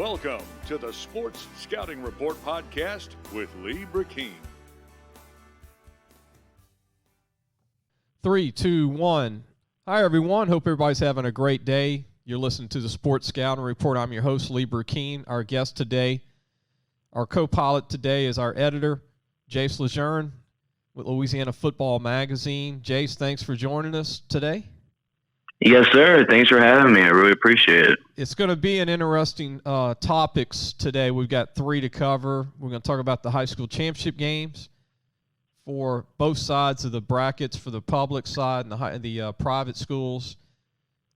Welcome to the Sports Scouting Report podcast with Lee Brickeen. 3, 2, 1. Hi, everyone. Hope everybody's having a great day. You're listening to the Sports Scouting Report. I'm your host, Lee Brickeen. Our guest today, our co-pilot today is our editor, Jace LeJeune with Louisiana Football Magazine. Jace, thanks for joining us today. Yes, sir. Thanks for having me. I really appreciate it. It's going to be an interesting topics today. We've got 3 to cover. We're going to talk about the high school championship games for both sides of the brackets, for the public side and the private schools.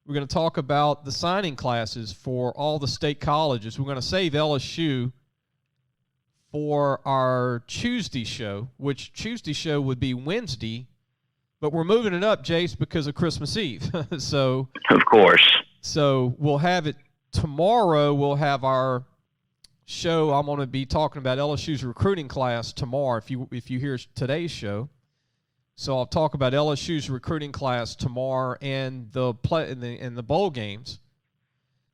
We're going to talk about the signing classes for all the state colleges. We're going to save LSU for our Tuesday show, which Tuesday show would be Wednesday. But we're moving it up, Jace, because of Christmas Eve. So, of course. So we'll have it tomorrow. We'll have our show. I'm going to be talking about LSU's recruiting class tomorrow. If you hear today's show, so I'll talk about LSU's recruiting class tomorrow and the bowl games.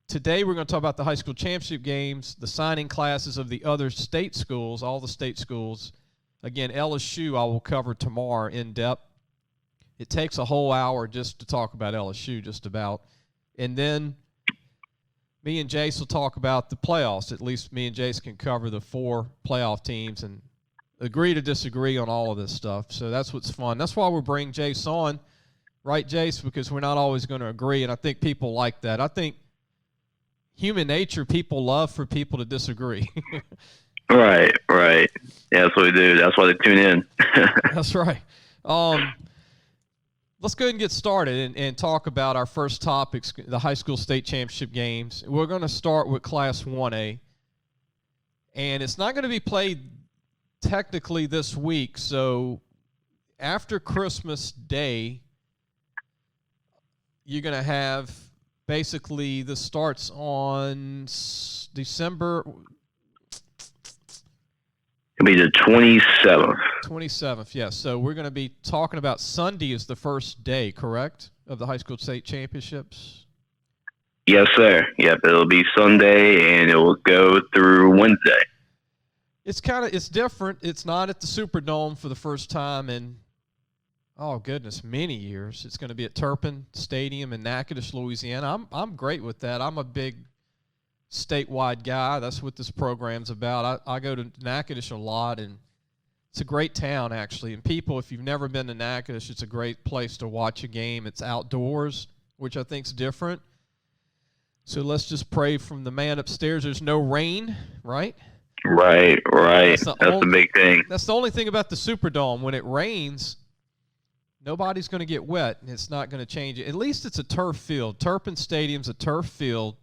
Today we're going to talk about the high school championship games, the signing classes of the other state schools, all the state schools. Again, LSU I will cover tomorrow in depth. It takes a whole hour just to talk about LSU, just about. And then me and Jace will talk about the playoffs. At least me and Jace can cover the 4 playoff teams and agree to disagree on all of this stuff. So that's what's fun. That's why we're bringing Jace on, right, Jace? Because we're not always going to agree, and I think people like that. I think human nature, people love for people to disagree. Right. Yeah, that's what we do. That's why they tune in. That's right. Let's go ahead and get started and talk about our first topics, the high school state championship games. We're going to start with Class 1A. And it's not going to be played technically this week. So after Christmas Day, you're going to have basically this starts on December. It'll be the 27th. 27th, yes. So we're going to be talking about Sunday is the first day, correct, of the high school state championships? Yes, sir. Yep, it'll be Sunday, and it will go through Wednesday. It's different. It's not at the Superdome for the first time in, oh, goodness, many years. It's going to be at Turpin Stadium in Natchitoches, Louisiana. I'm great with that. I'm a big statewide guy. That's what this program's about. I go to Natchitoches a lot, and it's a great town, actually. And people, if you've never been to Natchitoches, it's a great place to watch a game. It's outdoors, which I think is different. So let's just pray from the man upstairs there's no rain, right? Right. That's the big thing. That's the only thing about the Superdome. When it rains, nobody's going to get wet, and it's not going to change it. At least it's a turf field. Turpin Stadium's a turf field.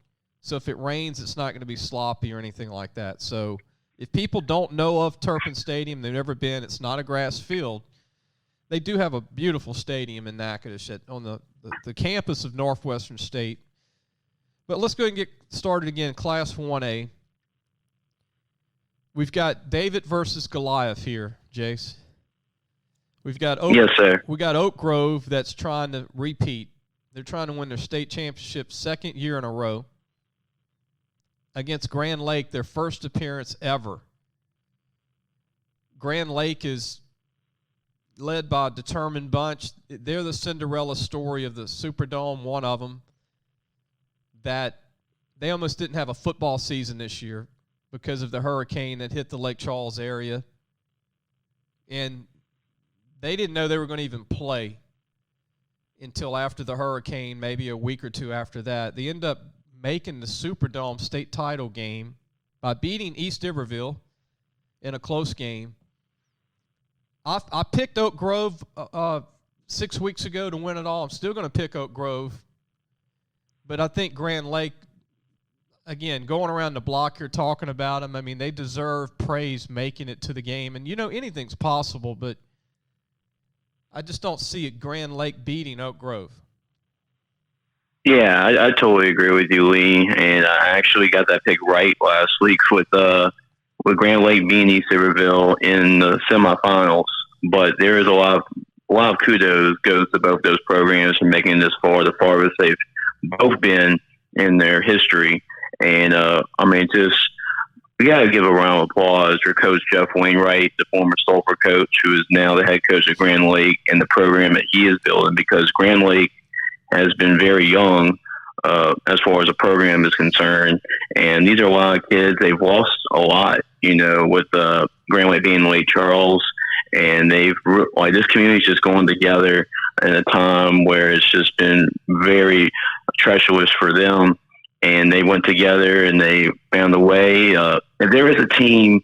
So if it rains, it's not going to be sloppy or anything like that. So if people don't know of Turpin Stadium, they've never been, it's not a grass field. They do have a beautiful stadium in Natchitoches on the campus of Northwestern State. But let's go ahead and get started again. Class 1A. We've got David versus Goliath here, Jace. We've got Yes, sir. We got Oak Grove that's trying to repeat. They're trying to win their state championship second year in a row against Grand Lake, their first appearance ever. Grand Lake is led by a determined bunch. They're the Cinderella story of the Superdome, one of them, that they almost didn't have a football season this year because of the hurricane that hit the Lake Charles area. And they didn't know they were going to even play until after the hurricane, maybe a week or two after that. They end up making the Superdome state title game by beating East Iberville in a close game. I picked Oak Grove 6 weeks ago to win it all. I'm still going to pick Oak Grove. But I think Grand Lake, again, going around the block here talking about them, I mean, they deserve praise making it to the game. And, anything's possible, but I just don't see it Grand Lake beating Oak Grove. Yeah, I totally agree with you, Lee. And I actually got that pick right last week with Grand Lake beating East Iberville in the semifinals. But there is a lot of kudos goes to both those programs for making this far, the farthest they've both been in their history. And we got to give a round of applause for Coach Jeff Wainwright, the former Sulphur coach, who is now the head coach at Grand Lake, and the program that he is building, because Grand Lake has been very young as far as the program is concerned. And these are a lot of kids. They've lost a lot, with Grand Lake being Lake Charles. And this community's just going together in a time where it's just been very treacherous for them. And they went together and they found a way. If there is a team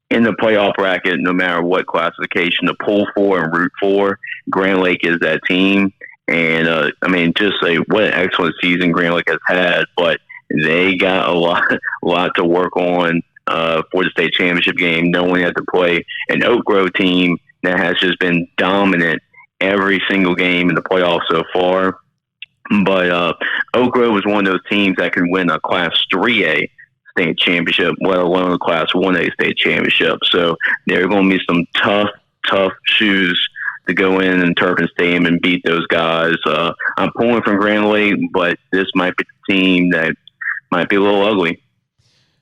in the playoff bracket, no matter what classification, to pull for and root for, Grand Lake is that team. And, what an excellent season Grand Lake has had. But they got a lot to work on for the state championship game, knowing they have to play an Oak Grove team that has just been dominant every single game in the playoffs so far. But Oak Grove was one of those teams that can win a Class 3A state championship, let alone a Class 1A state championship. So there are going to be some tough shoes to go in Turpin Stadium and beat those guys. I'm pulling from Grand Lake, but this might be the team that might be a little ugly.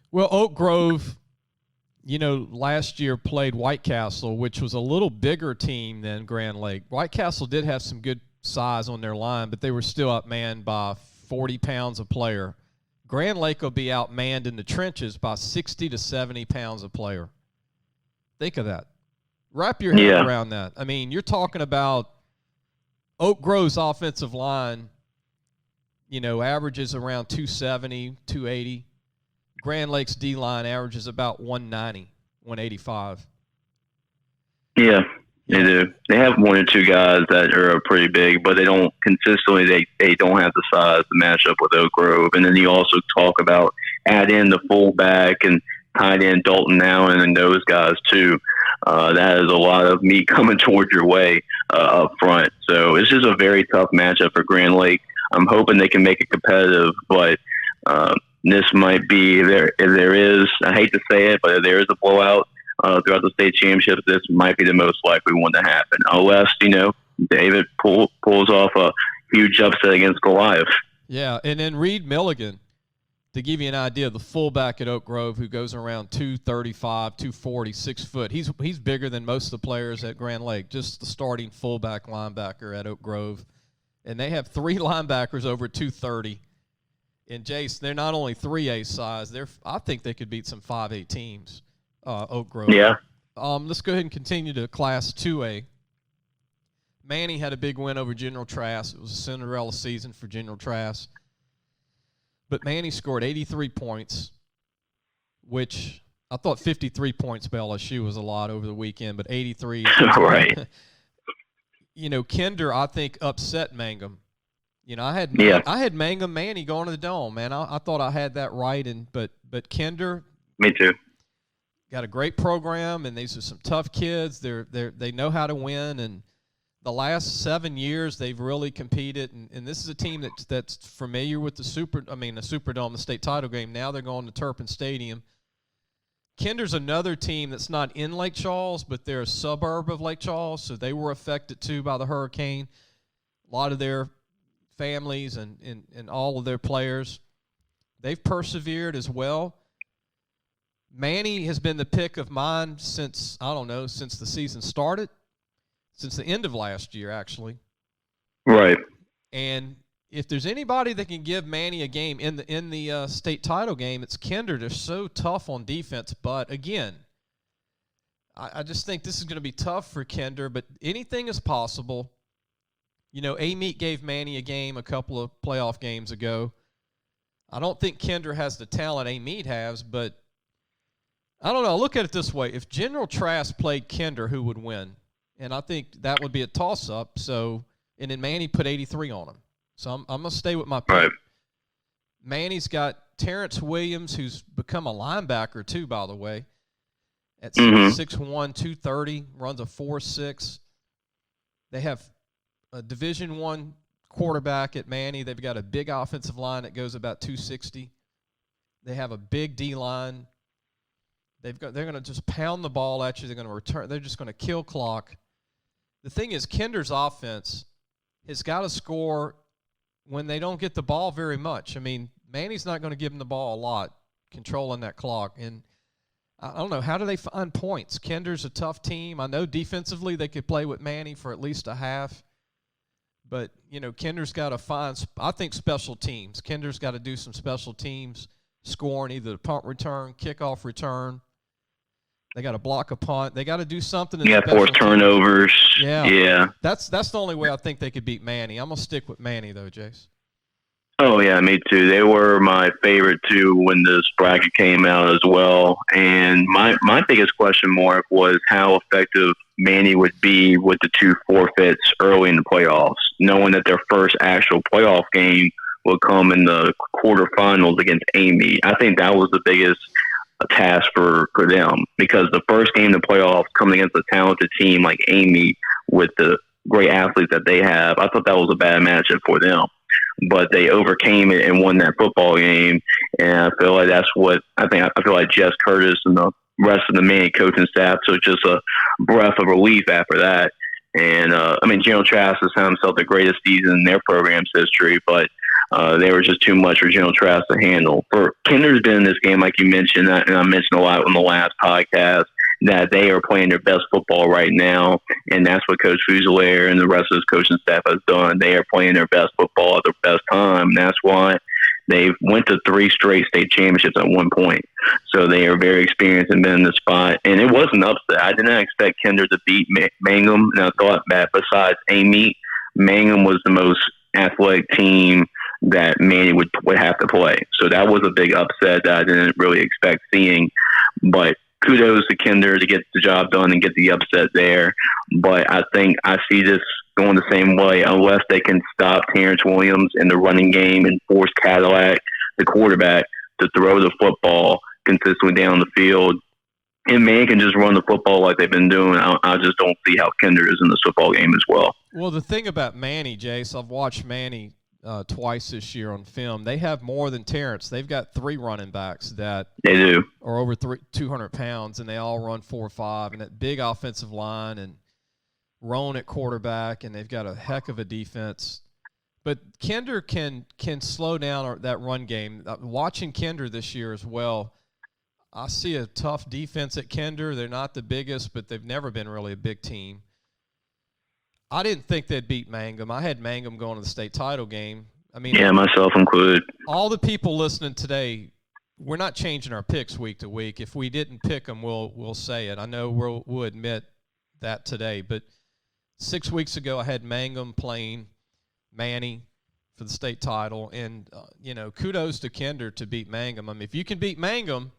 Well, Oak Grove, last year played White Castle, which was a little bigger team than Grand Lake. White Castle did have some good size on their line, but they were still outmanned by 40 pounds a player. Grand Lake will be outmanned in the trenches by 60 to 70 pounds a player. Think of that. Wrap your head around that. I mean, you're talking about Oak Grove's offensive line, averages around 270, 280. Grand Lake's D-line averages about 190, 185. Yeah. They do. They have one or two guys that are pretty big, but they don't consistently. They don't have the size to match up with Oak Grove. And then you also talk about add in the fullback and tight end Dalton Allen and those guys too. That is a lot of meat coming towards your way up front. So it's just a very tough matchup for Grand Lake. I'm hoping they can make it competitive, but this might be if there is. I hate to say it, but if there is a blowout throughout the state championship, this might be the most likely one to happen, unless David pulls off a huge upset against Goliath. Yeah, and then Reed Milligan, to give you an idea, the fullback at Oak Grove, who goes around 235, 240, 6 foot. He's bigger than most of the players at Grand Lake. Just the starting fullback linebacker at Oak Grove, and they have 3 linebackers over 230. And Jace, they're not only 3A size. I think they could beat some 5A teams. Oak Grove. Yeah. Let's go ahead and continue to Class 2A. Manny had a big win over General Trask. It was a Cinderella season for General Trask. But Manny scored 83 points, which I thought 53 points by LSU was a lot over the weekend, but 83. Right. Kinder, I think, upset Mangum. I had Mangum Manny going to the Dome, man. I thought I had that right, but Kinder. Me too. Got a great program, and these are some tough kids. They know how to win, and the last 7 years they've really competed. And this is a team that's familiar with the Superdome, the state title game. Now they're going to Turpin Stadium. Kinder's another team that's not in Lake Charles, but they're a suburb of Lake Charles, so they were affected too by the hurricane. A lot of their families and all of their players, they've persevered as well. Manny has been the pick of mine since the season started, since the end of last year, actually. Right. And if there's anybody that can give Manny a game in the state title game, it's Kinder. They're so tough on defense. But, again, I just think this is going to be tough for Kinder, but anything is possible. A-Meat gave Manny a game a couple of playoff games ago. I don't think Kinder has the talent A-Meat has, but I don't know. Look at it this way. If General Trask played Kinder, who would win? And I think that would be a toss-up. And then Manny put 83 on him. So I'm going to stay with my pick. Right. Manny's got Terrence Williams, who's become a linebacker too, by the way, at 6'1", 230, runs a 4.6. They have a Division I quarterback at Manny. They've got a big offensive line that goes about 260. They have a big D-line. They're going to just pound the ball at you. They're going to return. They're just going to kill clock. The thing is, Kinder's offense has got to score when they don't get the ball very much. I mean, Manny's not going to give them the ball a lot, controlling that clock. And I don't know, how do they find points? Kinder's a tough team. I know defensively they could play with Manny for at least a half. But, Kinder's got to find, I think, special teams. Kinder's got to do some special teams, scoring either the punt return, kickoff return. They got to block a punt. They got to do something. You got to force turnovers. Yeah. That's the only way I think they could beat Manny. I'm going to stick with Manny, though, Jace. Oh, yeah, me too. They were my favorite, too, when this bracket came out as well. And my biggest question mark was how effective Manny would be with the 2 forfeits early in the playoffs, knowing that their first actual playoff game would come in the quarterfinals against Amy. I think that was the biggest task for them, because the first game in the playoffs coming against a talented team like Amy with the great athletes that they have, I thought that was a bad matchup for them. But they overcame it and won that football game, and I feel like that's what I feel like Jess Curtis and the rest of the main coaching staff took just a breath of relief after that. And General Trask has had himself the greatest season in their program's history, but they were just too much for General Trask to handle. For Kinder's been in this game, like you mentioned, and I mentioned a lot on the last podcast, that they are playing their best football right now, and that's what Coach Fusilier and the rest of his coaching staff has done. They are playing their best football at their best time, and that's why they went to 3 straight state championships at one point. So they are very experienced and been in the spot, and it was an upset. I did not expect Kinder to beat Mangum, and I thought that besides Amy, Mangum was the most athletic team that Manny would have to play. So that was a big upset that I didn't really expect seeing, but kudos to Kinder to get the job done and get the upset there. But I think I see this going the same way unless they can stop Terrence Williams in the running game and force Cadillac, the quarterback, to throw the football consistently down the field. And man can just run the football like they've been doing. I just don't see how Kinder is in this football game as well. Well, the thing about Manny, Jace, I've watched Manny twice this year on film. They have more than Terrence. They've got 3 running backs that they do are over 200 pounds, and they all run 4.5, and that big offensive line, and Roan at quarterback, and they've got a heck of a defense. But Kinder can slow down that run game. Watching Kinder this year as well, I see a tough defense at Kinder. They're not the biggest, but they've never been really a big team. I didn't think they'd beat Mangum. I had Mangum going to the state title game. Yeah, myself included. All the people listening today, we're not changing our picks week to week. If we didn't pick them, we'll say it. I know we'll admit that today. But 6 weeks ago, I had Mangum playing Manny for the state title. And, kudos to Kinder to beat Mangum. If you can beat Mangum,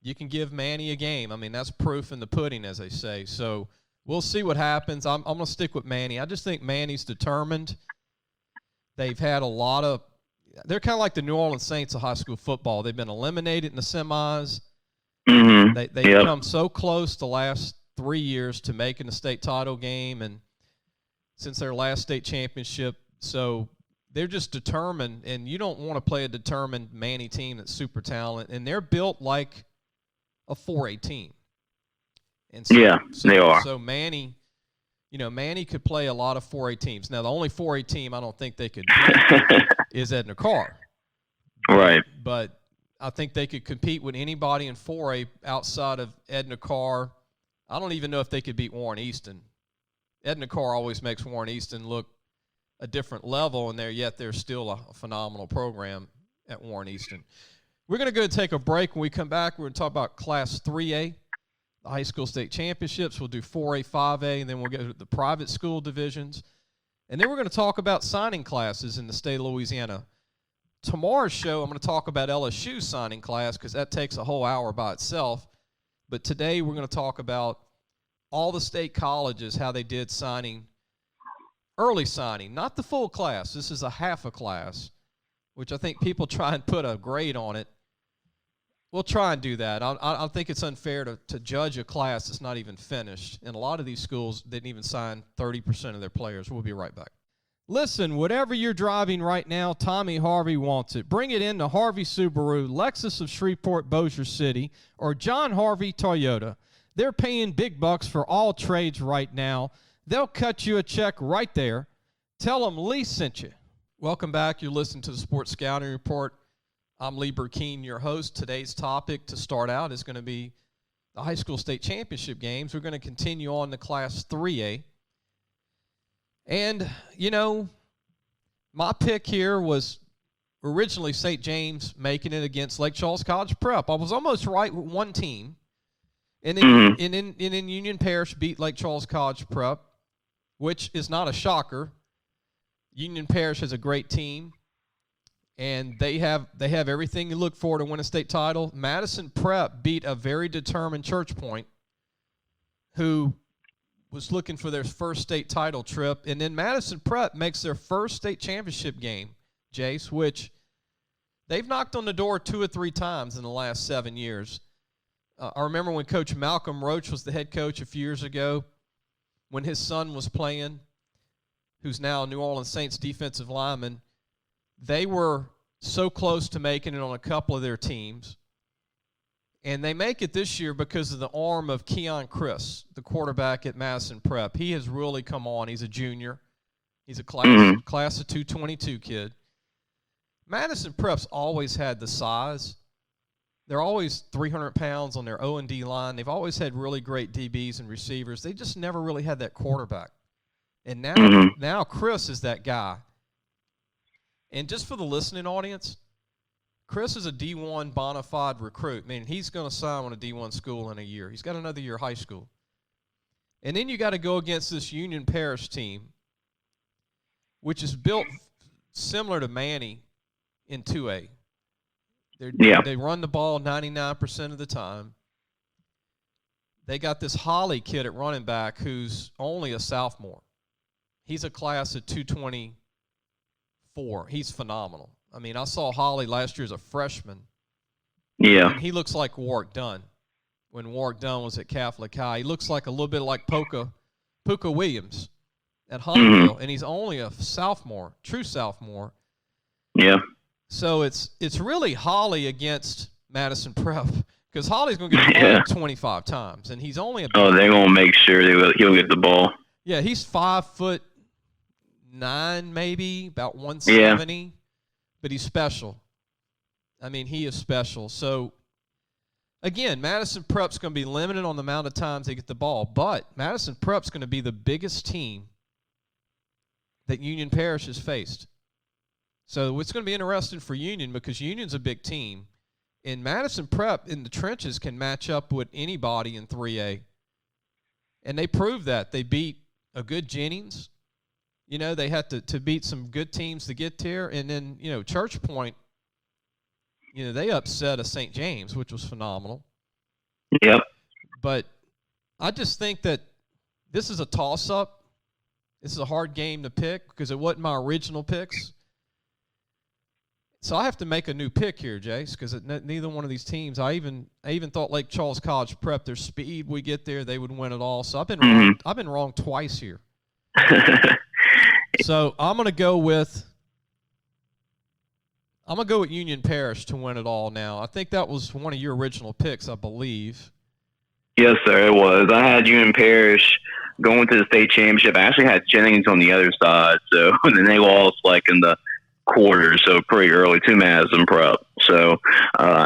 you can give Manny a game. That's proof in the pudding, as they say. So we'll see what happens. I'm going to stick with Manny. I just think Manny's determined. They've had they're kind of like the New Orleans Saints of high school football. They've been eliminated in the semis. Mm-hmm. They've come so close the last 3 years to making the state title game, and since their last state championship. So they're just determined, and you don't want to play a determined Manny team that's super talented, and they're built like a 4A team. And so, they are. So Manny could play a lot of 4A teams. Now, the only 4A team I don't think they could beat is Edna Carr. Right. But I think they could compete with anybody in 4A outside of Edna Carr. I don't even know if they could beat Warren Easton. Edna Carr always makes Warren Easton look a different level, and yet they're still a phenomenal program at Warren Easton. We're going to go and take a break. When we come back, we're going to talk about Class 3A. The high school state championships. We'll do 4A, 5A, and then we'll go to the private school divisions. And then we're going to talk about signing classes in the state of Louisiana. Tomorrow's show, I'm going to talk about LSU's signing class because that takes a whole hour by itself. But today we're going to talk about all the state colleges, how they did early signing, not the full class. This is a half a class, which I think people try and put a grade on it. We'll try and do that. I think it's unfair to judge a class that's not even finished. And a lot of these schools didn't even sign 30% of their players. We'll be right back. Listen, whatever you're driving right now, Tommy Harvey wants it. Bring it in to Harvey Subaru, Lexus of Shreveport, Bossier City, or John Harvey Toyota. They're paying big bucks for all trades right now. They'll cut you a check right there. Tell them Lee sent you. Welcome back. You're listening to the Sports Scouting Report. I'm Lee Burkeen, your host. Today's topic to start out is going to be the high school state championship games. We're going to continue on to Class 3A. And, you know, my pick here was originally St. James making it against Lake Charles College Prep. I was almost right with one team. And then in Union Parish beat Lake Charles College Prep, which is not a shocker. Union Parish has a great team. And they have everything you look for to win a state title. Madison Prep beat a very determined Church Point, who was looking for their first state title trip. And then Madison Prep makes their first state championship game, Jace, which they've knocked on the door 2 or 3 times in the last 7 years. I remember when Coach Malcolm Roach was the head coach a few years ago, when his son was playing, who's now New Orleans Saints defensive lineman. They were so close to making it on a couple of their teams. And they make it this year because of the arm of Keon Chris, the quarterback at Madison Prep. He has really come on. He's a junior. He's a class of 222 kid. Madison Prep's always had the size. They're always 300 pounds on their O&D line. They've always had really great DBs and receivers. They just never really had that quarterback. And now Chris is that guy. And just for the listening audience, Chris is a D1 bona fide recruit. I mean, he's going to sign on a D1 school in a year. He's got another year of high school. And then you got to go against this Union Parish team, which is built similar to Manny in 2A. They run the ball 99% of the time. They got this Holly kid at running back who's only a sophomore. He's a class of 224. He's phenomenal. I mean, I saw Holly last year as a freshman. Yeah. And he looks like Warwick Dunn when Warwick Dunn was at Catholic High. He looks like a little bit like Puka Williams at Huntsville, and he's only a sophomore, true sophomore. Yeah. So it's really Holly against Madison Prep, because Holly's going to get the ball 25 times, and he's only they're going to make sure he'll get the ball. Yeah, he's 5'9", maybe, about 170. Yeah. But he's special. I mean, he is special. So, again, Madison Prep's going to be limited on the amount of times they get the ball, but Madison Prep's going to be the biggest team that Union Parish has faced. So it's going to be interesting for Union, because Union's a big team. And Madison Prep in the trenches can match up with anybody in 3A. And they proved that. They beat a good Jennings. You know, they had to beat some good teams to get there. And then, you know, Church Point, you know, they upset a St. James, which was phenomenal. Yep. But I just think that this is a toss-up. This is a hard game to pick because it wasn't my original picks. So I have to make a new pick here, Jace, because neither one of these teams, I even thought Lake Charles College Prep, their speed, we get there, they would win it all. So I've been wrong twice here. So I'm going to go with Union Parish to win it all now. I think that was one of your original picks, I believe. Yes, sir, it was. I had Union Parish going to the state championship. I actually had Jennings on the other side, so and then they lost like in the quarter, so pretty early to Madison Prep. So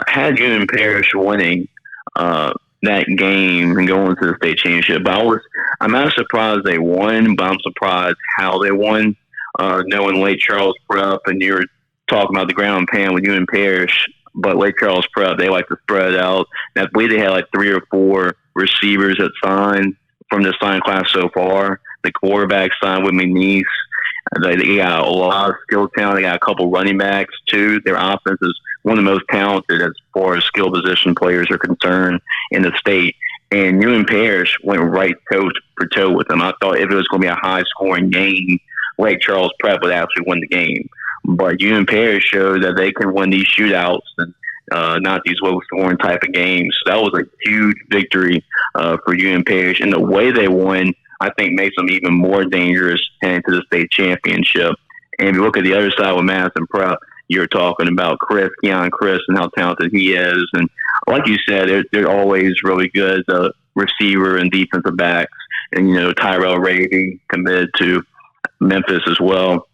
had Union Parish winning that game and going to the state championship. But I'm not surprised they won, but I'm surprised how they won. Knowing Lake Charles Prep, and you're talking about the ground and pound with Union Parish, but Lake Charles Prep, they like to spread out. And I believe they had like 3 or 4 receivers that signed from the sign class so far. The quarterback signed with Signees. They got a lot of skill talent. They got a couple running backs, too. Their offense is one of the most talented as far as skill position players are concerned in the state. And Union Parish went right toe for toe with them. I thought if it was going to be a high-scoring game, Lake Charles Prep would actually win the game. But Union Parish showed that they can win these shootouts and not these low-scoring type of games. So that was a huge victory for Union Parish. And the way they won, I think, makes them even more dangerous heading to the state championship. And if you look at the other side with Madison Prep, you're talking about Keon Chris, and how talented he is. And like you said, they're always really good as a receiver and defensive backs. And, you know, Tyrell Ravy committed to Memphis as well.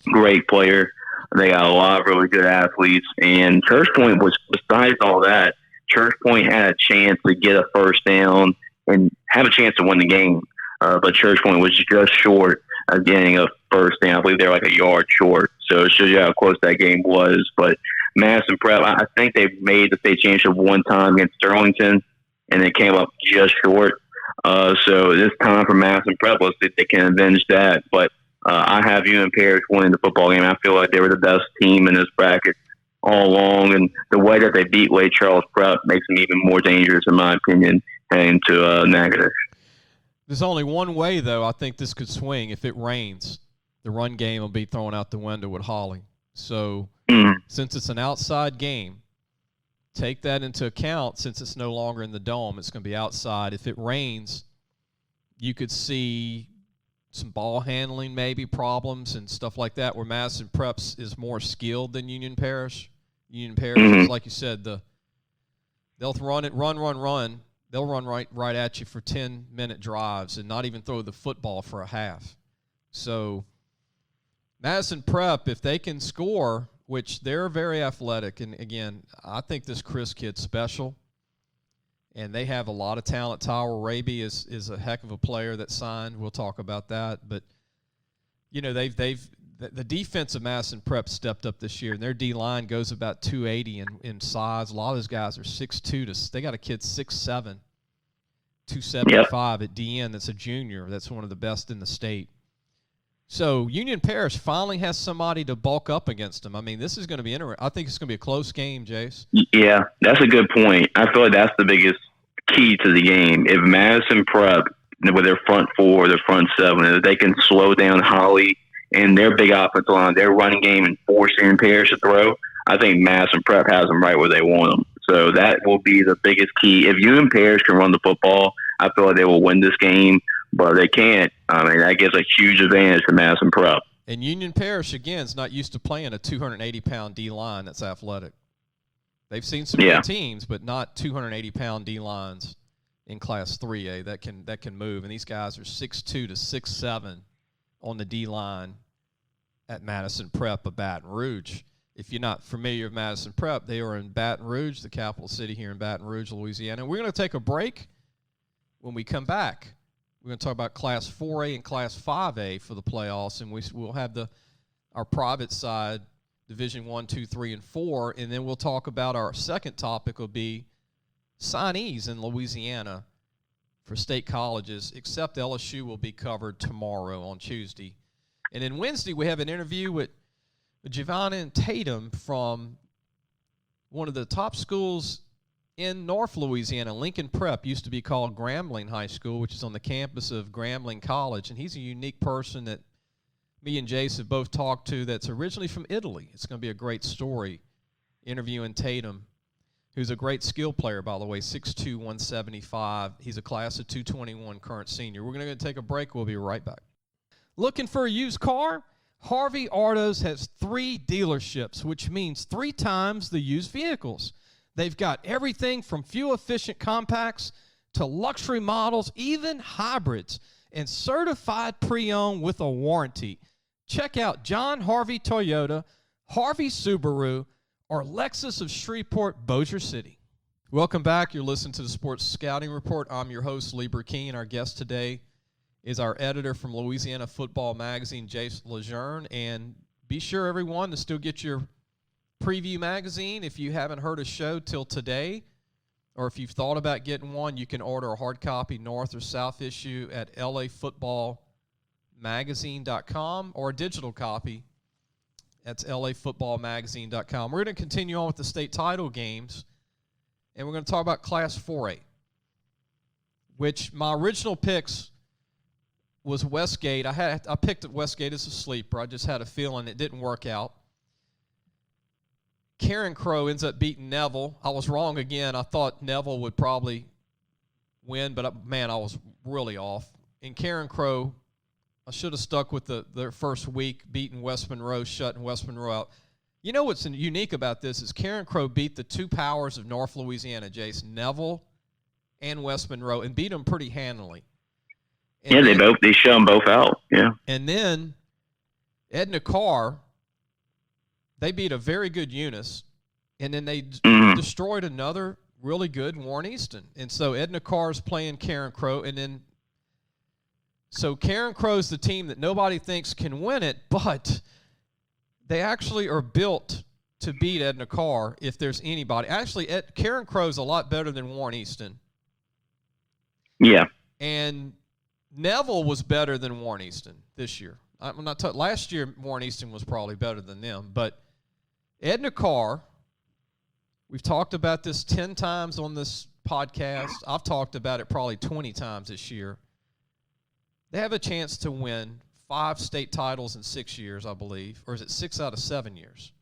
Great player. They got a lot of really good athletes. And Church Point was, besides all that, Church Point had a chance to get a first down and have a chance to win the game. But Church Point was just short of getting a first down. I believe they were like a yard short. So it shows you how close that game was. But Madison Prep, I think they made the state championship one time against Sterlington, and they came up just short. So this time for Madison Prep, let's see if they can avenge that. But I have UM Parrish winning the football game. I feel like they were the best team in this bracket all along, and the way that they beat Lake Charles Prep makes them even more dangerous, in my opinion, heading to Natchitoches. There's only one way, though, I think this could swing. If it rains, the run game will be thrown out the window with Holly. So since it's an outside game, take that into account. Since it's no longer in the dome, it's going to be outside. If it rains, you could see some ball handling maybe problems and stuff like that, where Madison Preps is more skilled than Union Parish. Union Parish is, like you said, they'll run. They'll run right at you for 10-minute drives and not even throw the football for a half. So Madison Prep, if they can score, which they're very athletic, and again, I think this Chris kid's special, and they have a lot of talent. Tyler Raby is a heck of a player that signed. We'll talk about that. But, you know, the defense of Madison Prep stepped up this year, and their D-line goes about 280 in size. A lot of those guys are 6'2". They got a kid 6'7", 275 at DN that's a junior. That's one of the best in the state. So Union Parish finally has somebody to bulk up against them. I mean, this is going to be interesting. I think it's going to be a close game, Jace. Yeah, that's a good point. I feel like that's the biggest key to the game. If Madison Prep, with their front four, their front seven, if they can slow down Holly and their big offensive line, their running game, and force Union Parish to throw, I think Madison Prep has them right where they want them. So that will be the biggest key. If Union Parish can run the football, I feel like they will win this game. But they can't. I mean, that gives a huge advantage to Madison Prep. And Union Parish, again, is not used to playing a 280-pound D-line that's athletic. They've seen some good teams, but not 280-pound D-lines in Class 3A that can move. And these guys are 6'2" to 6'7" on the D-line at Madison Prep of Baton Rouge. If you're not familiar with Madison Prep, they are in Baton Rouge, the capital city here in Baton Rouge, Louisiana. We're going to take a break. When we come back, we're going to talk about Class 4A and Class 5A for the playoffs, and we'll have our private side, Division 1, 2, 3, and 4, and then we'll talk about our second topic will be signees in Louisiana for state colleges, except LSU will be covered tomorrow on Tuesday. And then Wednesday we have an interview with Giovanna and Tatum from one of the top schools in North Louisiana. Lincoln Prep used to be called Grambling High School, which is on the campus of Grambling College, and he's a unique person that me and Jace have both talked to that's originally from Italy. It's going to be a great story interviewing Tatum, who's a great skill player, by the way, 6'2", 175. He's a class of 221 current senior. We're going to take a break. We'll be right back. Looking for a used car? Harvey Autos has 3 dealerships, which means 3 times the used vehicles. They've got everything from fuel-efficient compacts to luxury models, even hybrids, and certified pre-owned with a warranty. Check out John Harvey Toyota, Harvey Subaru, or Lexus of Shreveport, Bossier City. Welcome back. You're listening to the Sports Scouting Report. I'm your host, Lee Burkeen. Our guest today is our editor from Louisiana Football Magazine, Jace LeJeune. And be sure, everyone, to still get your preview magazine. If you haven't heard a show till today, or if you've thought about getting one, you can order a hard copy, North or South issue, at LAFootballmagazine.com, or a digital copy. That's LAFootballmagazine.com. We're going to continue on with the state title games, and we're going to talk about Class 4A, which my original picks was Westgate. I picked Westgate as a sleeper. I just had a feeling it didn't work out. Karen Crow ends up beating Neville. I was wrong again. I thought Neville would probably win, but, man, I was really off. And Karen Crow, I should have stuck with their first week, beating West Monroe, shutting West Monroe out. You know what's unique about this is Karen Crow beat the 2 powers of North Louisiana, Jace, Neville and West Monroe, and beat them pretty handily. And they shut them both out. Yeah. And then Edna Carr They beat a very good Eunice, and then they destroyed another really good Warren Easton. And so Edna Carr's playing Karen Crow, and then so Karen Crow's the team that nobody thinks can win it, but they actually are built to beat Edna Carr if there's anybody. Actually, Karen Crow's a lot better than Warren Easton. Yeah. And Neville was better than Warren Easton this year. I'm not last year Warren Easton was probably better than them, but Edna Carr, we've talked about this 10 times on this podcast. I've talked about it probably 20 times this year. They have a chance to win 5 state titles in 6 years, I believe. Or is it 6 out of 7 years?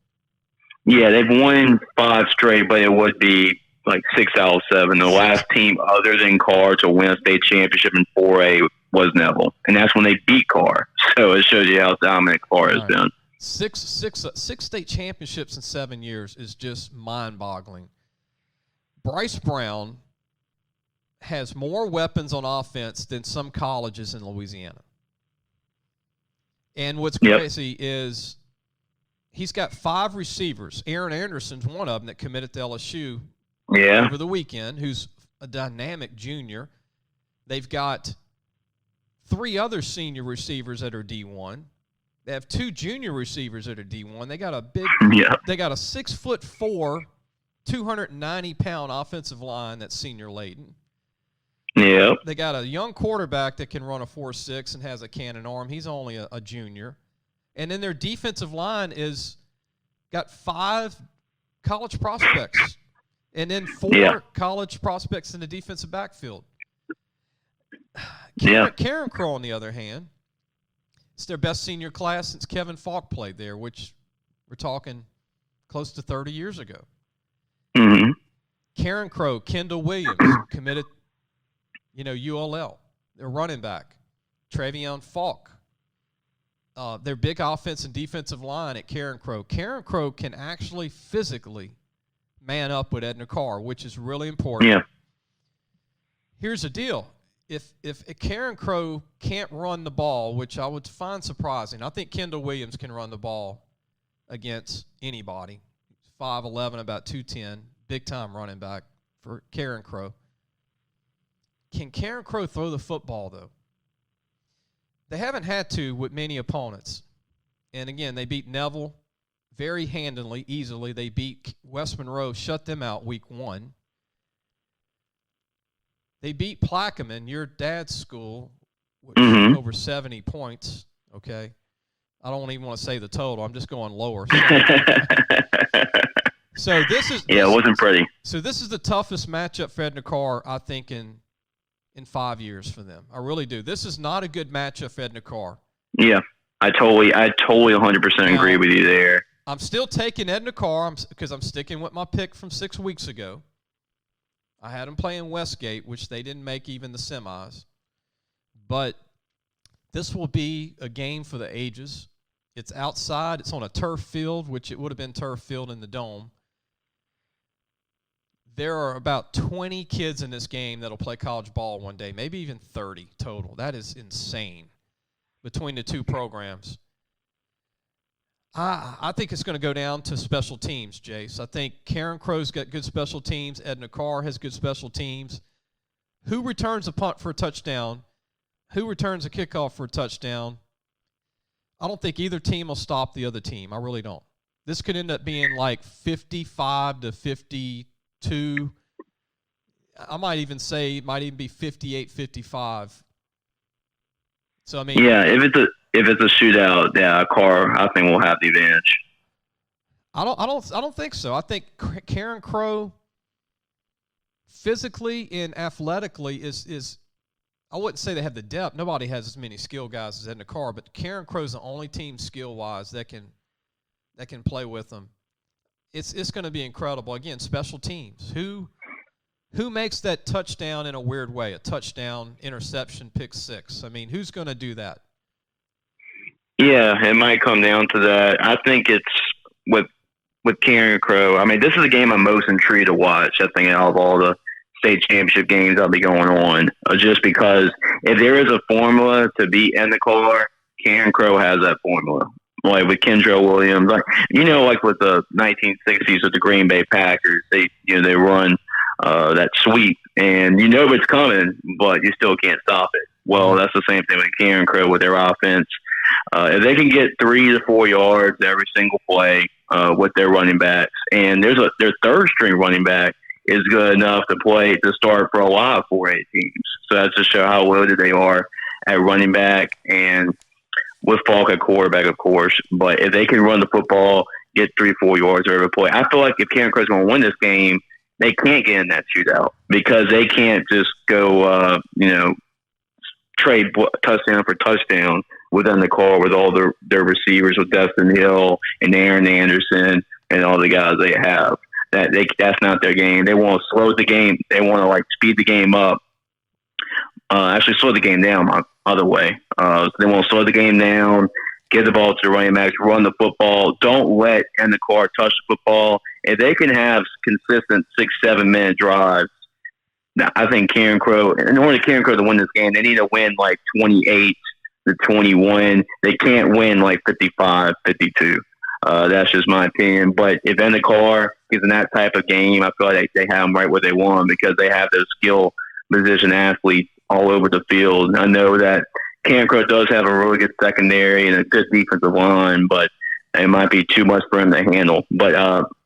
Yeah, they've won 5 straight, but it would be like 6 out of 7. The last team other than Carr to win a state championship in 4A was Neville. And that's when they beat Carr. So it shows you how dominant Carr has been. Six state championships in 7 years is just mind-boggling. Bryce Brown has more weapons on offense than some colleges in Louisiana. And what's crazy is he's got 5 receivers. Aaron Anderson's one of them that committed to LSU over the weekend, who's a dynamic junior. They've got 3 other senior receivers that are D1. They have 2 junior receivers that are D1. They got a they got a 6'4", 290-pound offensive line that's senior laden. Yeah. They got a young quarterback that can run a 4.6 and has a cannon arm. He's only a junior. And then their defensive line is got 5 college prospects and then 4 college prospects in the defensive backfield. Karen Crow, on the other hand, it's their best senior class since Kevin Falk played there, which we're talking close to 30 years ago. Mm-hmm. Karen Crow, Kendall Williams, committed, ULL. Their running back, Travion Falk. Their big offense and defensive line at Karen Crow. Karen Crow can actually physically man up with Edna Carr, which is really important. Yeah. Here's the deal. If Karen Crow can't run the ball, which I would find surprising, I think Kendall Williams can run the ball against anybody. 5'11", about 210, big-time running back for Karen Crow. Can Karen Crow throw the football, though? They haven't had to with many opponents. And, again, they beat Neville very handily, easily. They beat West Monroe, shut them out week 1. They beat Plaquemine, your dad's school, over 70 points, okay? I don't even want to say the total. I'm just going lower. So this is it wasn't pretty. So this is the toughest matchup for Edna Carr, I think, in 5 years for them. I really do. This is not a good matchup for Edna Carr. Yeah, I totally 100% agree with you there. I'm still taking Edna Carr because I'm sticking with my pick from 6 weeks ago. I had them playing Westgate, which they didn't make even the semis. But this will be a game for the ages. It's outside. It's on a turf field, which it would have been turf field in the Dome. There are about 20 kids in this game that will play college ball one day, maybe even 30 total. That is insane between the two programs. I think it's going to go down to special teams, Jace. I think Karen Crow's got good special teams. Edna Carr has good special teams. Who returns a punt for a touchdown? Who returns a kickoff for a touchdown? I don't think either team will stop the other team. I really don't. This could end up being like 55-52. I might even say it might even be 58-55. So, I mean. Yeah, if it's a shootout, Carr, I think will have the advantage. I don't think so. I think Karen Crow physically and athletically is I wouldn't say they have the depth. Nobody has as many skill guys as Edna Carr, but Karen Crow's the only team skill-wise that can play with them. It's going to be incredible. Again, special teams. Who makes that touchdown in a weird way? A touchdown, interception, pick six. I mean, who's going to do that? Yeah, it might come down to that. I think it's with Karen Crow. I mean, this is the game I'm most intrigued to watch, I think, out of all the state championship games that'll be going on. Just because if there is a formula to beat Edna Carr, Karen Crow has that formula. like with Kendrell Williams, like like with the 1960s with the Green Bay Packers, they run that sweep, and it's coming, but you still can't stop it. Well, that's the same thing with Karen Crow with their offense. If they can get 3 to 4 yards every single play with their running backs, and their third string running back is good enough to start for a lot of 4A teams. So that's to show how loaded they are at running back, and with Falk at quarterback, of course. But if they can run the football, get 3-4 yards every play, I feel like if Karen Crow's going to win this game, they can't get in that shootout because they can't just go, trade touchdown for touchdown within the car with all their receivers with Destin Hill and Aaron Anderson and all the guys they have. That's not their game. They want to slow the game. They want to speed the game up. Actually, slow the game down. Other way. They want to slow the game down. Give the ball to the running backs. Run the football. Don't let Endicott touch the football. If they can have consistent 6-7 minute drives, now I think Karen Crow. In order for Karen Crow to win this game, they need to win 28-21. They can't win 55-52. That's just my opinion. But if Endicott is in that type of game, I feel like they have them right where they want because they have those skill position athletes all over the field. I know that Karen Crow does have a really good secondary and a good defensive line, but it might be too much for him to handle. But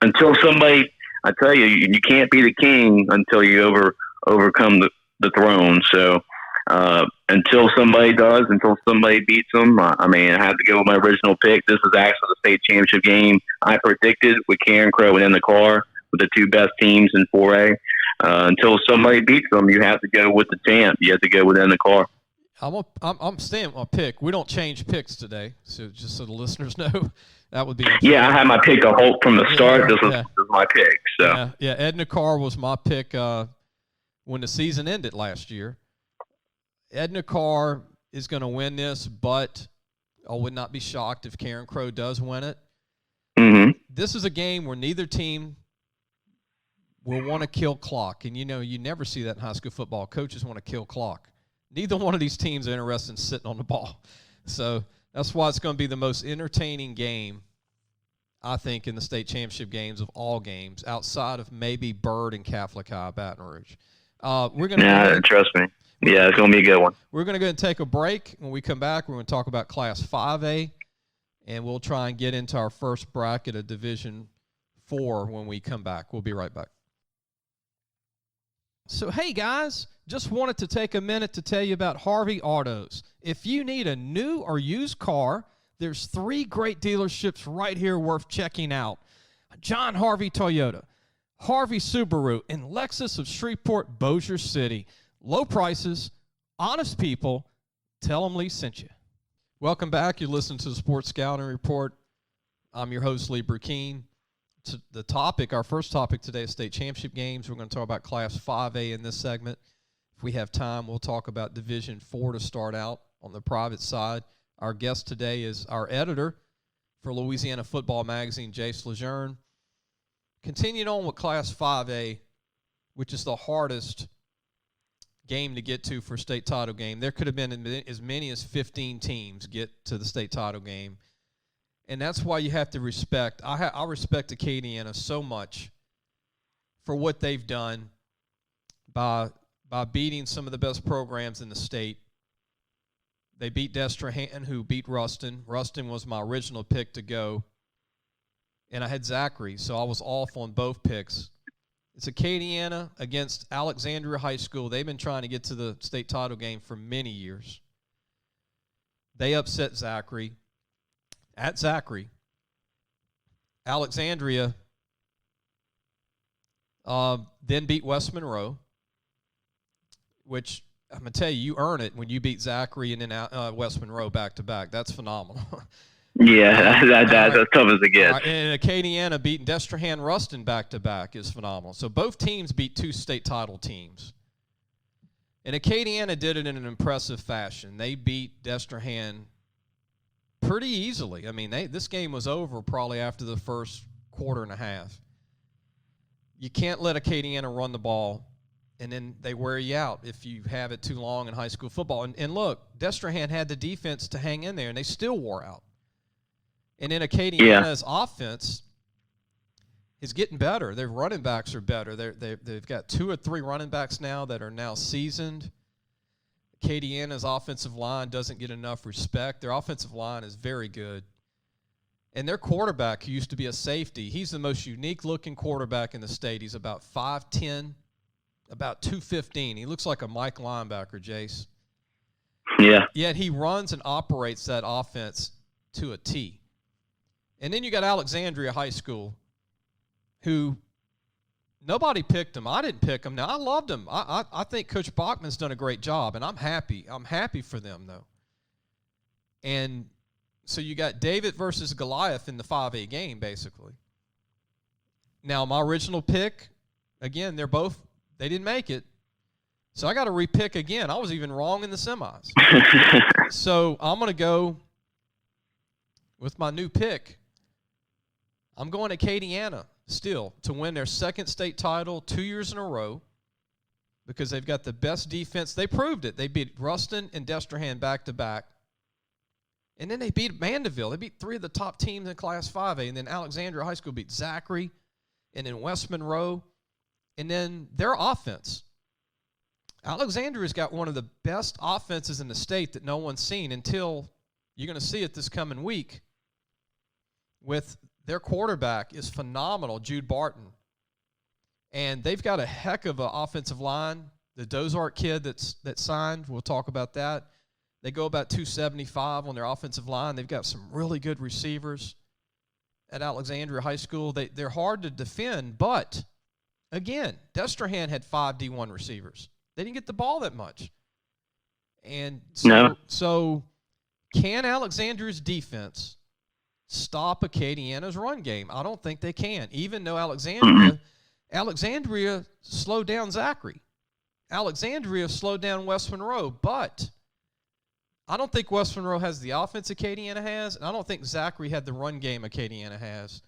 until somebody, I tell you, you can't be the king until you overcome the throne. So until somebody beats them, I have to go with my original pick. This is actually the state championship game I predicted with Karen Crow and in the car with the two best teams in 4A. Until somebody beats them, you have to go with the champ. You have to go within the car. I'm staying with my pick. We don't change picks today, so just so the listeners know, that would be. Yeah, I had my pick to hold from the start. This is my pick. So Edna Carr was my pick when the season ended last year. Edna Carr is going to win this, but I would not be shocked if Karen Crow does win it. Mm-hmm. This is a game where neither team will want to kill clock. And, you never see that in high school football. Coaches want to kill clock. Neither one of these teams are interested in sitting on the ball. So that's why it's going to be the most entertaining game, I think, in the state championship games of all games, outside of maybe Byrd and Catholic High, Baton Rouge. Trust me. Yeah, it's going to be a good one. We're going to go and take a break. When we come back, we're going to talk about Class 5A, and we'll try and get into our first bracket of Division 4 when we come back. We'll be right back. So, hey, guys, just wanted to take a minute to tell you about Harvey Autos. If you need a new or used car, there's 3 great dealerships right here worth checking out. John Harvey Toyota, Harvey Subaru, and Lexus of Shreveport, Bossier City. Low prices, honest people. Tell them Lee sent you. Welcome back. You're listening to the Sports Scouting Report. I'm your host, Lee Burkeen. The topic, our first topic today is state championship games. We're going to talk about Class 5A in this segment. If we have time, we'll talk about Division 4 to start out on the private side. Our guest today is our editor for Louisiana Football Magazine, Jace LeJeune. Continuing on with Class 5A, which is the hardest game to get to for state title game. There could have been as many as 15 teams get to the state title game. And that's why you have to respect. I respect Acadiana so much for what they've done by beating some of the best programs in the state. They beat Destrehan, who beat Ruston. Ruston was my original pick to go. And I had Zachary, so I was off on both picks. It's Acadiana against Alexandria High School. They've been trying to get to the state title game for many years. They upset Zachary. At Zachary, Alexandria then beat West Monroe, which I'm going to tell you, you earn it when you beat Zachary and then West Monroe back-to-back. That's phenomenal. Yeah, that's as tough as it gets. And Acadiana beating Destrehan Ruston back-to-back is phenomenal. So both teams beat 2 state title teams. And Acadiana did it in an impressive fashion. They beat Destrehan pretty easily. I mean, this game was over probably after the first quarter and a half. You can't let Acadiana run the ball, and then they wear you out if you have it too long in high school football. And look, Destrehan had the defense to hang in there, and they still wore out. And then Acadiana's offense is getting better. Their running backs are better. They've got 2 or 3 running backs now that are now seasoned. Acadiana's offensive line doesn't get enough respect. Their offensive line is very good. And their quarterback, who used to be a safety, he's the most unique-looking quarterback in the state. He's about 5'10", about 215. He looks like a Mike linebacker, Jace. Yeah. Yet he runs and operates that offense to a T. And then you got Alexandria High School, who nobody picked him. I didn't pick him. Now, I loved him. I think Coach Bachman's done a great job, and I'm happy. I'm happy for them, though. And so you got David versus Goliath in the 5A game, basically. Now, my original pick, again, they didn't make it. So I got to repick again. I was even wrong in the semis. So I'm going to go with my new pick. I'm going to Acadiana still to win their second state title 2 years in a row because they've got the best defense. They proved it. They beat Ruston and Destrehan back-to-back. And then they beat Mandeville. They beat 3 of the top teams in Class 5A. And then Alexandria High School beat Zachary and then West Monroe. And then their offense. Alexandria's got one of the best offenses in the state that no one's seen until you're going to see it this coming week with their quarterback is phenomenal, Jude Barton. And they've got a heck of an offensive line. The Dozart kid that signed, we'll talk about that. They go about 275 on their offensive line. They've got some really good receivers at Alexandria High School. They're hard to defend, but, again, Destrehan had 5 D1 receivers. They didn't get the ball that much. And so can Alexandria's defense stop Acadiana's run game? I don't think they can, even though Alexandria slowed down Zachary. Alexandria slowed down West Monroe, but I don't think West Monroe has the offense Acadiana has, and I don't think Zachary had the run game Acadiana has.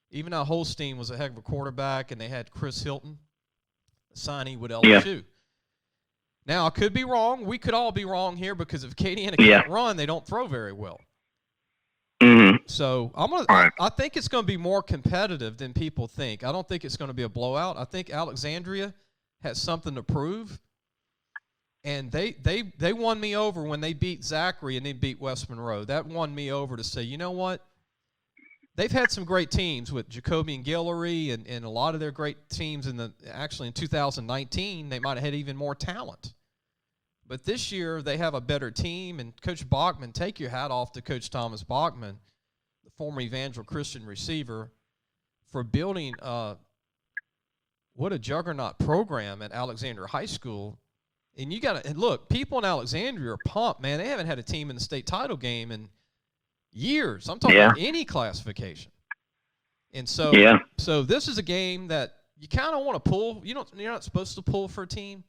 Even though Holstein was a heck of a quarterback and they had Chris Hilton, the signee with LSU. Yeah. Now, I could be wrong. We could all be wrong here because if Acadiana can't run, they don't throw very well. Mm-hmm. So I think it's going to be more competitive than people think. I don't think it's going to be a blowout. I think Alexandria has something to prove. And they won me over when they beat Zachary and they beat West Monroe. That won me over to say, you know what? They've had some great teams with Jacoby and Guillory and a lot of their great teams actually in 2019, they might have had even more talent. But this year they have a better team, and Coach Bachman, take your hat off to Coach Thomas Bachman, the former Evangel Christian receiver, for building what a juggernaut program at Alexandria High School. And you got to look, people in Alexandria are pumped, man. They haven't had a team in the state title game in years. I'm talking about any classification. And so so this is a game that you kind of want to pull. You're not supposed to pull for a team.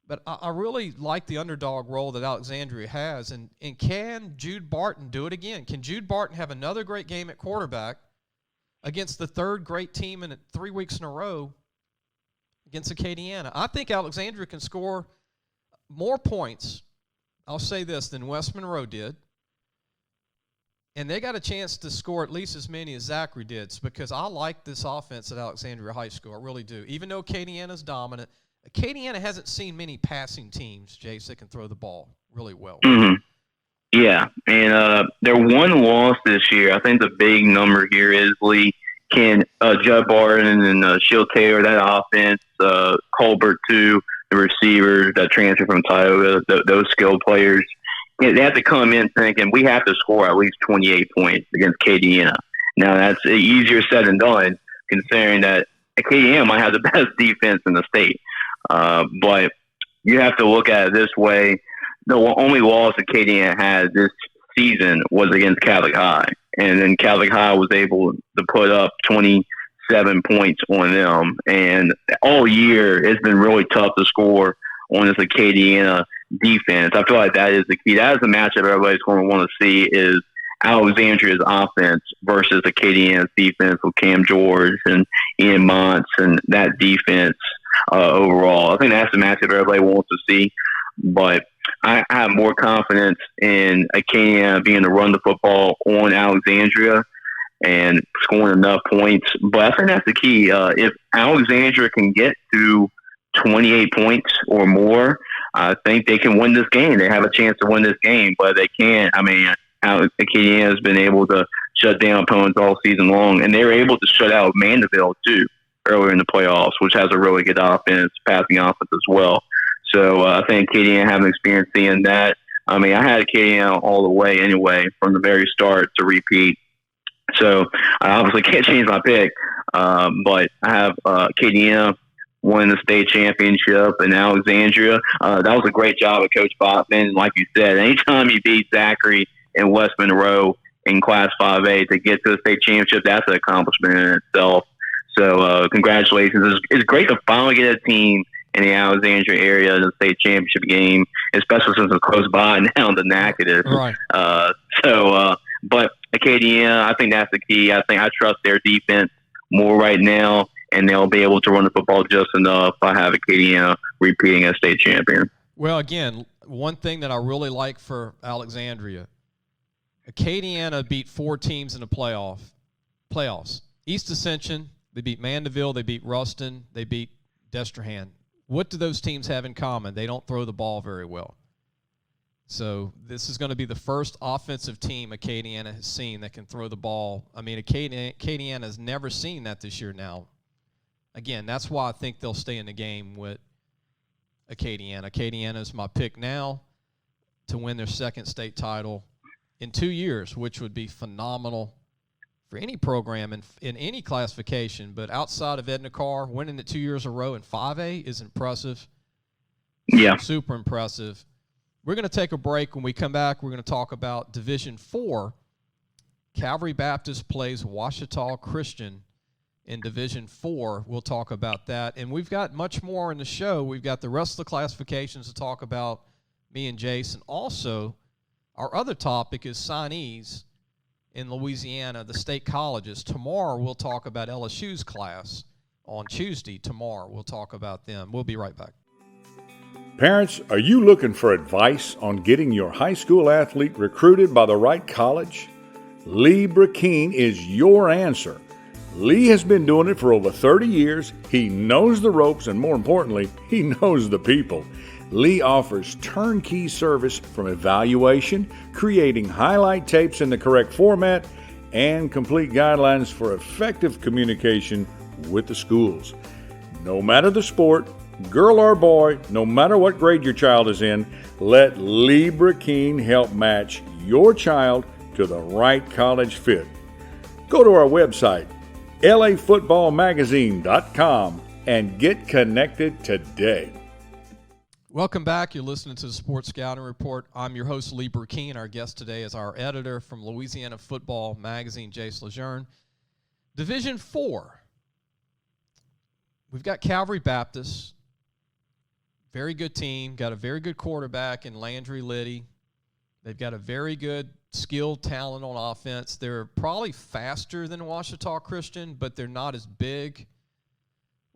But I really like the underdog role that Alexandria has. And can Jude Barton do it again? Can Jude Barton have another great game at quarterback against the third great team in 3 weeks in a row against Acadiana? I think Alexandria can score more points, I'll say this, than West Monroe did. And they got a chance to score at least as many as Zachary did because I like this offense at Alexandria High School. I really do. Even though Acadiana's dominant, Acadiana hasn't seen many passing teams, Jace, that can throw the ball really well. Mm-hmm. Yeah, and their one loss this year, I think the big number here is, Lee, can Judd Barton and Shield Taylor, that offense, Colbert too, the receivers that transfer from Tioga, those skilled players, they have to come in thinking we have to score at least 28 points against Acadiana. Now, that's easier said than done, considering that Acadiana might have the best defense in the state. But you have to look at it this way. The only loss Acadiana had this season was against Catholic High. And then Catholic High was able to put up 27 points on them. And all year, it's been really tough to score on this Acadiana defense. I feel like that is the key. That is the matchup everybody's going to want to see is Alexandria's offense versus Acadiana's defense with Cam George and Ian Montz and that defense overall. I think that's the matchup everybody wants to see. But I have more confidence in Acadiana being able to run the football on Alexandria and scoring enough points. But I think that's the key. If Alexandria can get to 28 points or more, I think they can win this game. They have a chance to win this game, but they can't. I mean, Acadiana has been able to shut down opponents all season long, and they were able to shut out Mandeville, too, earlier in the playoffs, which has a really good offense, passing offense as well. So I think Acadiana having experience seeing that. I mean, I had Acadiana all the way anyway from the very start to repeat. So I obviously can't change my pick, but I have Acadiana winning the state championship in Alexandria. That was a great job of Coach Botman. Like you said, anytime you beat Zachary and West Monroe in Class 5A to get to the state championship, that's an accomplishment in itself. So congratulations. It's great to finally get a team in the Alexandria area in the state championship game, especially since it's close by now the Natchitoches. Right. But Acadiana, I think that's the key. I trust their defense more right now, and they'll be able to run the football just enough. I have Acadiana repeating as state champion. Well, again, one thing that I really like for Alexandria, Acadiana beat 4 teams in the playoffs. East Ascension, they beat Mandeville, they beat Ruston, they beat Destrehan. What do those teams have in common? They don't throw the ball very well. So this is going to be the first offensive team Acadiana has seen that can throw the ball. I mean, Acadiana has never seen that this year now. Again, that's why I think they'll stay in the game with Acadiana. Acadiana is my pick now to win their second state title in 2 years, which would be phenomenal for any program in any classification. But outside of Edna Carr, winning it 2 years in a row in 5A is impressive. Yeah. Super impressive. We're going to take a break. When we come back, we're going to talk about Division 4. Calvary Baptist plays Ouachita Christian in Division 4. We'll talk about that. And we've got much more in the show. We've got the rest of the classifications to talk about, me and Jace. And also, our other topic is signees in Louisiana, the state colleges. Tomorrow, we'll talk about LSU's class. On Tuesday, tomorrow, we'll talk about them. We'll be right back. Parents, are you looking for advice on getting your high school athlete recruited by the right college? Lee Brakeen is your answer. Lee has been doing it for over 30 years. He knows the ropes, and more importantly, he knows the people. Lee offers turnkey service from evaluation, creating highlight tapes in the correct format, and complete guidelines for effective communication with the schools. No matter the sport, girl or boy, no matter what grade your child is in, let Lee Brakeen help match your child to the right college fit. Go to our website, LAFootballMagazine.com, and get connected today. Welcome back. You're listening to the Sports Scouting Report. I'm your host, Lee Brakeen. Our guest today is our editor from Louisiana Football Magazine, Jace LeJeune. Division 4. We've got Calvary Baptist. Very good team. Got a very good quarterback in Landry Liddy. They've got a very good skilled talent on offense. They're probably faster than Ouachita Christian, but they're not as big.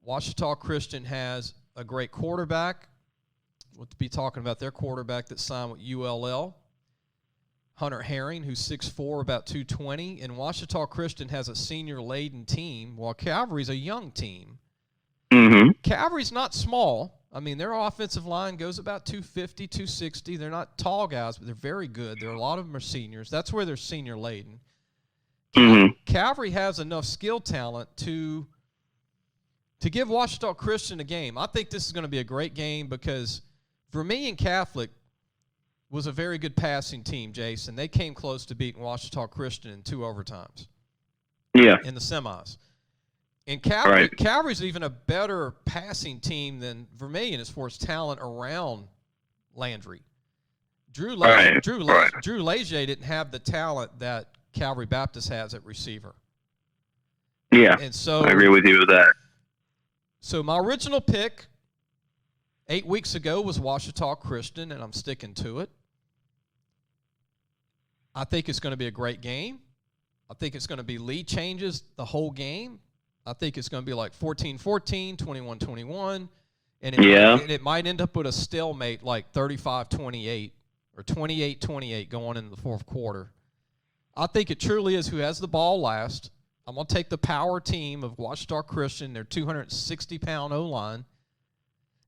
Ouachita Christian has a great quarterback. We'll be talking about their quarterback that signed with ULL, Hunter Herring, who's 6'4", about 220. And Ouachita Christian has a senior-laden team, while Calvary's a young team. Mm-hmm. Calvary's not small. I mean, their offensive line goes about 250, 260. They're not tall guys, but they're very good. A lot of them are seniors. That's where they're senior-laden. Mm-hmm. Calvary has enough skill talent to give Ouachita Christian a game. I think this is going to be a great game because Vermilion Catholic was a very good passing team, Jason. They came close to beating Ouachita Christian in 2 overtimes. Yeah. In the semis. And Calvary's even a better passing team than Vermilion as far as talent around Landry. Drew Leger didn't have the talent that Calvary Baptist has at receiver. Yeah, and so I agree with you with that. So my original pick 8 weeks ago was Ouachita Christian, and I'm sticking to it. I think it's going to be a great game. I think it's going to be lead changes the whole game. I think it's going to be like 14-14, 21-21. And Yeah. it might end up with a stalemate like 35-28 or 28-28 going into the fourth quarter. I think it truly is who has the ball last. I'm going to take the power team of Ouachita Christian, their 260-pound O-line,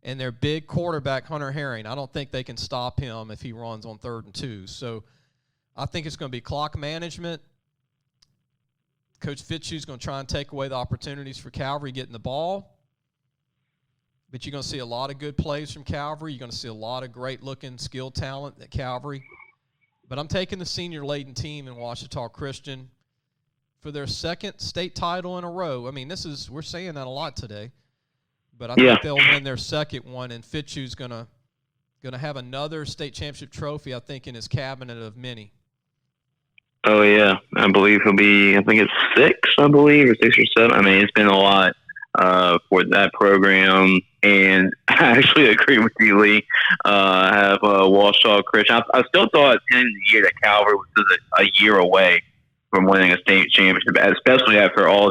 and their big quarterback, Hunter Herring. I don't think they can stop him if he runs on 3rd and 2. So I think it's going to be clock management. Coach Fitzhugh's going to try and take away the opportunities for Calvary getting the ball. But you're going to see a lot of good plays from Calvary. You're going to see a lot of great-looking skill talent at Calvary. But I'm taking the senior-laden team in Ouachita Christian for their second state title in a row. I mean, we're saying that a lot today. But I think they'll win their second one, and Fitzhugh's gonna have another state championship trophy, I think, in his cabinet of many. Oh, yeah. I believe he'll be, I think it's 6, I believe, or 6 or 7. I mean, it's been a lot for that program. And I actually agree with you, Lee. I have Ouachita Christian. I still thought at the end of the year that Calvary was just a year away from winning a state championship, especially after a lot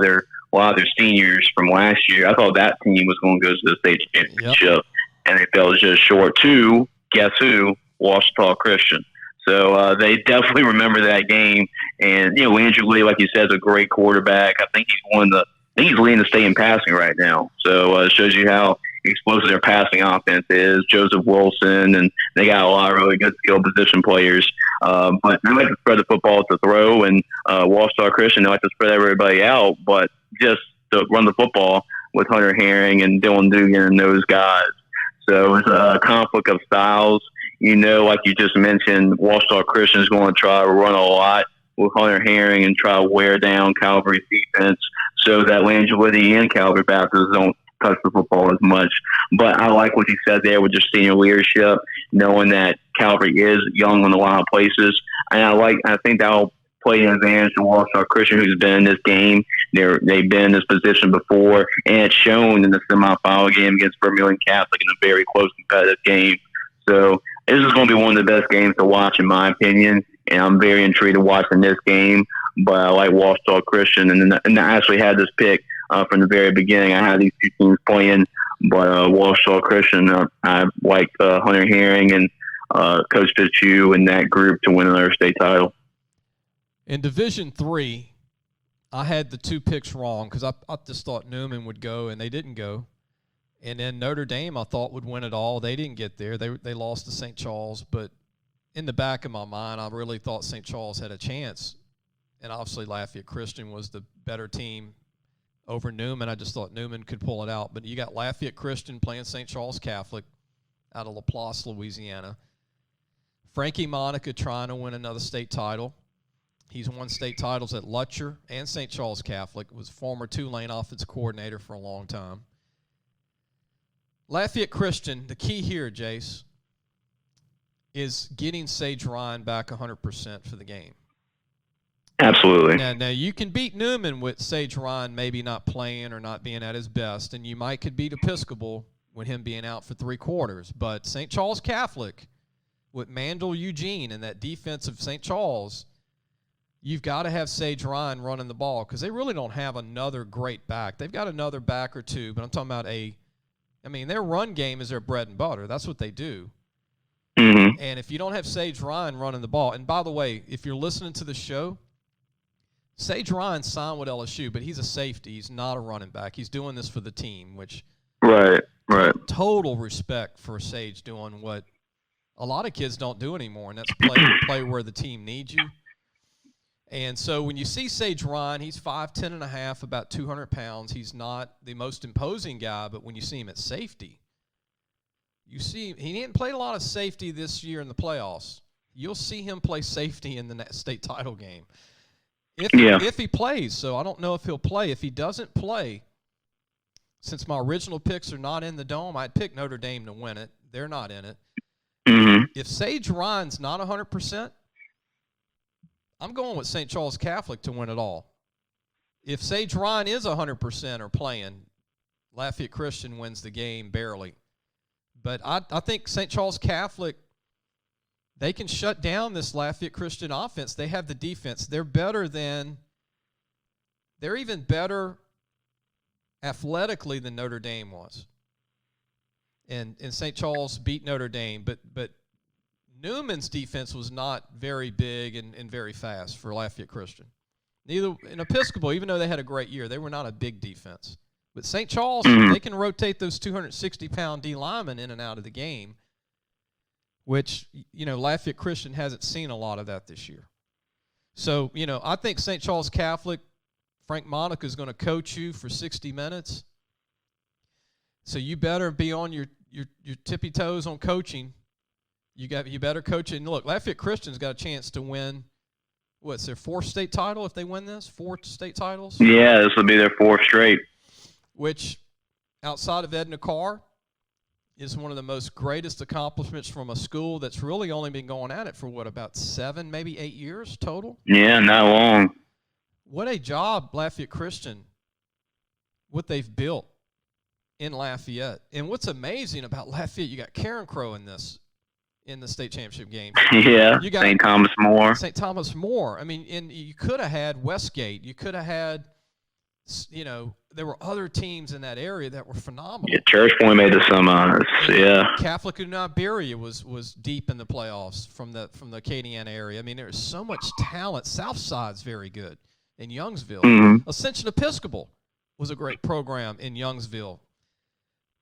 of their seniors from last year. I thought that team was going to go to the state championship, and they fell just short to, guess who, Ouachita Christian. So they definitely remember that game. And, Andrew Lee, like you said, is a great quarterback. I think he's leading the state in passing right now. So it shows you how explosive their passing offense is. Joseph Wilson, and they got a lot of really good skill position players. But they like to spread the football to throw, and Ouachita Christian, they like to spread everybody out, but just to run the football with Hunter Herring and Dylan Dugan and those guys. So it's a conflict of styles. Like you just mentioned, Ouachita Christian is going to try to run a lot with Hunter Herring and try to wear down Calvary's defense so that Langelitti and Calvary Baptist don't touch the football as much. But I like what you said there with just senior leadership, knowing that Calvary is young in a lot of places. And I think that'll play an advantage to Ouachita Christian, who's been in this game. They've been in this position before, and it's shown in the semifinal game against Vermilion Catholic in a very close competitive game. So this is going to be one of the best games to watch, in my opinion, and I'm very intrigued to watching this game. But I like Ouachita Christian, and I actually had this pick from the very beginning. I had these two teams playing, but Ouachita Christian, I like Hunter Herring and Coach Fitzhugh and that group to win another state title. In Division III, I had the 2 picks wrong because I just thought Newman would go, and they didn't go. And then Notre Dame, I thought, would win it all. They didn't get there. They lost to St. Charles. But in the back of my mind, I really thought St. Charles had a chance. And obviously Lafayette Christian was the better team over Newman. I just thought Newman could pull it out. But you got Lafayette Christian playing St. Charles Catholic out of Laplace, Louisiana. Frankie Monica trying to win another state title. He's won state titles at Lutcher and St. Charles Catholic. Was former Tulane offensive coordinator for a long time. Lafayette Christian, the key here, Jace, is getting Sage Ryan back 100% for the game. Absolutely. Now you can beat Newman with Sage Ryan maybe not playing or not being at his best, and you could beat Episcopal with him being out for 3 quarters. But St. Charles Catholic, with Mandel Eugene and that defense of St. Charles, you've got to have Sage Ryan running the ball because they really don't have another great back. They've got another back or two, but I'm talking about their run game is their bread and butter. That's what they do. Mm-hmm. And if you don't have Sage Ryan running the ball, and by the way, if you're listening to the show, Sage Ryan signed with LSU, but he's a safety. He's not a running back. He's doing this for the team, which right. Total respect for Sage doing what a lot of kids don't do anymore, and that's play where the team needs you. And so when you see Sage Ryan, he's 5'10 and a half, about 200 pounds. He's not the most imposing guy, but when you see him at safety, you see he didn't play a lot of safety this year in the playoffs. You'll see him play safety in the next state title game. If he plays. So I don't know if he'll play. If he doesn't play, since my original picks are not in the Dome, I'd pick Notre Dame to win it. They're not in it. Mm-hmm. If Sage Ryan's not 100%, I'm going with St. Charles Catholic to win it all. If Sage Ryan is 100% or playing, Lafayette Christian wins the game barely. But I think St. Charles Catholic, they can shut down this Lafayette Christian offense. They have the defense. They're even better athletically than Notre Dame was. and St. Charles beat Notre Dame, but Newman's defense was not very big and very fast for Lafayette Christian. Neither in Episcopal, even though they had a great year, they were not a big defense. But St. Charles, they can rotate those 260-pound D linemen in and out of the game, which, Lafayette Christian hasn't seen a lot of that this year. So, I think St. Charles Catholic, Frank Monica is going to coach you for 60 minutes. So you better be on your tippy toes on coaching. You better coach it. And look, Lafayette Christian's got a chance to win. What's their fourth state title if they win this? 4 state titles? Yeah, this will be their 4th straight. Which, outside of Edna Carr, is one of the most greatest accomplishments from a school that's really only been going at it for, about 7, maybe 8 years total? Yeah, not long. What a job, Lafayette Christian, what they've built in Lafayette. And what's amazing about Lafayette, you got Karen Crow in the state championship game. Yeah, you got St. Thomas More. St. Thomas More. I mean, and you could have had Westgate. You could have had, there were other teams in that area that were phenomenal. Yeah, Church Point made the semis. Yeah. Catholic in Iberia was deep in the playoffs from the Acadiana area. I mean, there is so much talent. Southside's very good in Youngsville. Mm-hmm. Ascension Episcopal was a great program in Youngsville.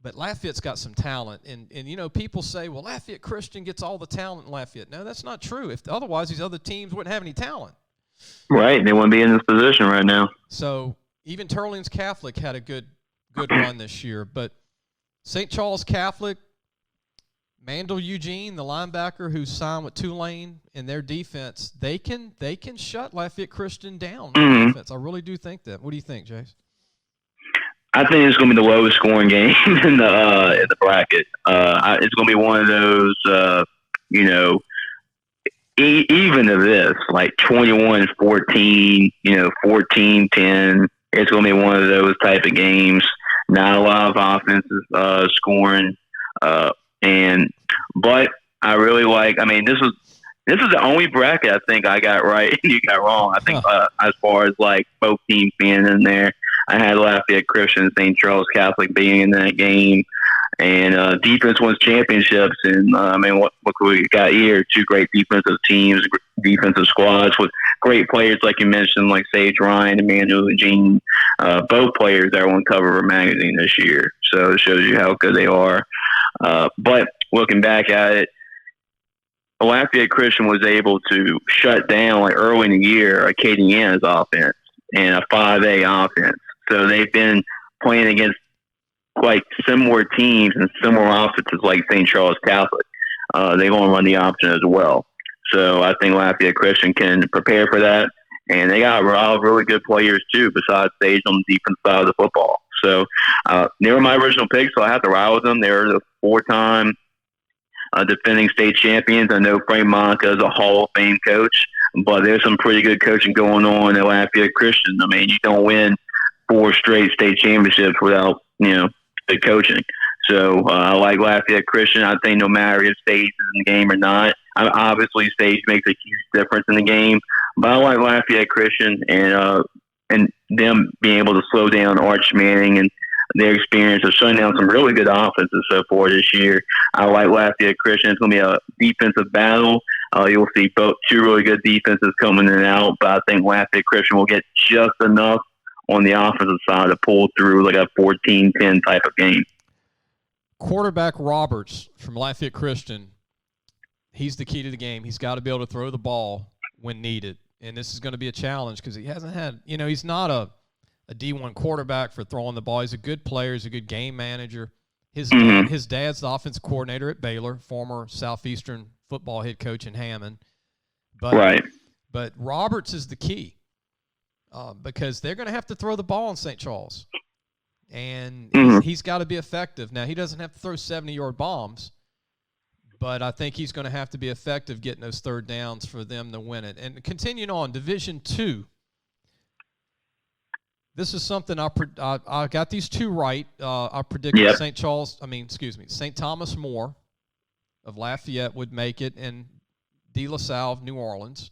But Lafayette's got some talent. And people say, well, Lafayette Christian gets all the talent in Lafayette. No, that's not true. Otherwise, these other teams wouldn't have any talent. Right. They wouldn't be in this position right now. So even Turlings Catholic had a good run this year. But St. Charles Catholic, Mandel Eugene, the linebacker who signed with Tulane, in their defense, they can shut Lafayette Christian down on defense. I really do think that. What do you think, Jace? I think it's going to be the lowest scoring game in the bracket. It's going to be one of those, even of this, like 21-14, 14-10. It's going to be one of those type of games. Not a lot of offenses scoring, but I really like. I mean, this is the only bracket I think I got right and you got wrong. I think as far as like both teams being in there. I had Lafayette Christian and St. Charles Catholic being in that game. And defense wins championships. And, what we got here, 2 great defensive teams, defensive squads with great players, like you mentioned, like Sage Ryan and Manuel Eugene, both players that are on cover of our magazine this year. So it shows you how good they are. But looking back at it, Lafayette Christian was able to shut down, like early in the year, Acadiana's offense and a 5A offense. So they've been playing against quite similar teams and similar offenses like St. Charles Catholic. They want to run the option as well. So I think Lafayette Christian can prepare for that. And they got a lot of really good players too, besides Sage on the defense side of the football. So they were my original pick, so I have to ride with them. They're the 4-time defending state champions. I know Frank Monica is a Hall of Fame coach, but there's some pretty good coaching going on at Lafayette Christian. I mean, you don't win 4 straight state championships without, good coaching. So I like Lafayette Christian. I think no matter if Sage is in the game or not, obviously Sage makes a huge difference in the game, but I like Lafayette Christian and them being able to slow down Arch Manning and their experience of shutting down some really good offenses so far this year. I like Lafayette Christian. It's going to be a defensive battle. You'll see 2 really good defenses coming in and out, but I think Lafayette Christian will get just enough on the offensive side to pull through like a 14-10 type of game. Quarterback Roberts from Lafayette Christian, he's the key to the game. He's got to be able to throw the ball when needed, and this is going to be a challenge because he hasn't had, he's not a D1 quarterback for throwing the ball. He's a good player. He's a good game manager. His dad's the offensive coordinator at Baylor, former Southeastern football head coach in Hammond. But Roberts is the key. Because they're going to have to throw the ball in St. Charles. And he's got to be effective. Now, he doesn't have to throw 70-yard bombs, but I think he's going to have to be effective getting those third downs for them to win it. And continuing on, Division II, this is something I got these 2 right. I predicted St. Thomas More of Lafayette would make it, and De La Salle of New Orleans.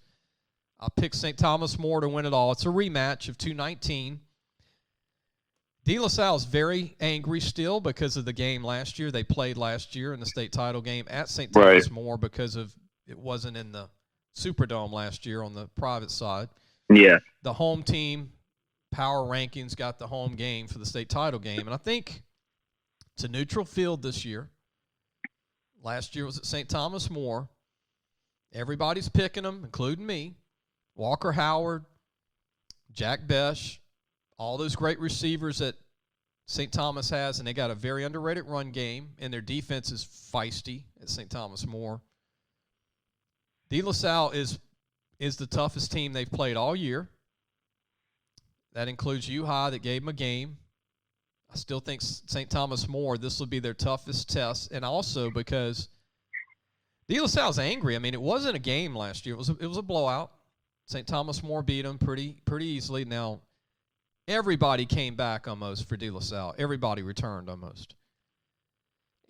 I picked St. Thomas More to win it all. It's a rematch of 2019. De La Salle is very angry still because of the game last year. They played last year in the state title game at St. Thomas More because of it wasn't in the Superdome last year on the private side. Yeah. The home team power rankings got the home game for the state title game. And I think it's a neutral field this year. Last year was at St. Thomas More. Everybody's picking them, including me. Walker Howard, Jack Besh, all those great receivers that St. Thomas has, and they got a very underrated run game, and their defense is feisty at St. Thomas More. De La Salle is the toughest team they've played all year. That includes U High that gave them a game. I still think St. Thomas More, this will be their toughest test, and also because De La Salle's angry. I mean, it wasn't a game last year. It was a blowout. St. Thomas More beat them pretty easily. Now, everybody came back almost for De La Salle. Everybody returned almost.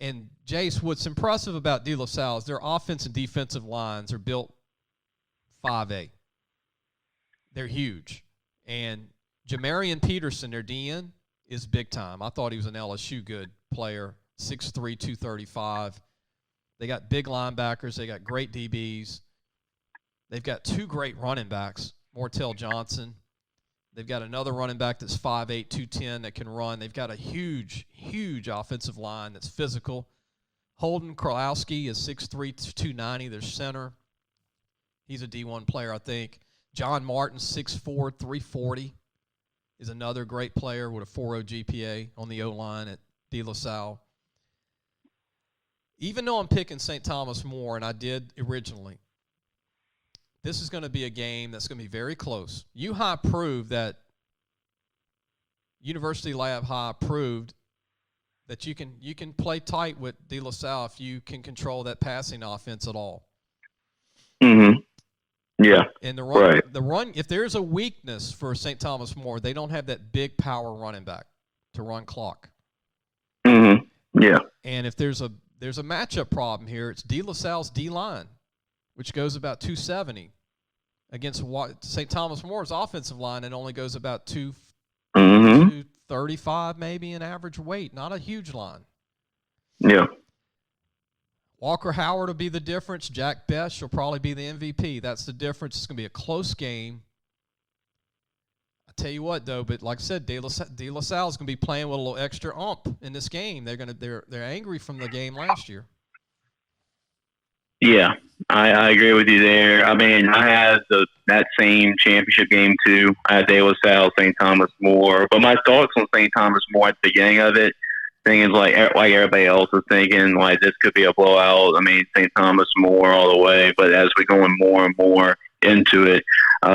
And, Jace, what's impressive about De La Salle is their offense and defensive lines are built 5A. They're huge. And Jamarian Peterson, their DN, is big time. I thought he was an LSU good player, 6'3", 235. They got big linebackers. They got great DBs. They've got two great running backs, Mortel Johnson. They've got another running back that's 5'8", 210 that can run. They've got a huge, huge offensive line that's physical. Holden Kralowski is 6'3", 290, their center. He's a D1 player, I think. John Martin, 6'4", 340, is another great player with a 4.0 GPA on the O-line at De La Salle. Even though I'm picking St. Thomas More, and I did originally, this is going to be a game that's going to be very close. U-High proved that University Lab High proved that you can play tight with De La Salle if you can control that passing offense at all. Mm-hmm. Yeah. And the run, if there's a weakness for St. Thomas More, they don't have that big power running back to run clock. Mm-hmm. Yeah. And if there's a matchup problem here, it's De La Salle's D-line, which goes about 270 against St. Thomas More's offensive line. It only goes about 235 maybe in average weight. Not a huge line. Yeah. Walker Howard will be the difference. Jack Besh will probably be the MVP. That's the difference. It's going to be a close game. I tell you what, though, but like I said, De La Salle is going to be playing with a little extra oomph in this game. They're angry from the game last year. Yeah, I agree with you there. I mean, I had that same championship game too. I had De La Salle, St. Thomas More, but my thoughts on St. Thomas More at the beginning of it, thinking like everybody else was thinking, like this could be a blowout. I mean, St. Thomas More all the way. But as we're going more and more into it,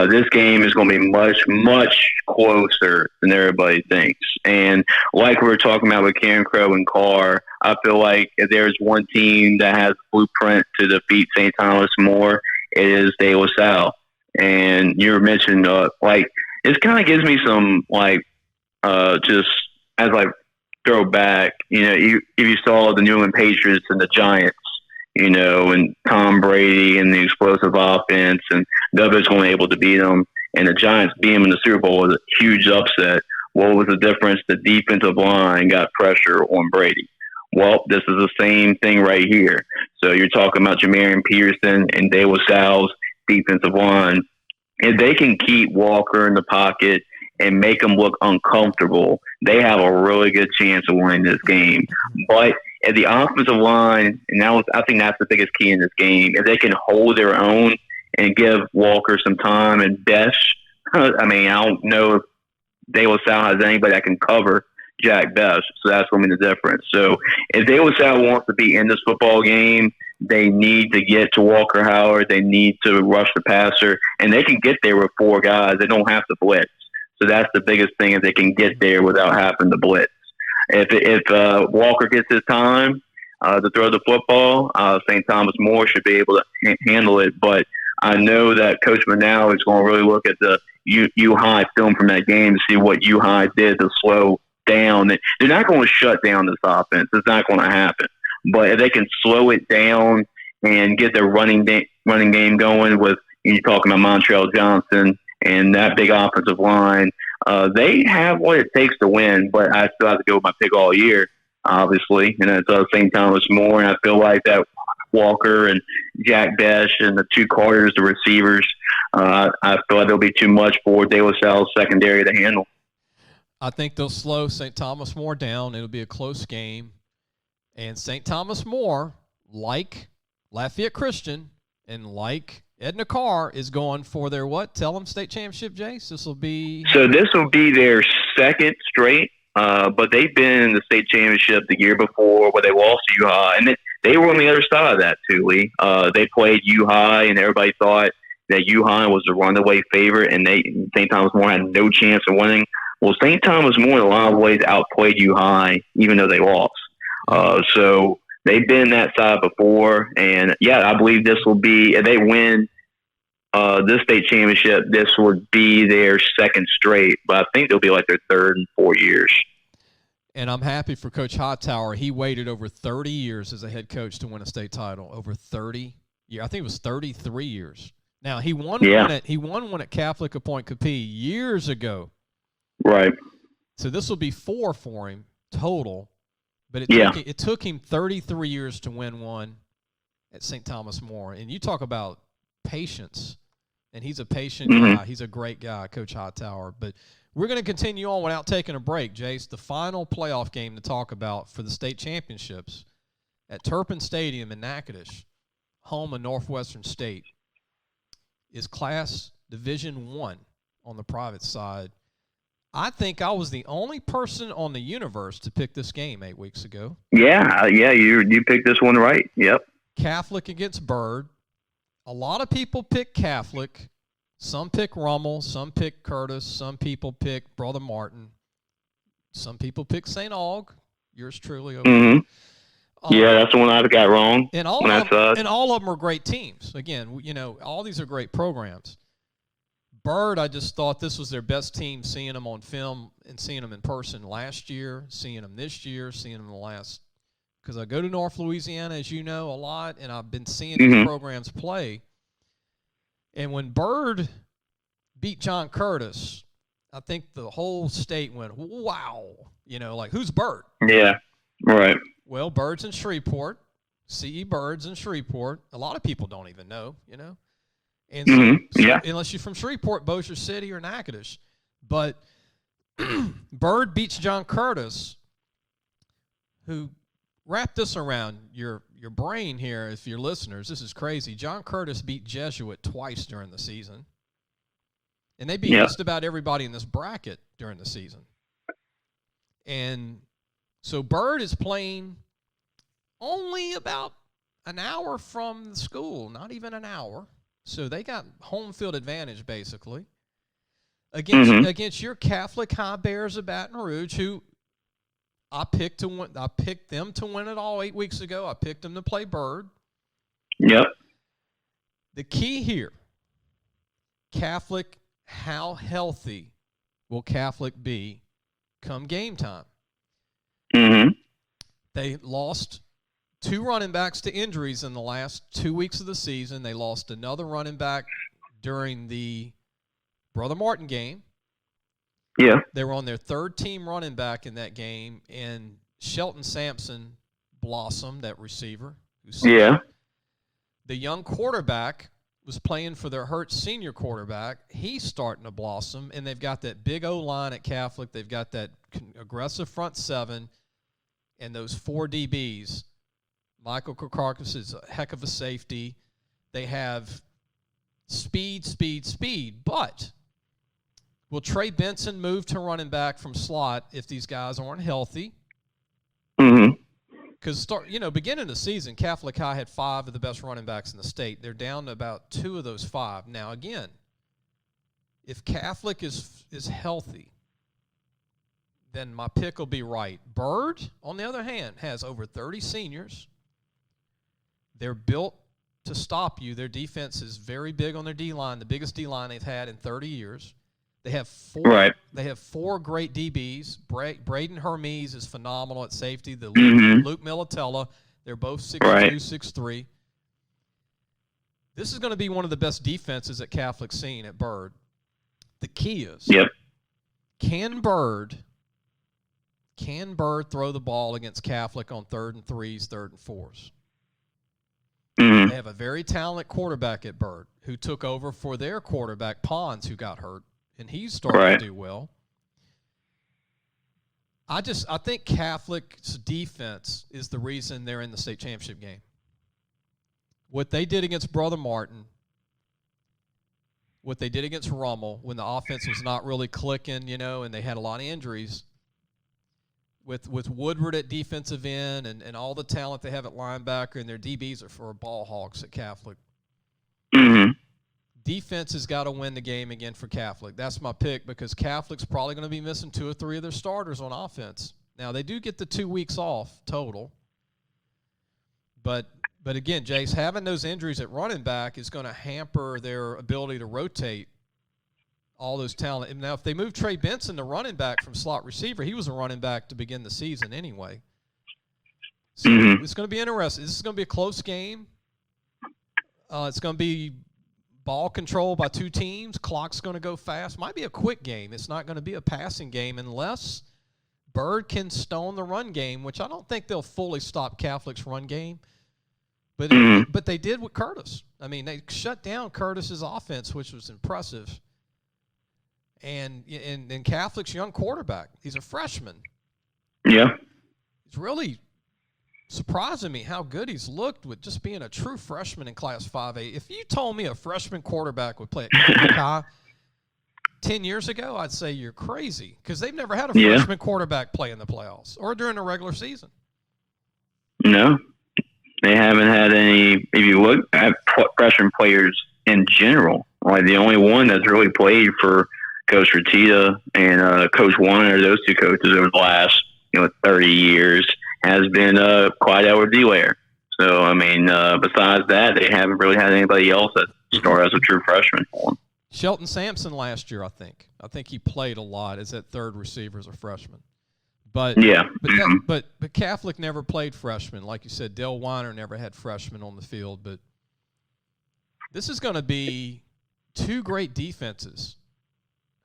this game is going to be much, much closer than everybody thinks. And like we were talking about with Karen Crow and Carr, I feel like if there's one team that has blueprint to defeat St. Thomas More, it is De La Salle. And you mentioned like this kind of gives me some like just as like throw back, if you saw the New England Patriots and the Giants, and Tom Brady and the explosive offense, and the others weren't able to beat them, and the Giants beat them in the Super Bowl was a huge upset. What was the difference? The defensive line got pressure on Brady. Well, this is the same thing right here. So you're talking about Jamarian Peterson and De La Salle's defensive line. If they can keep Walker in the pocket and make them look uncomfortable, they have a really good chance of winning this game. But at the offensive line, and I think that's the biggest key in this game, if they can hold their own and give Walker some time and Besh, I mean, I don't know if De La Salle has anybody that can cover Jack Besh, so that's going to be the difference. So if De La Salle wants to be in this football game, they need to get to Walker Howard. They need to rush the passer, and they can get there with four guys. They don't have to blitz. So that's the biggest thing, if they can get there without having to blitz. If Walker gets his time to throw the football, St. Thomas More should be able to handle it. But I know that Coach Manal is going to really look at the U-High film from that game to see what U-High did to slow down. They're not going to shut down this offense. It's not going to happen. But if they can slow it down and get their running game going with, you're talking about Montreal Johnson and that big offensive line, They have what it takes to win, but I still have to go with my pick all year, obviously. And it's St. Thomas More, and I feel like that Walker and Jack Besh and the two Carters, the receivers, I feel like there'll be too much for De La Salle's secondary to handle. I think they'll slow St. Thomas More down. It'll be a close game. And St. Thomas More, like Lafayette Christian and like Edna Carr, is going for their what? Tell them state championship, Jace. This will be their second straight, but they've been in the state championship the year before where they lost to U High, and they were on the other side of that too, Lee. They played U High, and everybody thought that U High was the runaway favorite, and St. Thomas More had no chance of winning. Well, St. Thomas More in a lot of ways outplayed U High, even though they lost. So they've been that side before, and yeah, I believe this will be, if they win this state championship, this would be their second straight, but I think they'll be like their third in 4 years. And I'm happy for Coach Hightower. He waited over 30 years as a head coach to win a state title. Over 30 years. I think it was 33 years. Now, he won one at Catholic of Point Capee years ago. Right. So this will be 4 for him total. But it took him 33 years to win one at St. Thomas More. And you talk about patience. And he's a patient guy. He's a great guy, Coach Hightower. But we're going to continue on without taking a break, Jace. The final playoff game to talk about for the state championships at Turpin Stadium in Natchitoches, home of Northwestern State, is Class Division I on the private side. I think I was the only person on the universe to pick this game 8 weeks ago. Yeah, you picked this one right. Yep. Catholic against Byrd. A lot of people pick Catholic. Some pick Rummel. Some pick Curtis. Some people pick Brother Martin. Some people pick St. Aug. Yours truly. Yeah, that's the one I got wrong. And all of them are great teams. Again, all these are great programs. Byrd, I just thought this was their best team, seeing them on film and seeing them in person last year, seeing them this year, seeing them because I go to North Louisiana, as you know, a lot, and I've been seeing these programs play. And when Byrd beat John Curtis, I think the whole state went, wow. Like, who's Byrd? Yeah, right. Well, Byrd's in Shreveport. C.E. Byrd's in Shreveport. A lot of people don't even know, And so unless you're from Shreveport, Bossier City, or Natchitoches. But Byrd beats John Curtis, who wrap this around your brain here, if you're listeners. This is crazy. John Curtis beat Jesuit twice during the season. And they beat just about everybody in this bracket during the season. And so Byrd is playing only about an hour from the school, not even an hour. So they got home field advantage, basically, against your Catholic High Bears of Baton Rouge, who I picked them to win it all 8 weeks ago. I picked them to play Byrd. Yep. The key here, Catholic, how healthy will Catholic be come game time? They lost 2 running backs to injuries in the last 2 weeks of the season. They lost another running back during the Brother Martin game. Yeah. They were on their third team running back in that game, and Shelton Sampson blossomed, that receiver. Yeah. The young quarterback was playing for their hurt senior quarterback. He's starting to blossom, and they've got that big O-line at Catholic. They've got that aggressive front 7 and those 4 DBs. Michael Kokarkas is a heck of a safety. They have speed. But will Trey Benson move to running back from slot if these guys aren't healthy? Because, beginning of the season, Catholic High had 5 of the best running backs in the state. They're down to about 2 of those 5. Now, again, if Catholic is healthy, then my pick will be right. Byrd, on the other hand, has over 30 seniors. They're built to stop you. Their defense is very big on their D-line, the biggest D-line they've had in 30 years. They have 4. Right. They have 4 great DBs. Braden Hermes is phenomenal at safety. Luke Militella, they're both 6'2", 6'3". This is going to be one of the best defenses that Catholic's seen at Byrd. The key is, Can Bird throw the ball against Catholic on 3rd and 3s, 3rd and 4s? Mm-hmm. They have a very talented quarterback at Bird who took over for their quarterback, Pons, who got hurt, and he's starting to do well. I think Catholic's defense is the reason they're in the state championship game. What they did against Brother Martin, what they did against Rummel when the offense was not really clicking, and they had a lot of injuries, with Woodward at defensive end and all the talent they have at linebacker, and their DBs are for ball hogs at Catholic. Mm-hmm. Defense has got to win the game again for Catholic. That's my pick, because Catholic's probably going to be missing 2 or 3 of their starters on offense. Now, they do get the 2 weeks off total. But again, Jace, having those injuries at running back is going to hamper their ability to rotate all those talent. And now, if they move Trey Benson to running back from slot receiver, he was a running back to begin the season anyway. So It's going to be interesting. This is going to be a close game. It's going to be ball control by 2 teams. Clock's going to go fast. Might be a quick game. It's not going to be a passing game unless Bird can stone the run game, which I don't think they'll fully stop Catholic's run game. But they did with Curtis. I mean, they shut down Curtis's offense, which was impressive. And Catholic's young quarterback, he's a freshman. Yeah. It's really surprising me how good he's looked with just being a true freshman in Class 5A. If you told me a freshman quarterback would play at Catholic High 10 years ago, I'd say you're crazy, because they've never had a freshman quarterback play in the playoffs or during the regular season. No, they haven't had any. If you look at freshman players in general, like the only one that's really played for Coach Ratita and Coach Warner, those 2 coaches over the last 30 years, has been Clyde Edwards-Elaire. So, I mean, besides that, they haven't really had anybody else that started as a true freshman for them. Shelton Sampson last year, I think he played a lot as that 3rd receiver as a freshman. But but Catholic never played freshmen. Like you said, Dale Weiner never had freshmen on the field. But this is going to be 2 great defenses.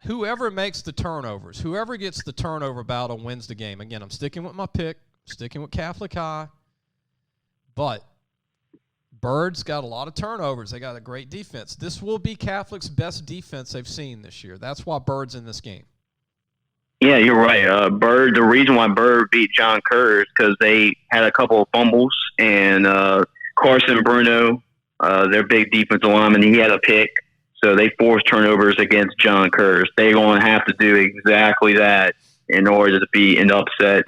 Whoever makes the turnovers, whoever gets the turnover battle wins the game. Again, I'm sticking with my pick, sticking with Catholic High. But Bird's got a lot of turnovers. They got a great defense. This will be Catholic's best defense they've seen this year. That's why Bird's in this game. Yeah, you're right. Bird. The reason why Bird beat John Kerr is because they had a couple of fumbles, and Carson Bruno, their big defensive lineman, he had a pick. So they forced turnovers against John Kerr. They're going to have to do exactly that in order to be an upset.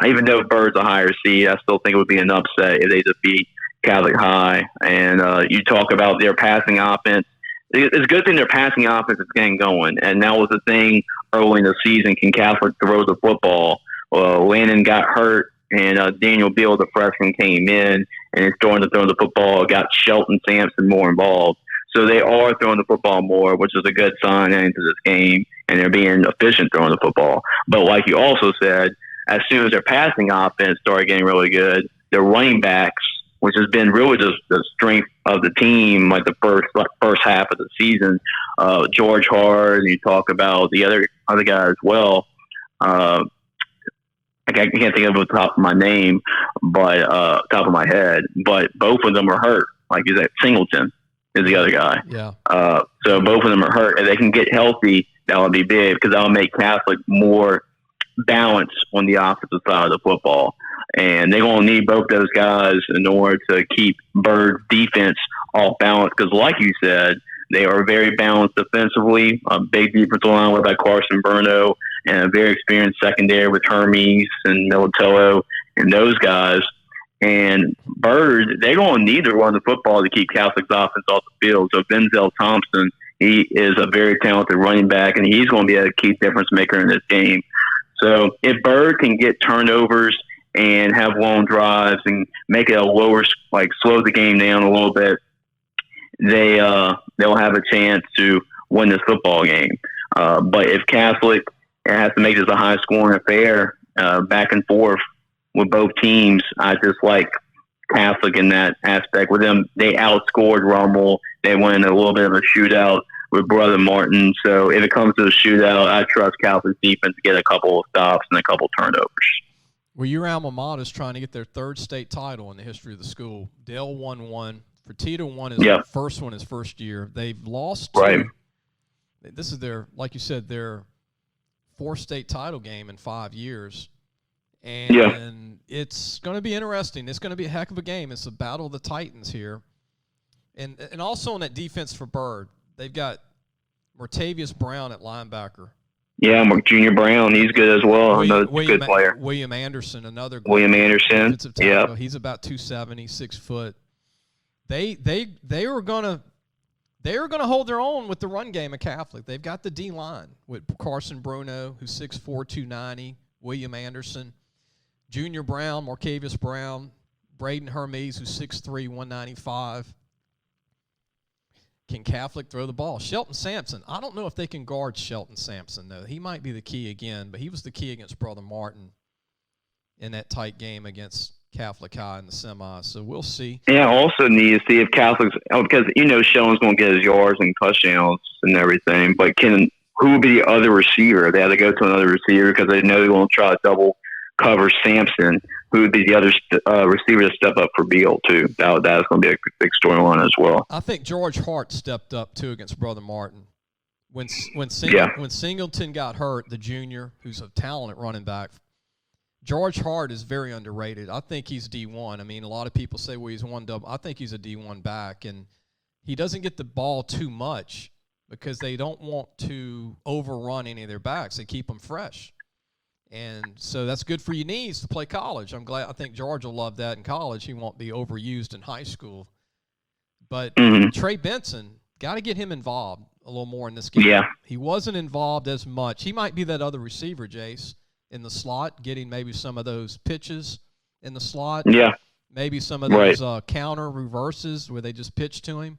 Even though Bird's a higher seed, I still think it would be an upset if they defeat Catholic High. And you talk about their passing offense. It's a good thing their passing offense is getting going. And that was the thing early in the season. Can Catholic throw the football? Landon got hurt, and Daniel Beal, the freshman, came in and is starting to throw the football. Got Shelton Sampson more involved. So they are throwing the football more, which is a good sign into this game, and they're being efficient throwing the football. But like you also said, as soon as their passing offense started getting really good, their running backs, which has been really just the strength of the team, like the first half of the season, George Hard, you talk about the other guy as well. I can't think of it off the top of my name, but top of my head. But both of them are hurt. Like you said, Singleton is the other guy. Yeah. So both of them are hurt. If they can get healthy, that would be big, because that will make Catholic more balanced on the offensive side of the football. And they're going to need both those guys in order to keep Bird's defense off balance, because like you said, they are very balanced defensively. A big defensive line led by Carson Bruno, and a very experienced secondary with Hermes and Militello and those guys. And Bird, they're going to need to run the football to keep Catholic's offense off the field. So Denzel Thompson, he is a very talented running back, and he's going to be a key difference maker in this game. So if Bird can get turnovers and have long drives and make it a lower, like slow the game down a little bit, they'll have a chance to win this football game. But if Catholic has to make this a high-scoring affair, back and forth with both teams, I just like Catholic in that aspect. With them, they outscored Rummel. They went in a little bit of a shootout. with Brother Martin. So if it comes to the shootout, I trust Catholic's defense to get a couple of stops and a couple of turnovers. Well, your alma mater is trying to get their third state title in the history of the school. Dale won one. Fertitta won his first one his first year. They've lost two. Right. This is their, like you said, their fourth state title game in 5 years. And it's going to be interesting. It's going to be a heck of a game. It's a battle of the Titans here. And also on that defense for Bird, they've got Martavius Brown at linebacker. Yeah, Junior Brown, he's good as well. Another good player. William Anderson, another William Anderson. Yeah, he's about 270, 6 foot. They were gonna hold their own with the run game at Catholic. They've got the D line with Carson Bruno, who's 6'4", 290, William Anderson, Junior Brown, Marcavius Brown, Braden Hermes, who's 6'3", 195. Can Catholic throw the ball? Shelton Sampson. I don't know if they can guard Shelton Sampson, though. He might be the key again, but he was the key against Brother Martin in that tight game against Catholic High in the semis. So we'll see. Yeah, also need to see if Catholic's – because, Shelton's going to get his yards and touchdowns and everything, but who will be the other receiver? They have to go to another receiver because they know they're going to try to double cover Sampson. Who would be the other receiver to step up for Beal, too? That's going to be a big storyline as well. I think George Hart stepped up, too, against Brother Martin. When Singleton got hurt, the junior, who's a talented running back, George Hart is very underrated. I think he's D1. I mean, a lot of people say, well, he's 1-double. I think he's a D1 back, and he doesn't get the ball too much because they don't want to overrun any of their backs. They keep them fresh. And so that's good for your knees to play college. I think George will love that in college. He won't be overused in high school. But Trey Benson, got to get him involved a little more in this game. Yeah. He wasn't involved as much. He might be that other receiver, Jace, in the slot, getting maybe some of those pitches in the slot. Yeah. Maybe some of those counter reverses where they just pitch to him.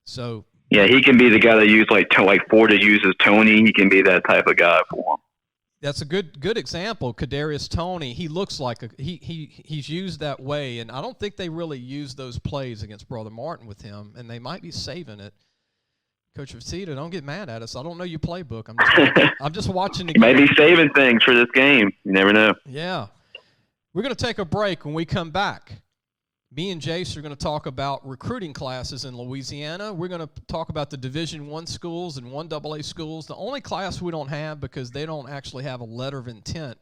So yeah, he can be the guy that used like Ford uses Tony. He can be that type of guy for him. That's a good example. Kadarius Toney, he looks like he's used that way, and I don't think they really use those plays against Brother Martin with him, and they might be saving it. Coach Fertitta, don't get mad at us. I don't know your playbook. I'm just watching the game. Maybe saving things for this game. You never know. Yeah. We're going to take a break. When we come back, me and Jace are going to talk about recruiting classes in Louisiana. We're going to talk about the Division I schools and 1AA schools. The only class we don't have because they don't actually have a letter of intent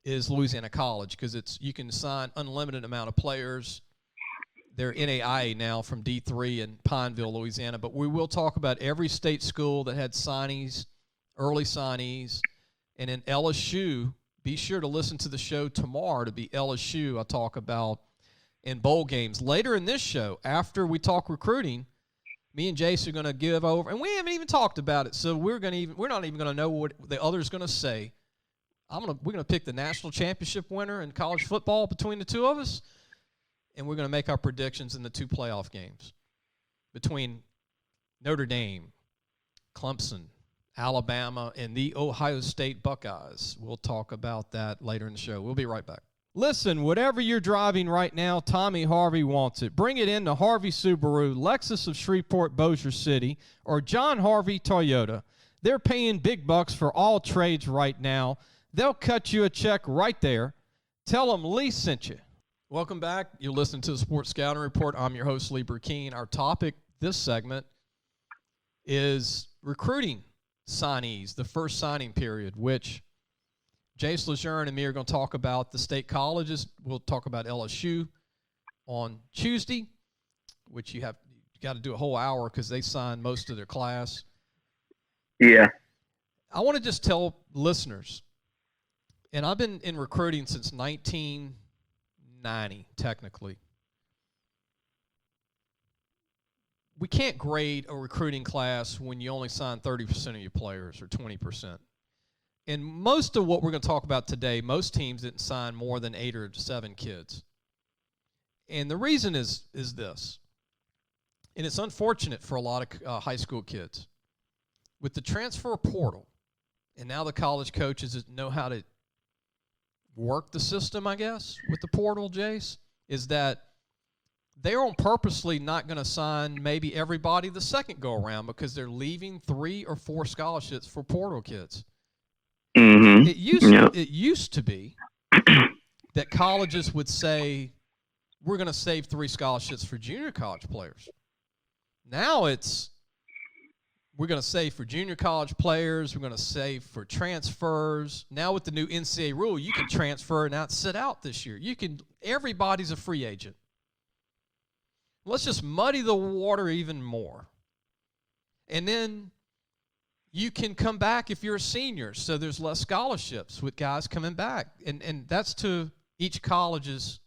is Louisiana College because you can sign unlimited amount of players. They're NAIA now from D3 in Pineville, Louisiana. But we will talk about every state school that had signees, early signees. And in LSU, be sure to listen to the show tomorrow to be LSU. I'll talk about in bowl games. Later in this show, after we talk recruiting, me and Jace are going to give over, and we haven't even talked about it, so we're not even going to know what the other's going to say. We're going to pick the national championship winner in college football between the two of us, and we're going to make our predictions in the two playoff games between Notre Dame, Clemson, Alabama, and the Ohio State Buckeyes. We'll talk about that later in the show. We'll be right back. Listen, whatever you're driving right now, Tommy Harvey wants it. Bring it in to Harvey Subaru, Lexus of Shreveport, Bossier City, or John Harvey Toyota. They're paying big bucks for all trades right now. They'll cut you a check right there. Tell them Lee sent you. Welcome back. You're listening to the Sports Scouting Report. I'm your host, Lee Burkeen. Our topic this segment is recruiting signees, the first signing period, which Jace LeJeune and me are going to talk about the state colleges. We'll talk about LSU on Tuesday, which you got to do a whole hour because they signed most of their class. Yeah. I want to just tell listeners, and I've been in recruiting since 1990, technically. We can't grade a recruiting class when you only sign 30% of your players or 20%. And most of what we're going to talk about today, most teams didn't sign more than 8 or 7 kids. And the reason is this, and it's unfortunate for a lot of high school kids. With the transfer portal, and now the college coaches know how to work the system, I guess, with the portal, Jace, is that they're on purposely not going to sign maybe everybody the second go-around because they're leaving 3 or 4 scholarships for portal kids. Mm-hmm. It used to be that colleges would say, we're going to save 3 scholarships for junior college players. Now it's, we're going to save for junior college players. We're going to save for transfers. Now with the new NCAA rule, you can transfer and not sit out this year. Everybody's a free agent. Let's just muddy the water even more. And then you can come back if you're a senior, so there's less scholarships with guys coming back. And that's to each college's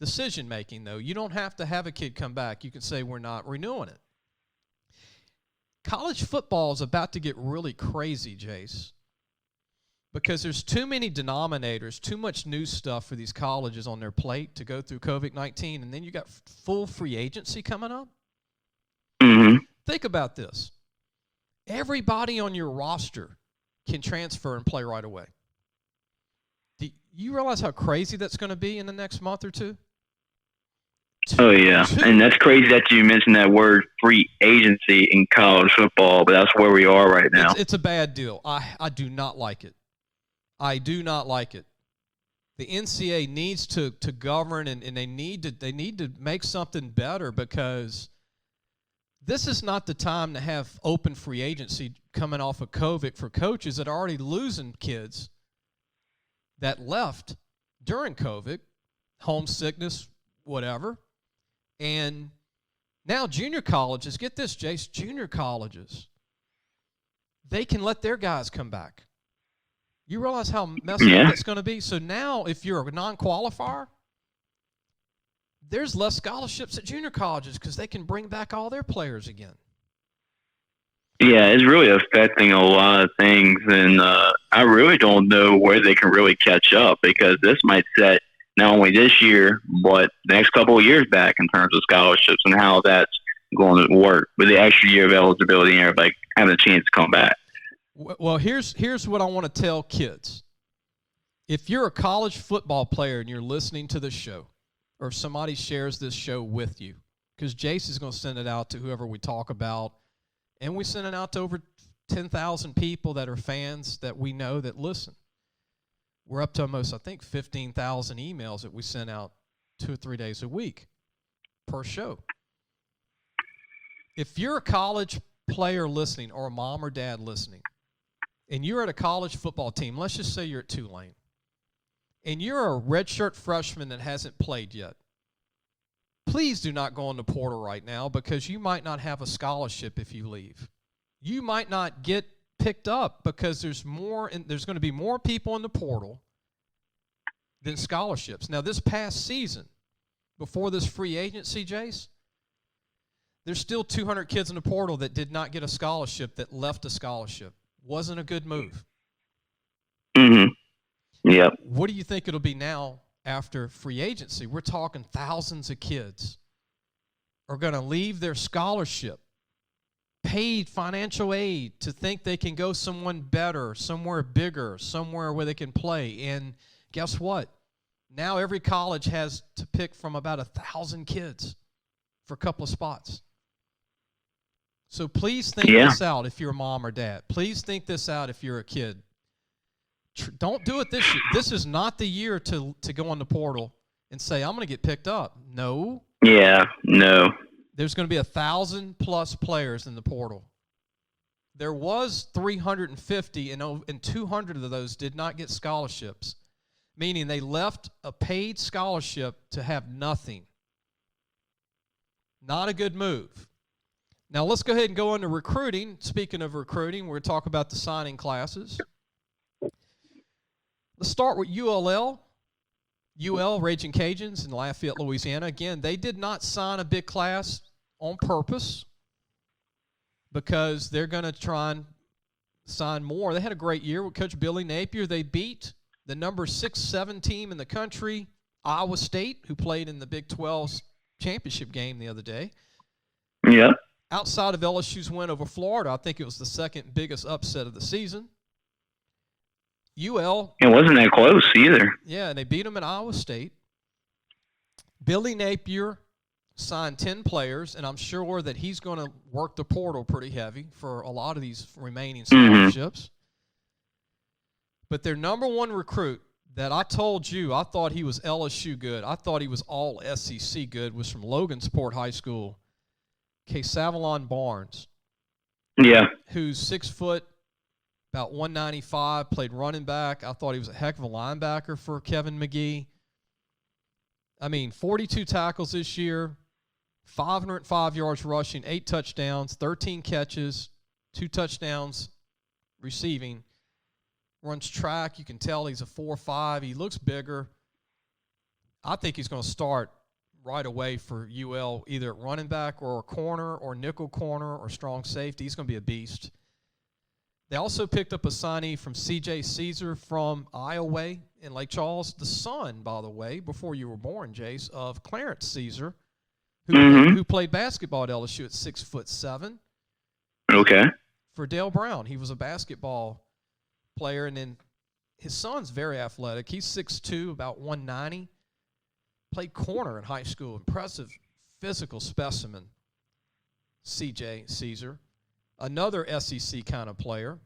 decision-making, though. You don't have to have a kid come back. You can say we're not renewing it. College football is about to get really crazy, Jace, because there's too many denominators, too much new stuff for these colleges on their plate to go through COVID-19, and then you got full free agency coming up. Mm-hmm. Think about this. Everybody on your roster can transfer and play right away. Do you realize how crazy that's going to be in the next month or two? Oh, yeah. And that's crazy that you mentioned that word free agency in college football, but that's where we are right now. It's a bad deal. I do not like it. I do not like it. The NCAA needs to govern, and they need to make something better, because this is not the time to have open free agency coming off of COVID for coaches that are already losing kids that left during COVID, homesickness, whatever. And now junior colleges, get this, Jace, junior colleges, they can let their guys come back. You realize how messy that's going to be? So now if you're a non-qualifier, there's less scholarships at junior colleges because they can bring back all their players again. Yeah, it's really affecting a lot of things, and I really don't know where they can really catch up, because this might set not only this year, but the next couple of years back in terms of scholarships and how that's going to work with the extra year of eligibility and everybody having a chance to come back. Well, here's what I want to tell kids. If you're a college football player and you're listening to the show, or somebody shares this show with you, because Jace is going to send it out to whoever we talk about, and we send it out to over 10,000 people that are fans that we know that listen. We're up to almost, I think, 15,000 emails that we send out 2 or 3 days a week per show. If you're a college player listening, or a mom or dad listening, and you're at a college football team, let's just say you're at Tulane, and you're a redshirt freshman that hasn't played yet, please do not go in the portal right now, because you might not have a scholarship if you leave. You might not get picked up because there's going to be more people in the portal than scholarships. Now, this past season, before this free agency, Jace, there's still 200 kids in the portal that did not get a scholarship, that left a scholarship. Wasn't a good move. Mm-hmm. Yep. What do you think it'll be now after free agency? We're talking thousands of kids are going to leave their scholarship, paid financial aid, to think they can go someone better, somewhere bigger, somewhere where they can play. And guess what? Now every college has to pick from about 1,000 kids for a couple of spots. So please think this out if you're a mom or dad. Please think this out if you're a kid. Don't do it this year. This is not the year to go on the portal and say, I'm going to get picked up. No. Yeah, no. There's going to be 1,000+ players in the portal. There was 350, and 200 of those did not get scholarships, meaning they left a paid scholarship to have nothing. Not a good move. Now let's go ahead and go into recruiting. Speaking of recruiting, we're going to talk about the signing classes. Let's start with UL, Raging Cajuns in Lafayette, Louisiana. Again, they did not sign a big class on purpose because they're going to try and sign more. They had a great year with Coach Billy Napier. They beat the number 6-7 team in the country, Iowa State, who played in the Big 12's championship game the other day. Yeah. Outside of LSU's win over Florida, I think it was the second biggest upset of the season. UL. It wasn't that close either. Yeah, and they beat them at Iowa State. Billy Napier signed 10 players, and I'm sure that he's going to work the portal pretty heavy for a lot of these remaining scholarships. But their number one recruit that I told you I thought he was LSU good, I thought he was all SEC good, was from Logansport High School, Kesavalon Barnes. Yeah. Who's 6 foot, about 195, played running back. I thought he was a heck of a linebacker for Kevin McGee. I mean, 42 tackles this year, 505 yards rushing, 8 touchdowns, 13 catches, 2 touchdowns receiving. Runs track. You can tell he's a 4.5. He looks bigger. I think he's going to start right away for UL, either at running back or a corner or nickel corner or strong safety. He's going to be a beast. They also picked up a signee from C.J. Caesar from Iowa in Lake Charles, the son, by the way, before you were born, Jace, of Clarence Caesar, who played basketball at LSU at 6'7". Okay. For Dale Brown, he was a basketball player, and then his son's very athletic. He's 6'2", about 190. Played corner in high school. Impressive physical specimen, C.J. Caesar. Another SEC kind of player.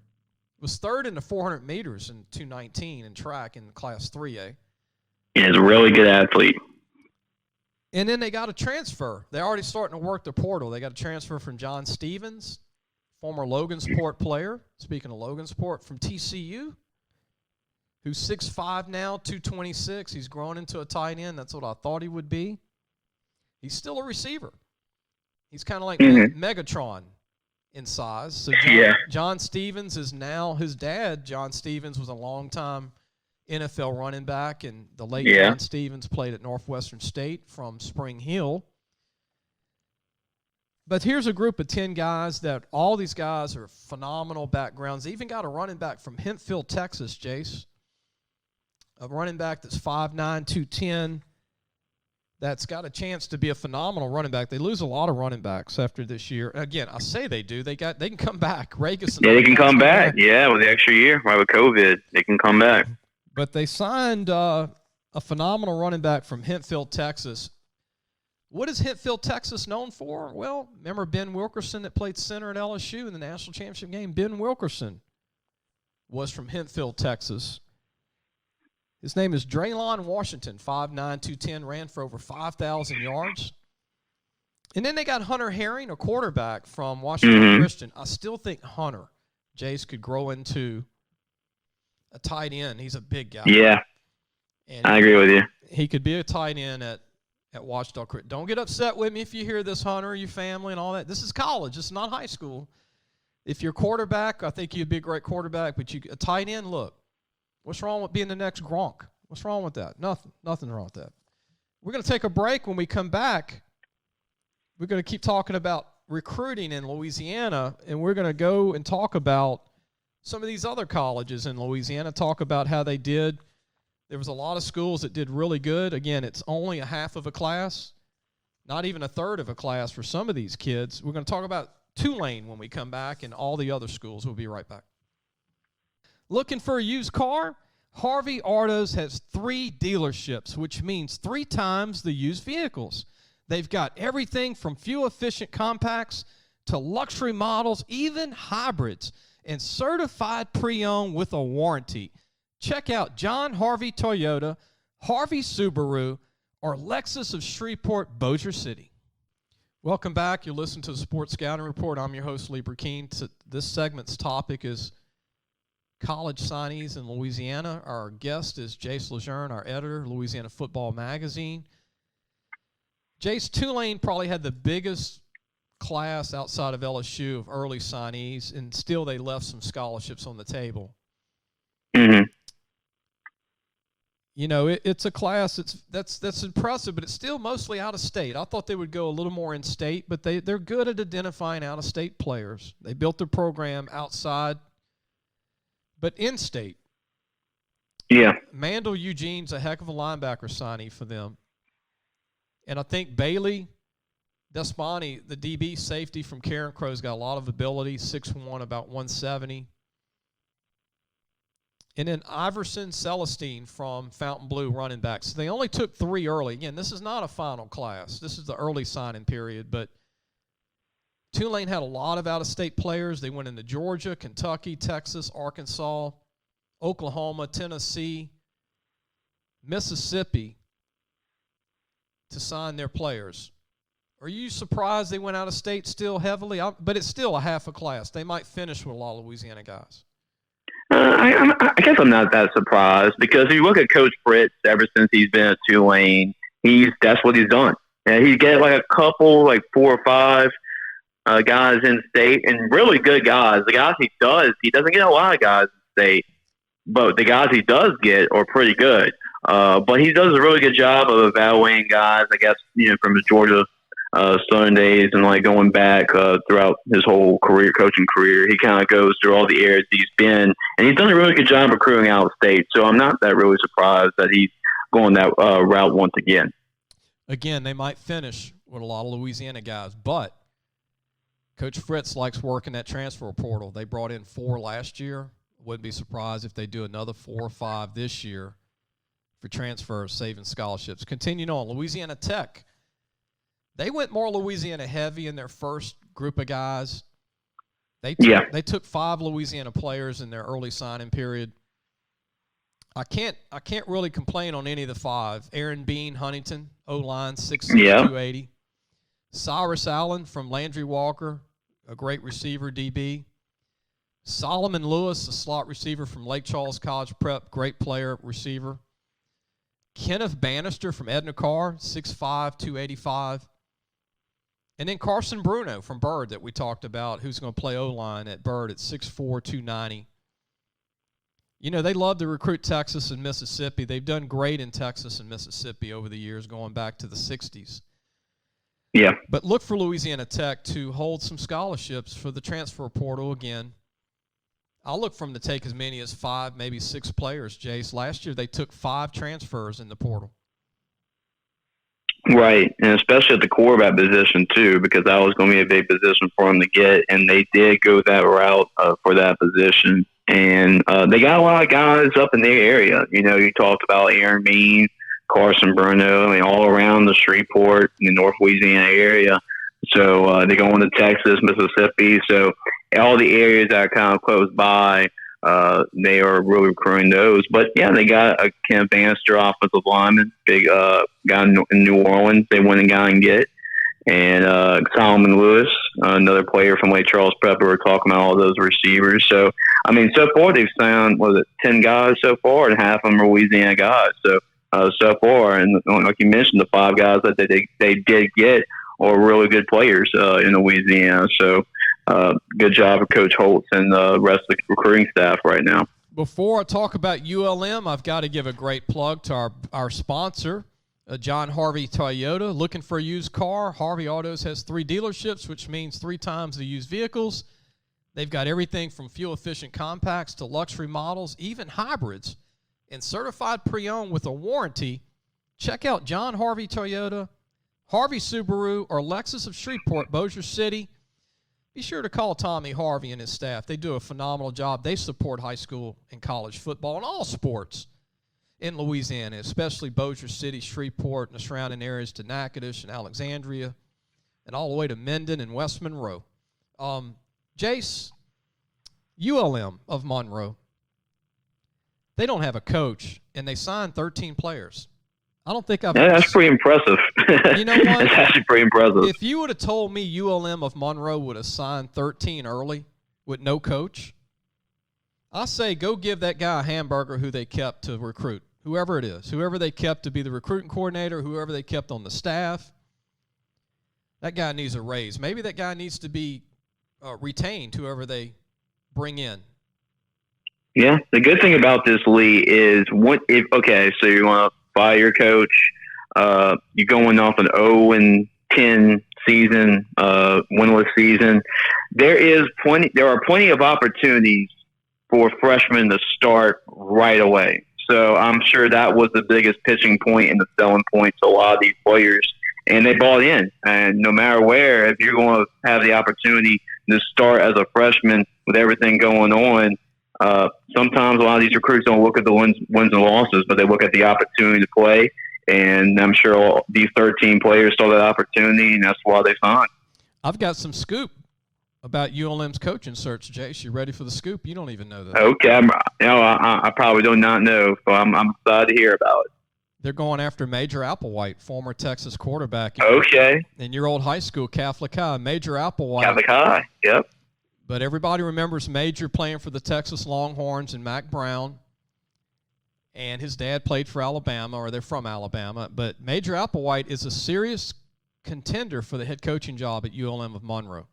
Was third in the 400 meters in 219 in track in Class 3A. He's a really good athlete. And then they got a transfer. They're already starting to work the portal. They got a transfer from John Stevens, former Logansport player, speaking of Logansport, from TCU, who's 6'5" now, 226. He's grown into a tight end. That's what I thought he would be. He's still a receiver. He's kind of like Megatron in size. So John Stevens is now, his dad, John Stevens, was a longtime NFL running back, and the late John Stevens played at Northwestern State from Spring Hill. But here's a group of 10 guys that all these guys are phenomenal backgrounds. They even got a running back from Hempfield, Texas, Jace. A running back that's 5'9", 210, that's got a chance to be a phenomenal running back. They lose a lot of running backs after this year. Again, I say they do. They can come back. Regas and they can come back. Yeah, with the extra year, right, with COVID, they can come back. But they signed a phenomenal running back from Hempfield, Texas. What is Hempfield, Texas known for? Well, remember Ben Wilkerson that played center at LSU in the national championship game? Ben Wilkerson was from Hempfield, Texas. His name is Draylon Washington, 5'9", 210, ran for over 5,000 yards. And then they got Hunter Herring, a quarterback from Washington Christian. I still think Hunter, Jace, could grow into a tight end. He's a big guy. Yeah, and I agree with you. He could be a tight end at Washington Christian. Don't get upset with me if you hear this, Hunter, your family and all that. This is college. This is not high school. If you're quarterback, I think you'd be a great quarterback. But a tight end, look. What's wrong with being the next Gronk? What's wrong with that? Nothing. Nothing wrong with that. We're going to take a break. When we come back, we're going to keep talking about recruiting in Louisiana, and we're going to go and talk about some of these other colleges in Louisiana, talk about how they did. There was a lot of schools that did really good. Again, it's only a half of a class, not even a third of a class for some of these kids. We're going to talk about Tulane when we come back and all the other schools. We'll be right back. Looking for a used car? Harvey Autos has 3 dealerships, which means 3 times the used vehicles. They've got everything from fuel-efficient compacts to luxury models, even hybrids, and certified pre-owned with a warranty. Check out John Harvey Toyota, Harvey Subaru, or Lexus of Shreveport, Bossier City. Welcome back. You're listening to the Sports Scouting Report. I'm your host, Lee Burkeen. This segment's topic is college signees in Louisiana. Our guest is Jace LeJeune, our editor, Louisiana Football Magazine. Jace, Tulane probably had the biggest class outside of LSU of early signees, and still they left some scholarships on the table. You know, it's a class that's impressive, but it's still mostly out of state. I thought they would go a little more in state, but they're good at identifying out of state players. They built their program outside, but in state. Yeah. Mandel Eugene's a heck of a linebacker signee for them. And I think Bailey Despani, the DB safety from Karen Crow's got a lot of ability, 6'1", about 170. And then Iverson Celestine from Fontainebleau, running back. So they only took 3 early. Again, this is not a final class. This is the early signing period. But Tulane had a lot of out-of-state players. They went into Georgia, Kentucky, Texas, Arkansas, Oklahoma, Tennessee, Mississippi to sign their players. Are you surprised they went out of state still heavily? But it's still a half a class. They might finish with a lot of Louisiana guys. I guess I'm not that surprised because if you look at Coach Fritz, ever since he's been at Tulane, that's what he's done. And he get like a couple, like 4 or 5 guys in state, and really good guys. The guys he doesn't get a lot of guys in state, but the guys he does get are pretty good. But he does a really good job of evaluating guys, I guess, from his Georgia Southern days and like going back throughout his whole coaching career. He kind of goes through all the areas he's been, and he's done a really good job recruiting out of state. So I'm not that really surprised that he's going that route once again. Again, they might finish with a lot of Louisiana guys, but Coach Fritz likes working that transfer portal. They brought in 4 last year. Wouldn't be surprised if they do another 4 or 5 this year for transfers, saving scholarships. Continuing on, Louisiana Tech. They went more Louisiana heavy in their first group of guys. They took 5 Louisiana players in their early signing period. I can't really complain on any of the 5. Aaron Bean, Huntington, O-line, 6'6", 280. Cyrus Allen from Landry Walker, a great receiver, DB. Solomon Lewis, a slot receiver from Lake Charles College Prep, great player, receiver. Kenneth Bannister from Edna Carr, 6'5", 285. And then Carson Bruno from Byrd that we talked about, who's going to play O-line at Byrd at 6'4", 290. They love to recruit Texas and Mississippi. They've done great in Texas and Mississippi over the years, going back to the 60s. Yeah. But look for Louisiana Tech to hold some scholarships for the transfer portal again. I'll look for them to take as many as 5, maybe 6 players, Jace. Last year they took 5 transfers in the portal. Right, and especially at the quarterback position, too, because that was going to be a big position for them to get, and they did go that route for that position. And they got a lot of guys up in their area. You talked about Aaron Bean, Carson Bruno, all around the Shreveport and the North Louisiana area. So they go into Texas, Mississippi. So all the areas that are kind of close by, they are really recruiting those. But, yeah, they got a Ken Bannister offensive lineman, big guy in New Orleans they went and got and get. And Solomon Lewis, another player from Lake Charles Prep. We were talking about all those receivers. So, so far they've signed, 10 guys so far, and half of them are Louisiana guys. So far, and like you mentioned, the 5 guys that they did get are really good players in Louisiana. So, good job of Coach Holtz and the rest of the recruiting staff right now. Before I talk about ULM, I've got to give a great plug to our sponsor, John Harvey Toyota. Looking for a used car? Harvey Autos has 3 dealerships, which means 3 times the used vehicles. They've got everything from fuel-efficient compacts to luxury models, even hybrids, and certified pre-owned with a warranty. Check out John Harvey Toyota, Harvey Subaru, or Lexus of Shreveport, Bossier City. Be sure to call Tommy Harvey and his staff. They do a phenomenal job. They support high school and college football and all sports in Louisiana, especially Bossier City, Shreveport, and the surrounding areas to Natchitoches and Alexandria, and all the way to Mendon and West Monroe. Jace, ULM of Monroe, they don't have a coach, and they signed 13 players. I don't think I've... Yeah, that's pretty impressive. You know what? That's actually pretty impressive. If you would have told me ULM of Monroe would have signed 13 early with no coach, I say go give that guy a hamburger who they kept to recruit, whoever it is, whoever they kept to be the recruiting coordinator, whoever they kept on the staff. That guy needs a raise. Maybe that guy needs to be retained, whoever they bring in. Yeah, the good thing about this, Lee, is so you want to fire your coach, you're going off an 0-10 season, winless season. There are plenty of opportunities for freshmen to start right away. So I'm sure that was the biggest pitching point and the selling point to a lot of these players. And they bought in. And no matter where, if you're going to have the opportunity to start as a freshman with everything going on, sometimes a lot of these recruits don't look at the wins and losses, but they look at the opportunity to play. And I'm sure all these 13 players saw that opportunity, and that's why they signed. I've got some scoop about ULM's coaching search, Jace. You ready for the scoop? You don't even know that. Okay. I probably do not know, so I'm excited to hear about it. They're going after Major Applewhite, former Texas quarterback. Okay. In your old high school, Catholic High. Major Applewhite. Catholic High, yep. But everybody remembers Major playing for the Texas Longhorns and Mac Brown. And his dad played for Alabama, or they're from Alabama. But Major Applewhite is a serious contender for the head coaching job at ULM of Monroe.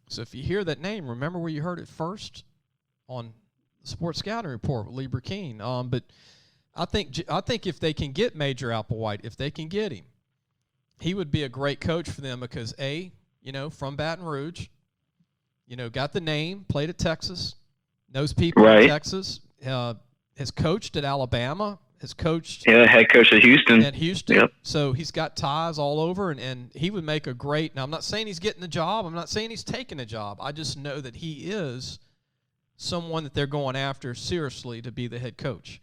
So if you hear that name, remember where you heard it first on the Sports Scouting Report with Lee Burkeen. But I think if they can get Major Applewhite, if they can get him, he would be a great coach for them because, from Baton Rouge, got the name, played at Texas, knows people in Texas, has coached at Alabama, has coached head coach at Houston. Yep. So he's got ties all over, and he would make a great – now, I'm not saying he's getting the job. I'm not saying he's taking the job. I just know that he is someone that they're going after seriously to be the head coach.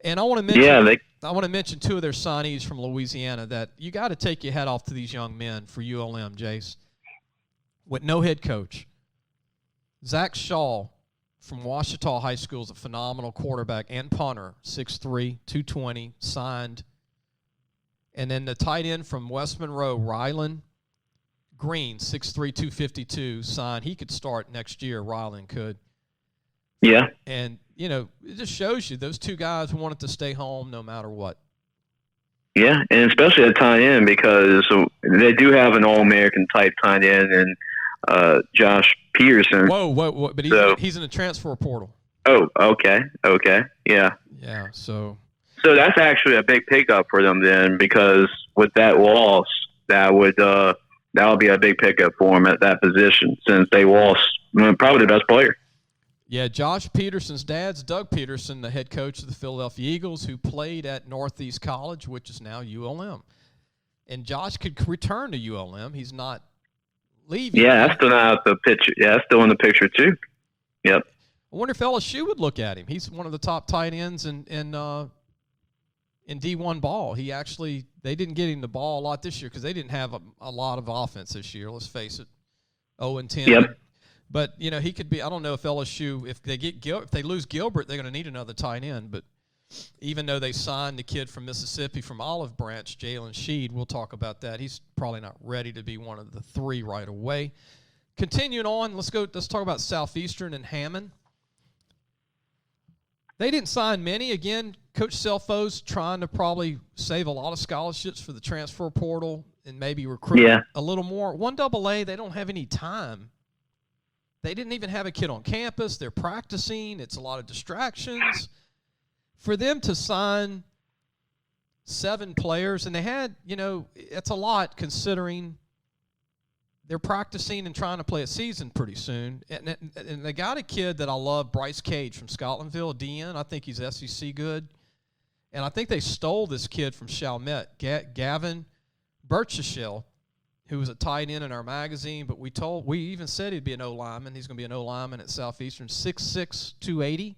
And I want to mention I want to mention two of their signees from Louisiana that you got to take your hat off to these young men for ULM, Jace. With no head coach. Zach Shaw from Ouachita High School is a phenomenal quarterback and punter, 6'3", 220, signed. And then the tight end from West Monroe, Rylan Green, 6'3", 252, signed. He could start next year, Rylan could. Yeah. And, it just shows you those two guys wanted to stay home no matter what. Yeah, and especially at tight end because they do have an All-American type tight end and Josh Peterson. Whoa. But he's in the transfer portal. Oh, okay. Yeah. Yeah, so that's actually a big pickup for them then because with that loss, that would be a big pickup for them at that position since they lost probably the best player. Yeah, Josh Peterson's dad's Doug Peterson, the head coach of the Philadelphia Eagles, who played at Northeast College, which is now ULM. And Josh could return to ULM. He's not leaving. Yeah, that's still not out the picture. Yeah, that's still in the picture too. Yep. I wonder if LSU would look at him. He's one of the top tight ends in D1 ball. They didn't get him the ball a lot this year because they didn't have a lot of offense this year. Let's face it, 0-10. Yep. But he could be. I don't know if LSU, if they lose Gilbert, they're going to need another tight end. But even though they signed the kid from Mississippi from Olive Branch, Jaylen Joseph, we'll talk about that. He's probably not ready to be one of the three right away. Continuing on, let's talk about Southeastern and Hammond. They didn't sign many. Again, Coach Selfo's trying to probably save a lot of scholarships for the transfer portal and maybe recruit a little more. 1AA, they don't have any time. They didn't even have a kid on campus. They're practicing. It's a lot of distractions. For them to sign 7 players, and they had, it's a lot considering they're practicing and trying to play a season pretty soon. And they got a kid that I love, Bryce Cage from Scotlandville, DN. I think he's SEC good. And I think they stole this kid from Chalmette, Gavin Birchashell, who was a tight end in our magazine, but we even said he'd be an O-lineman. He's going to be an O-lineman at Southeastern, 6'6", 280.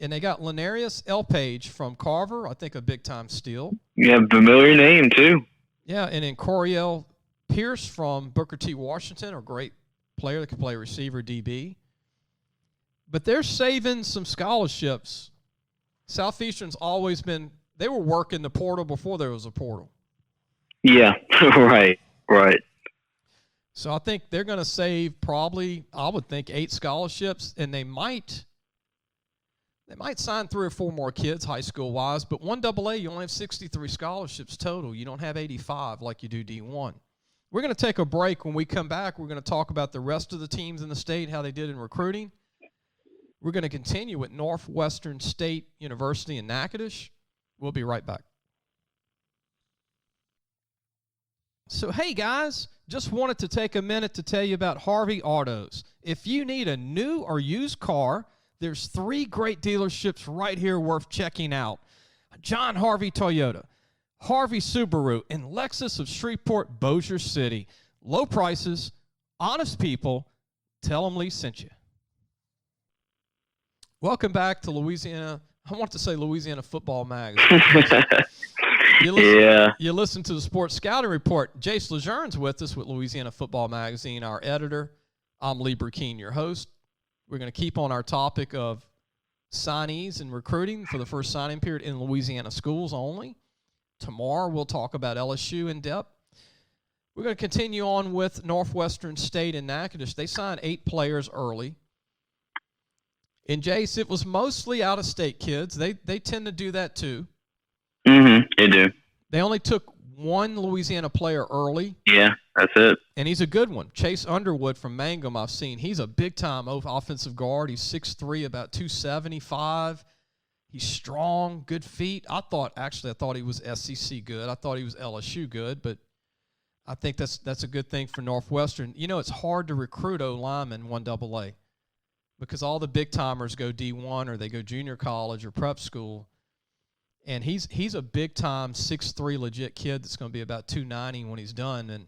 And they got Lenarius Elpage from Carver, I think a big-time steal. Yeah, familiar name, too. Yeah, and then Coriel Pierce from Booker T. Washington, a great player that can play receiver, DB. But they're saving some scholarships. Southeastern's always been – they were working the portal before there was a portal. Yeah, right. So I think they're going to save probably, I would think, 8 scholarships, and they might sign 3 or 4 more kids high school wise. But 1AA, you only have 63 scholarships total. You don't have 85 like you do D1. We're going to take a break. When we come back, we're going to talk about the rest of the teams in the state, how they did in recruiting. We're going to continue with Northwestern State University in Natchitoches. We'll be right back. So, hey, guys, just wanted to take a minute to tell you about Harvey Autos. If you need a new or used car, there's 3 great dealerships right here worth checking out. John Harvey Toyota, Harvey Subaru, and Lexus of Shreveport, Bossier City. Low prices, honest people. Tell them Lee sent you. Welcome back to Louisiana. I want to say Louisiana Football Magazine. You listen to the Sports Scouting Report. Jace LeJeune's with us with Louisiana Football Magazine, our editor. I'm Lee Brecheen, your host. We're going to keep on our topic of signees and recruiting for the first signing period in Louisiana schools only. Tomorrow we'll talk about LSU in depth. We're going to continue on with Northwestern State and Natchitoches. They signed 8 players early. In Jace, it was mostly out-of-state kids. They tend to do that too. Mm-hmm. They do. They only took one Louisiana player early. Yeah, that's it. And he's a good one. Chase Underwood from Mangum I've seen. He's a big-time offensive guard. He's 6'3", about 275. He's strong, good feet. I thought he was SEC good. I thought he was LSU good, but I think that's a good thing for Northwestern. You know, it's hard to recruit O-linemen 1AA because all the big-timers go D1 or they go junior college or prep school. And he's a big-time 6'3" legit kid that's going to be about 290 when he's done. And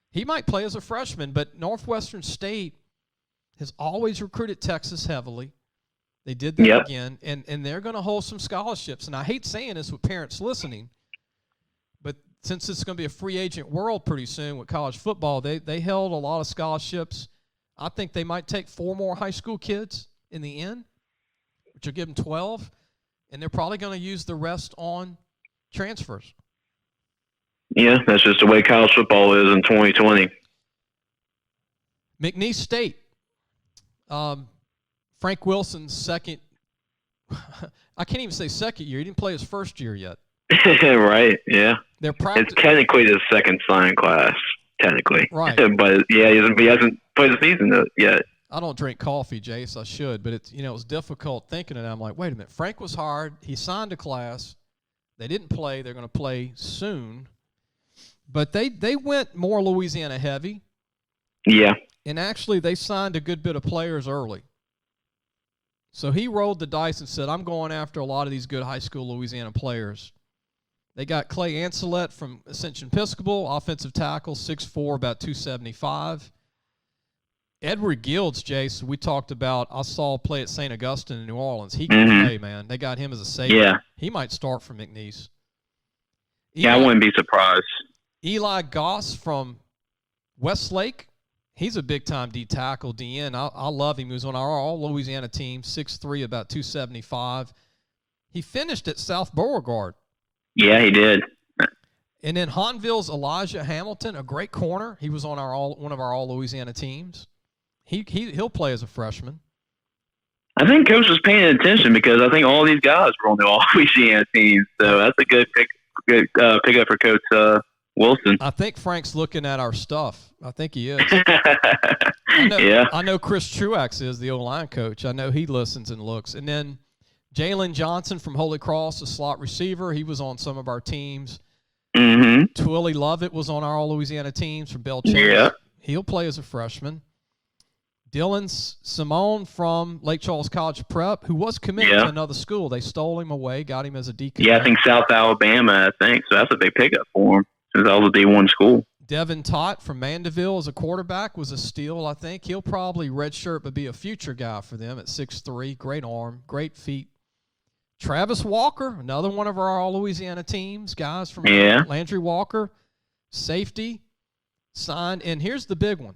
he might play as a freshman, but Northwestern State has always recruited Texas heavily. They did that again, and they're going to hold some scholarships. And I hate saying this with parents listening, but since it's going to be a free agent world pretty soon with college football, they held a lot of scholarships. I think they might take 4 more high school kids in the end, which will give them 12. And they're probably going to use the rest on transfers. Yeah, that's just the way college football is in 2020. McNeese State. Frank Wilson's second – I can't even say second year. He didn't play his first year yet. Right, yeah. It's technically the second sign class, technically. Right. But, yeah, he hasn't played the season yet. I don't drink coffee, Jace. I should, but it was difficult thinking it. I'm like, wait a minute. Frank was hard. He signed a class. They didn't play. They're going to play soon. But they went more Louisiana heavy. Yeah. And actually, they signed a good bit of players early. So he rolled the dice and said, I'm going after a lot of these good high school Louisiana players. They got Clay Ancelet from Ascension Episcopal, offensive tackle, 6'4", about 275. Edward Gilds, Jace, we talked about, I saw play at St. Augustine in New Orleans. He can play, man. They got him as a safety. Yeah. He might start for McNeese. I wouldn't be surprised. Eli Goss from Westlake. He's a big-time D-tackle, DN. I love him. He was on our all-Louisiana team, 6'3", about 275. He finished at South Beauregard. Yeah, he did. And then Hahnville's Elijah Hamilton, a great corner. He was on one of our all-Louisiana teams. He'll play as a freshman. I think Coach was paying attention because I think all these guys were on the all-Louisiana team. So that's a good pickup for Coach Wilson. I think Frank's looking at our stuff. I think he is. I know Chris Truax is the O-line coach. I know he listens and looks. And then Jaylen Joseph from Holy Cross, a slot receiver. He was on some of our teams. Mm-hmm. Twilly Lovett was on our all-Louisiana teams from Bell Chase. Yeah. He'll play as a freshman. Dylan Simone from Lake Charles College Prep, who was committed to another school. They stole him away, got him as a decommit. Yeah, I think South Alabama, So that's a big pickup for him since that was a D1 school. Devin Tott from Mandeville as a quarterback was a steal, I think. He'll probably redshirt but be a future guy for them at 6'3". Great arm, great feet. Travis Walker, another one of our all-Louisiana teams, guys from Landry Walker, safety, signed. And here's the big one.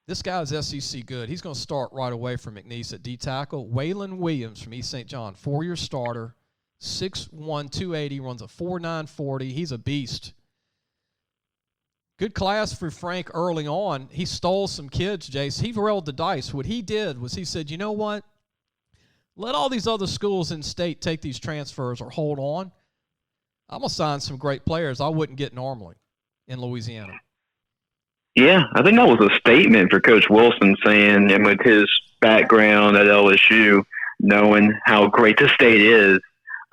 This guy is SEC good. He's going to start right away from McNeese at D-tackle. Waylon Williams from East St. John, 4-year starter, 6'1", 280, runs a 4.9 40. He's a beast. Good class for Frank early on. He stole some kids, Jace. He rolled the dice. What he did was he said, you know what? Let all these other schools in state take these transfers or hold on. I'm going to sign some great players I wouldn't get normally in Louisiana. Yeah, I think that was a statement for Coach Wilson saying, and with his background at LSU, knowing how great the state is,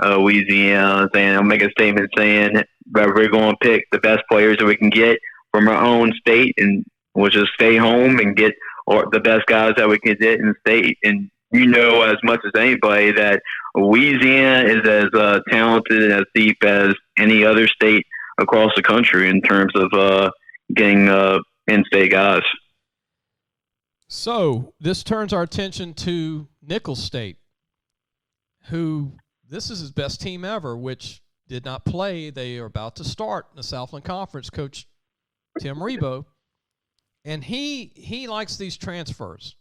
Louisiana, saying, I'll make a statement saying that we're going to pick the best players that we can get from our own state, and we'll just stay home and get the best guys that we can get in the state. And you know as much as anybody that Louisiana is as talented and as deep as any other state across the country in terms of getting in-state guys. So this turns our attention to Nicholls State, who this is his best team ever, which did not play. They are about to start in the Southland Conference, Coach Tim Rebowe. And he likes these transfers.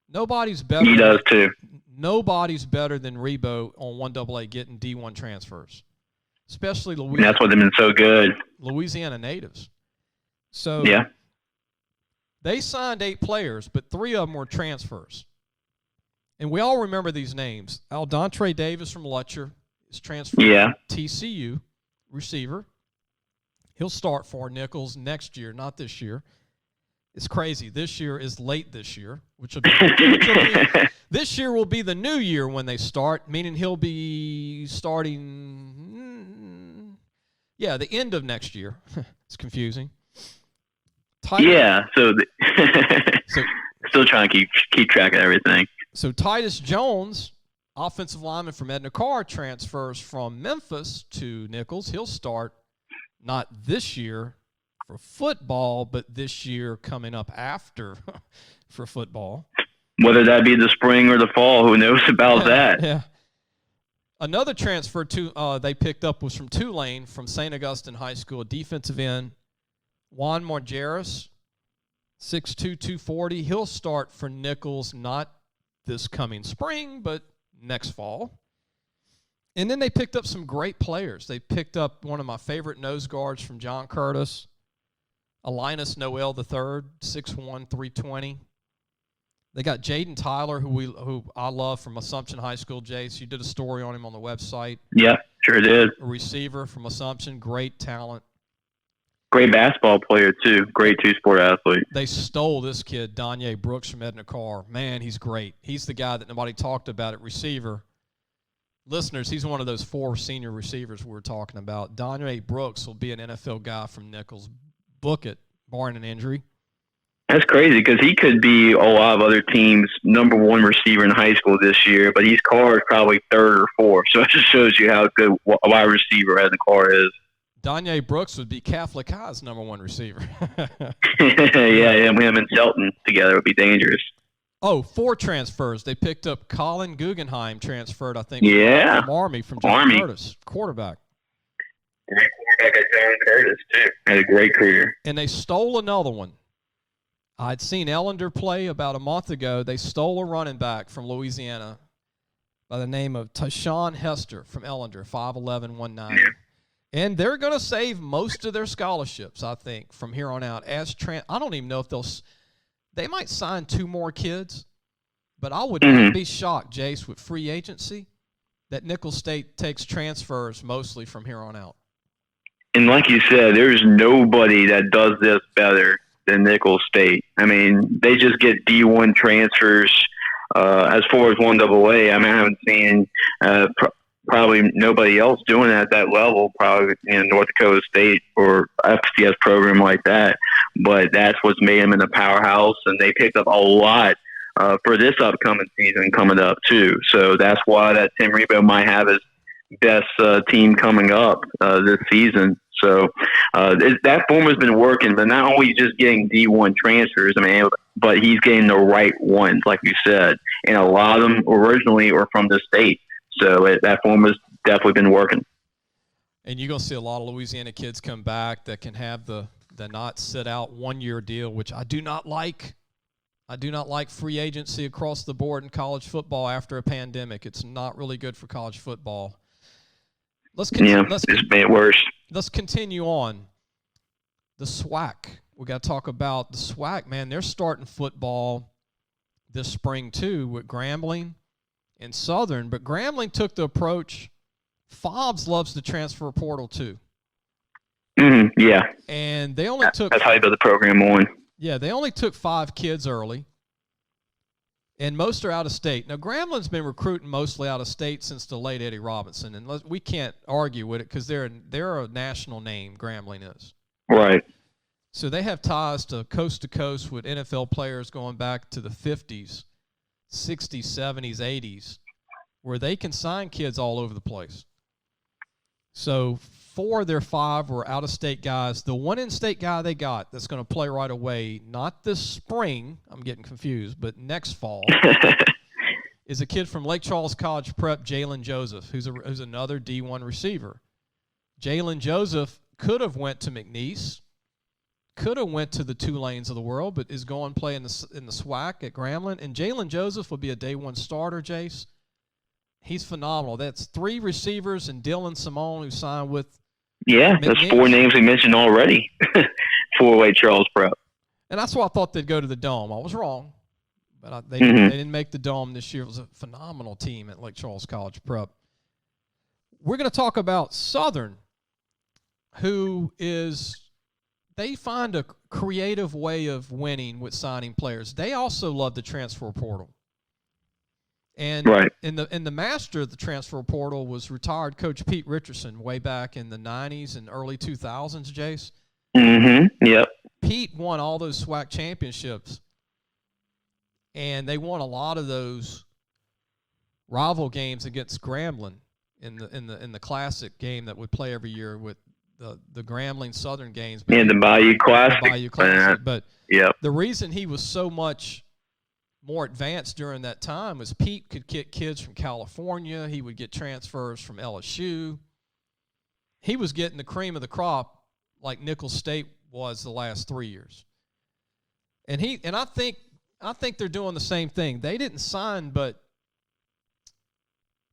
Nobody's better. He does too. Nobody's better than Rebowe on 1AA getting D1 transfers, especially Louisiana. And that's what they've been so good. Louisiana natives. So yeah, they signed 8 players, but 3 of them were transfers. And we all remember these names. Aldontre Davis from Lutcher is transferred to TCU, receiver. He'll start for Nicholls next year, not this year. It's crazy. This year is late this year, this year will be the new year when they start, meaning he'll be starting, the end of next year. It's confusing. So still trying to keep track of everything. So Titus Jones, offensive lineman from Edna Carr, transfers from Memphis to Nicholls. He'll start not this year for football, but this year coming up after for football. Whether that be the spring or the fall, who knows about that? Yeah. Another transfer they picked up was from Tulane, from St. Augustine High School, defensive end, Juan Morgeris, 6'2", 240. He'll start for Nicholls not this coming spring, but next fall. And then they picked up some great players. They picked up one of my favorite nose guards from John Curtis, Linus Noel III, 6'1", 320. They got Jaden Tyler, who I love, from Assumption High School. Jace, you did a story on him on the website. Yeah, sure did. A receiver from Assumption, great talent. Great basketball player, too. Great two-sport athlete. They stole this kid, Donye Brooks, from Edna Carr. Man, he's great. He's the guy that nobody talked about at receiver. Listeners, he's one of those 4 senior receivers we were talking about. Donye Brooks will be an NFL guy from Nicholls. Book it, barring an injury. That's crazy because he could be a lot of other teams' number 1 receiver in high school this year, but he's Carr's probably 3rd or 4th. So it just shows you how good a wide receiver Edna Carr is. Donye Brooks would be Catholic High's number 1 receiver. yeah, him and Shelton together would be dangerous. 4 transfers. They picked up Colin Guggenheim, transferred, I think, from Army, from John Curtis, quarterback. Great quarterback at John Curtis, too. Had a great career. And they stole another one. I'd seen Ellender play about a month ago. They stole a running back from Louisiana by the name of Tashawn Hester from Ellender, 5'11", 190. Yeah. And they're going to save most of their scholarships, I think, from here on out. I don't even know if they might sign 2 more kids, but I would not be shocked, Jace, with free agency, that Nicholls State takes transfers mostly from here on out. And like you said, there's nobody that does this better than Nicholls State. I mean, they just get D1 transfers. As far as 1AA, I haven't seen probably nobody else doing it at that level, probably in North Dakota State or FCS program like that. But that's what's made them in a powerhouse, and they picked up a lot for this upcoming season coming up too. So that's why that Tim Rebowe might have his best team coming up this season. So that formula's been working, but not only just getting D1 transfers, but he's getting the right ones, like you said, and a lot of them originally were from the state. So that formula's definitely been working. And you're going to see a lot of Louisiana kids come back that can have the not sit out 1-year deal, which I do not like. I do not like free agency across the board in college football after a pandemic. It's not really good for college football. It's been worse. Let's continue on. The SWAC. We got to talk about the SWAC, man. They're starting football this spring too with Grambling and Southern. But Grambling took the approach. Fobbs loves the transfer portal too. Yeah. And they only took. That's how you build the program on. Yeah, they only took 5 kids early. And most are out of state. Now, Grambling's been recruiting mostly out of state since the late Eddie Robinson, and we can't argue with it because they're a national name, Grambling is. Right. So they have ties to coast with NFL players going back to the 50s, 60s, 70s, 80s, where they can sign kids all over the place. So 4 of their 5 were out-of-state guys. The one in-state guy they got that's going to play right away, not this spring, I'm getting confused, but next fall, is a kid from Lake Charles College Prep, Jaylen Joseph, who's another D1 receiver. Jaylen Joseph could have went to McNeese, could have went to the Tulanes of the world, but is going to play in the SWAC at Grambling. And Jaylen Joseph will be a day one starter, Jace. He's phenomenal. That's 3 receivers and Dylan Simone, who signed with McNeese. That's 4 names we mentioned already for Lake Charles Prep. And that's why I thought they'd go to the Dome. I was wrong. But they didn't make the Dome this year. It was a phenomenal team at Lake Charles College Prep. We're going to talk about Southern, they find a creative way of winning with signing players. They also love the transfer portal. And in the master of the transfer portal was retired Coach Pete Richardson way back in the 90s and early 2000s, Jace. Mm-hmm. Yep. Pete won all those SWAC championships. And they won a lot of those rival games against Grambling in the classic game that would play every year with the Grambling Southern games. And the Bayou Classic. But the reason he was so much more advanced during that time was Pete could get kids from California. He would get transfers from LSU. He was getting the cream of the crop like Nicholls State was the last 3 years. And I think they're doing the same thing. They didn't sign but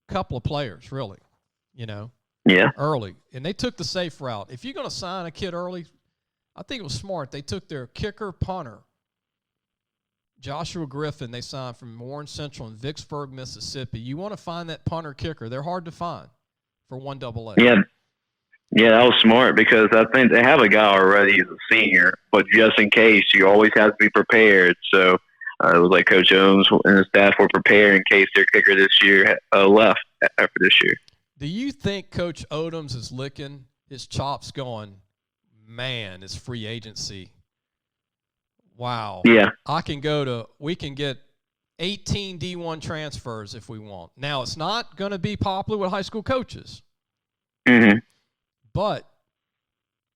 a couple of players, really, early. And they took the safe route. If you're going to sign a kid early, I think it was smart. They took their kicker punter, Joshua Griffin, they signed from Warren Central in Vicksburg, Mississippi. You want to find that punter kicker. They're hard to find for 1AA. Yeah, that was smart because I think they have a guy already who's a senior, but just in case, you always have to be prepared. So it was like Coach Jones and his staff were prepared in case their kicker this year left after this year. Do you think Coach Odoms is licking his chops going, man, it's free agency? Wow. Yeah. We can get 18 D1 transfers if we want. Now, it's not going to be popular with high school coaches. Mm-hmm. But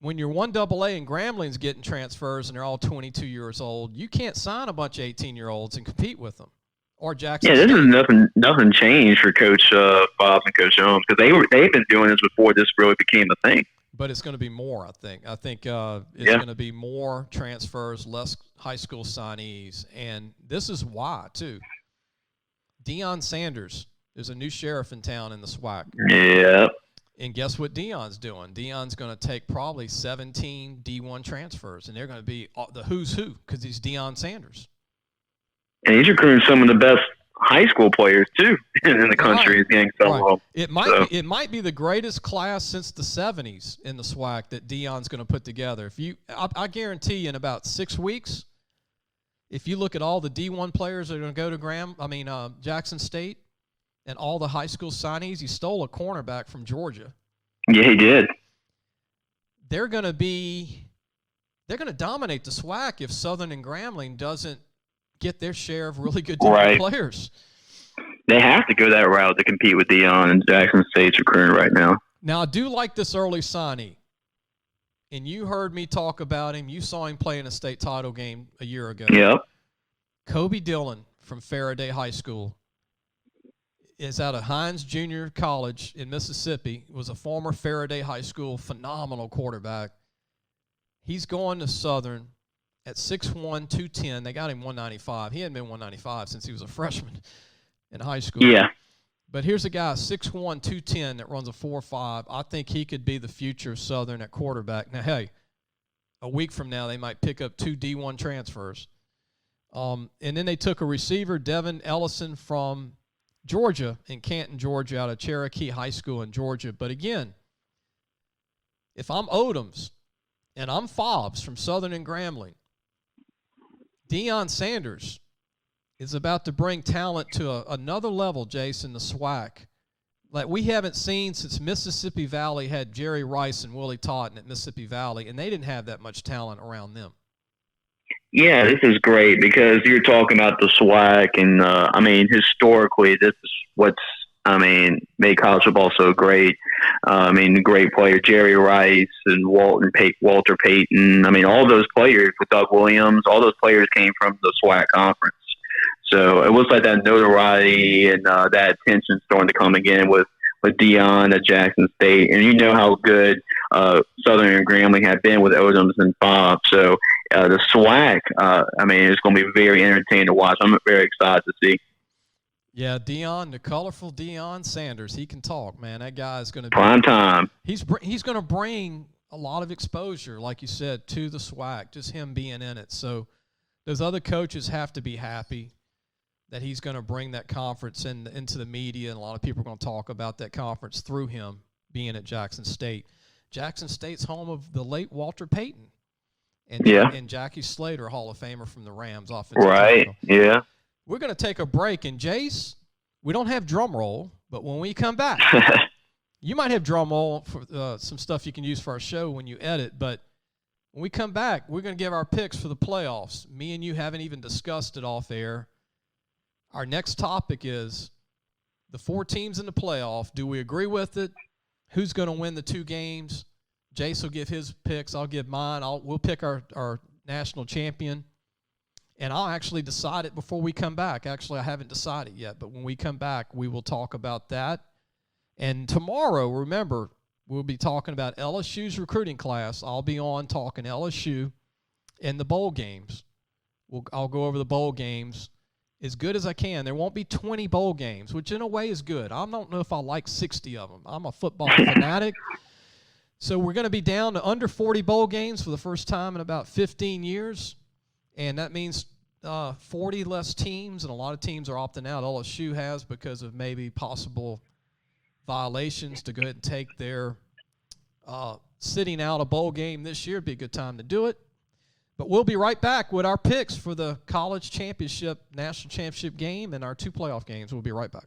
when you're 1AA and Grambling's getting transfers and they're all 22 years old, you can't sign a bunch of 18-year-olds and compete with them. Or Jackson State. This is nothing changed for Coach Bob and Coach Jones because they've been doing this before this really became a thing. But it's going to be more, I think. I think it's going to be more transfers, less high school signees. And this is why, too. Deion Sanders is a new sheriff in town in the SWAC. Yeah. And guess what Deion's doing? Deion's going to take probably 17 D1 transfers, and they're going to be the who's who because he's Deion Sanders. And he's recruiting some of the best high school players, too, in the country. He's getting several of them. It might be the greatest class since the 70s in the SWAC that Deion's going to put together. I guarantee you in about 6 weeks, if you look at all the D1 players that are going to go to Jackson State and all the high school signees, he stole a cornerback from Georgia. Yeah, he did. They're going to dominate the SWAC if Southern and Grambling doesn't get their share of really good players. They have to go that route to compete with Deion and Jackson State's recruiting right now. Now, I do like this early signee. And you heard me talk about him. You saw him play in a state title game a year ago. Yep. Kobe Dillon from Faraday High School is out of Hines Junior College in Mississippi. Was a former Faraday High School phenomenal quarterback. He's going to Southern at 6'1", 210. They got him 195. He hadn't been 195 since he was a freshman in high school. Yeah. But here's a guy, 6'1", 210, that runs a 4.5. I think he could be the future of Southern at quarterback. Now, hey, a week from now they might pick up 2 D1 transfers. And then they took a receiver, Devin Ellison, from Georgia, in Canton, Georgia, out of Cherokee High School in Georgia. But again, if I'm Odoms and I'm Fobbs from Southern and Grambling, Deion Sanders is about to bring talent to another level, Jason, the SWAC, like we haven't seen since Mississippi Valley had Jerry Rice and Willie Totten at Mississippi Valley, and they didn't have that much talent around them. Yeah, this is great because you're talking about the SWAC, and historically, this is what's made college football so great. Great player Jerry Rice and Walter Payton. All those players with Doug Williams, all those players came from the SWAC conference. So it looks like that notoriety and that attention starting to come again with Deion at Jackson State. And you know how good Southern and Grambling have been with Odoms and Bob. So the SWAC, it's going to be very entertaining to watch. I'm very excited to see. Yeah, Deion, the colorful Deion Sanders, he can talk, man. That guy is going to be prime time. He's going to bring a lot of exposure, like you said, to the SWAC, just him being in it. So those other coaches have to be happy that he's going to bring that conference into the media, and a lot of people are going to talk about that conference through him being at Jackson State. Jackson State's home of the late Walter Payton and Jackie Slater, Hall of Famer from the Rams offensive tackle. Yeah. We're going to take a break, and Jace, we don't have drum roll, but when we come back, you might have drum roll for some stuff you can use for our show when you edit, but when we come back, we're going to give our picks for the playoffs. Me and you haven't even discussed it off air. Our next topic is the 4 teams in the playoff. Do we agree with it? Who's going to win the 2 games? Jace will give his picks. I'll give mine. We'll pick our national champion. And I'll actually decide it before we come back. Actually, I haven't decided yet, but when we come back, we will talk about that. And tomorrow, remember, we'll be talking about LSU's recruiting class. I'll be on talking LSU and the bowl games. I'll go over the bowl games as good as I can. There won't be 20 bowl games, which in a way is good. I don't know if I like 60 of them. I'm a football fanatic. So we're going to be down to under 40 bowl games for the first time in about 15 years. And that means 40 less teams, and a lot of teams are opting out. LSU has because of maybe possible violations to go ahead and take their sitting out a bowl game this year. It'd be a good time to do it. But we'll be right back with our picks for the college championship, national championship game, and our 2 playoff games. We'll be right back.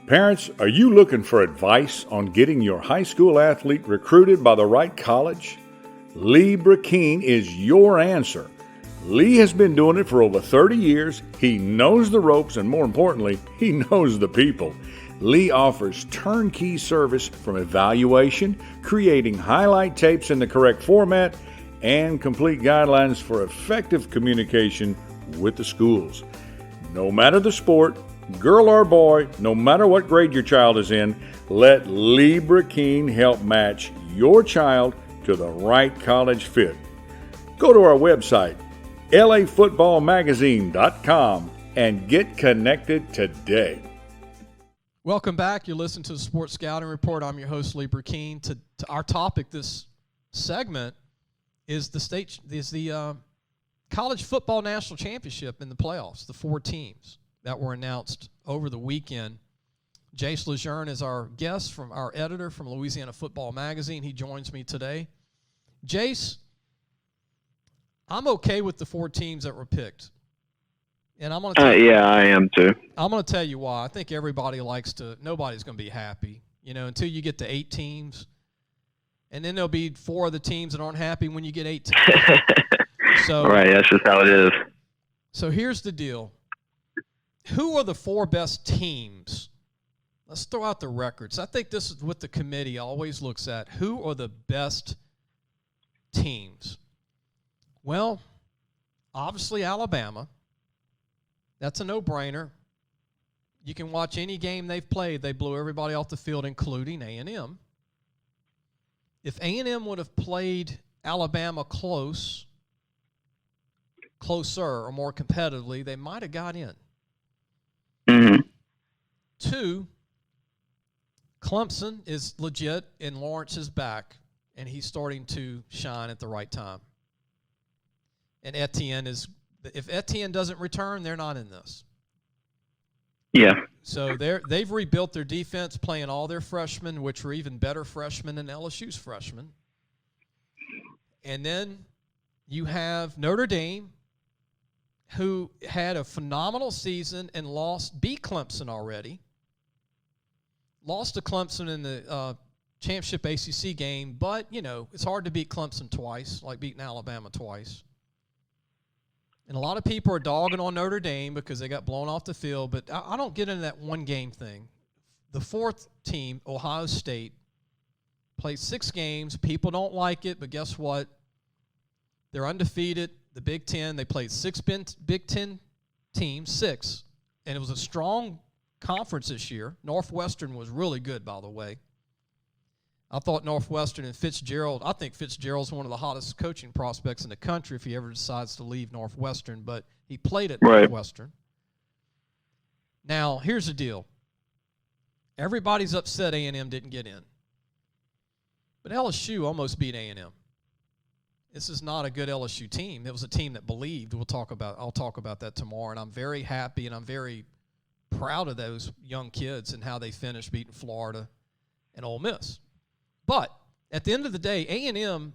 Parents, are you looking for advice on getting your high school athlete recruited by the right college? Lee Brakeen is your answer. Lee has been doing it for over 30 years. He knows the ropes, and more importantly, he knows the people. Lee offers turnkey service from evaluation, creating highlight tapes in the correct format, and complete guidelines for effective communication with the schools. No matter the sport, girl or boy, no matter what grade your child is in, let Lee Brakeen help match your child to the right college fit. Go to our website, LAFootballMagazine.com, and get connected today. Welcome back. You're listening to the Sports Scouting Report. I'm your host, Lee Brakeen. To our topic this segment is the college football national championship in the playoffs, the 4 teams that were announced over the weekend. Jace LeJeune is our guest, from our editor from Louisiana Football Magazine. He joins me today. Jace, I'm okay with the 4 teams that were picked. And I'm going to I am too. I'm going to tell you why. I think everybody nobody's going to be happy, until you get to 8 teams. And then there'll be 4 of the teams that aren't happy when you get 8 teams. Right, that's just how it is. So here's the deal. Who are the 4 best teams? Let's throw out the records. I think this is what the committee always looks at. Who are the best teams? Well, obviously Alabama. That's a no-brainer. You can watch any game they've played. They blew everybody off the field, including A&M. If A&M would have played Alabama closer or more competitively, they might have got in. Mm-hmm. 2, Clemson is legit, and Lawrence is back, and he's starting to shine at the right time. And if Etienne doesn't return, they're not in this. Yeah. So they've rebuilt their defense, playing all their freshmen, which were even better freshmen than LSU's freshmen. And then you have Notre Dame, who had a phenomenal season and beat Clemson already. Lost to Clemson in the championship ACC game, but, it's hard to beat Clemson twice, like beating Alabama twice. And a lot of people are dogging on Notre Dame because they got blown off the field, but I don't get into that one-game thing. The 4th team, Ohio State, played 6 games. People don't like it, but guess what? They're undefeated. The Big Ten, they played 6 Big Ten teams, 6, and it was a strong conference this year. Northwestern was really good, by the way. I thought Northwestern and Fitzgerald, I think Fitzgerald's one of the hottest coaching prospects in the country if he ever decides to leave Northwestern, but he played at Northwestern. Now, here's the deal. Everybody's upset A&M didn't get in. But LSU almost beat A&M. This is not a good LSU team. It was a team that believed. I'll talk about that tomorrow, and I'm very happy and I'm very proud of those young kids and how they finished beating Florida and Ole Miss. But at the end of the day, A&M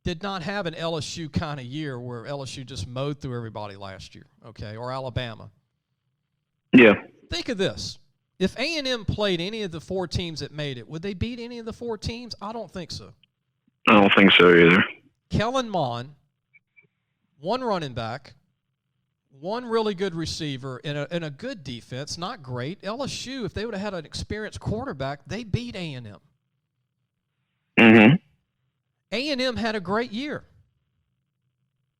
did not have an LSU kind of year where LSU just mowed through everybody last year, okay, or Alabama. Yeah. Think of this. If A&M played any of the 4 teams that made it, would they beat any of the 4 teams? I don't think so. I don't think so either. Kellen Mond, 1 running back, 1 really good receiver, and a good defense, not great. LSU, if they would have had an experienced quarterback, they beat A&M. Mm-hmm. A&M had a great year.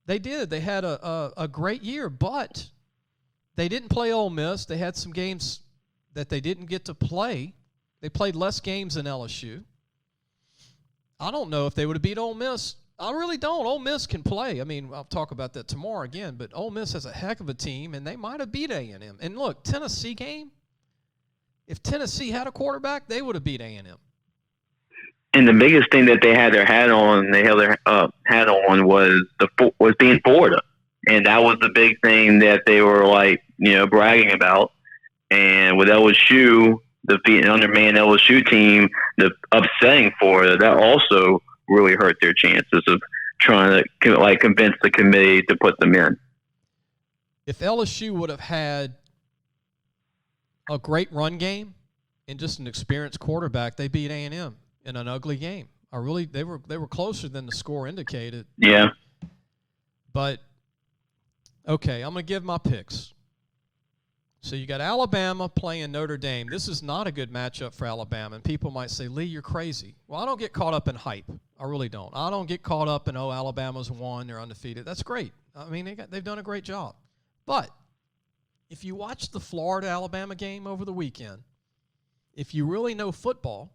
They did. They had a great year, but they didn't play Ole Miss. They had some games that they didn't get to play. They played less games than LSU. I don't know if they would have beat Ole Miss. I really don't. Ole Miss can play. I mean, I'll talk about that tomorrow again, but Ole Miss has a heck of a team, and they might have beat A&M. And look, Tennessee game, if Tennessee had a quarterback, they would have beat A&M. And the biggest thing that they had their hat on, was being Florida, and that was the big thing that they were bragging about. And with LSU, the undermanned LSU team, the upsetting Florida, that also really hurt their chances of trying to convince the committee to put them in. If LSU would have had a great run game and just an experienced quarterback, they beat A&M in an ugly game. They were closer than the score indicated. Yeah. But okay, I'm going to give my picks. So you got Alabama playing Notre Dame. This is not a good matchup for Alabama, and people might say, Lee, you're crazy. Well, I don't get caught up in hype. I really don't. I don't get caught up in, Alabama's won, they're undefeated. That's great. I mean, they've done a great job. But if you watch the Florida-Alabama game over the weekend, if you really know football,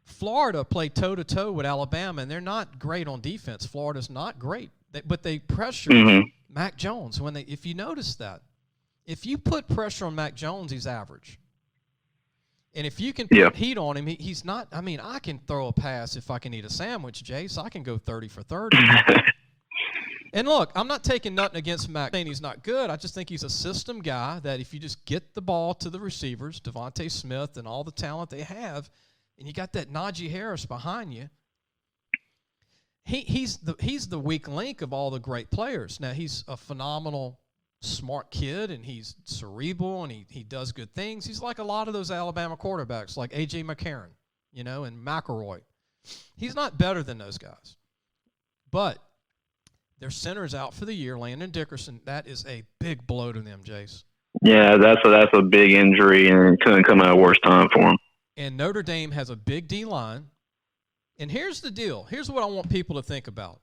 Florida played toe-to-toe with Alabama, and they're not great on defense. Florida's not great. But they pressured Mac Jones. If you notice that, if you put pressure on Mac Jones, he's average. And if you can put heat on him, he's not – I mean, I can throw a pass if I can eat a sandwich, Jace. I can go 30 for 30. And look, I'm not taking nothing against Mac. Saying he's not good. I just think he's a system guy that if you just get the ball to the receivers, Devontae Smith and all the talent they have, and you got that Najee Harris behind you, he's the weak link of all the great players. Now, he's a phenomenal – smart kid, and he's cerebral, and he does good things. He's like a lot of those Alabama quarterbacks, like A.J. McCarron, and McElroy. He's not better than those guys. But their center's out for the year, Landon Dickerson. That is a big blow to them, Jace. Yeah, that's a big injury, and it couldn't come at a worse time for him. And Notre Dame has a big D-line. And here's the deal. Here's what I want people to think about.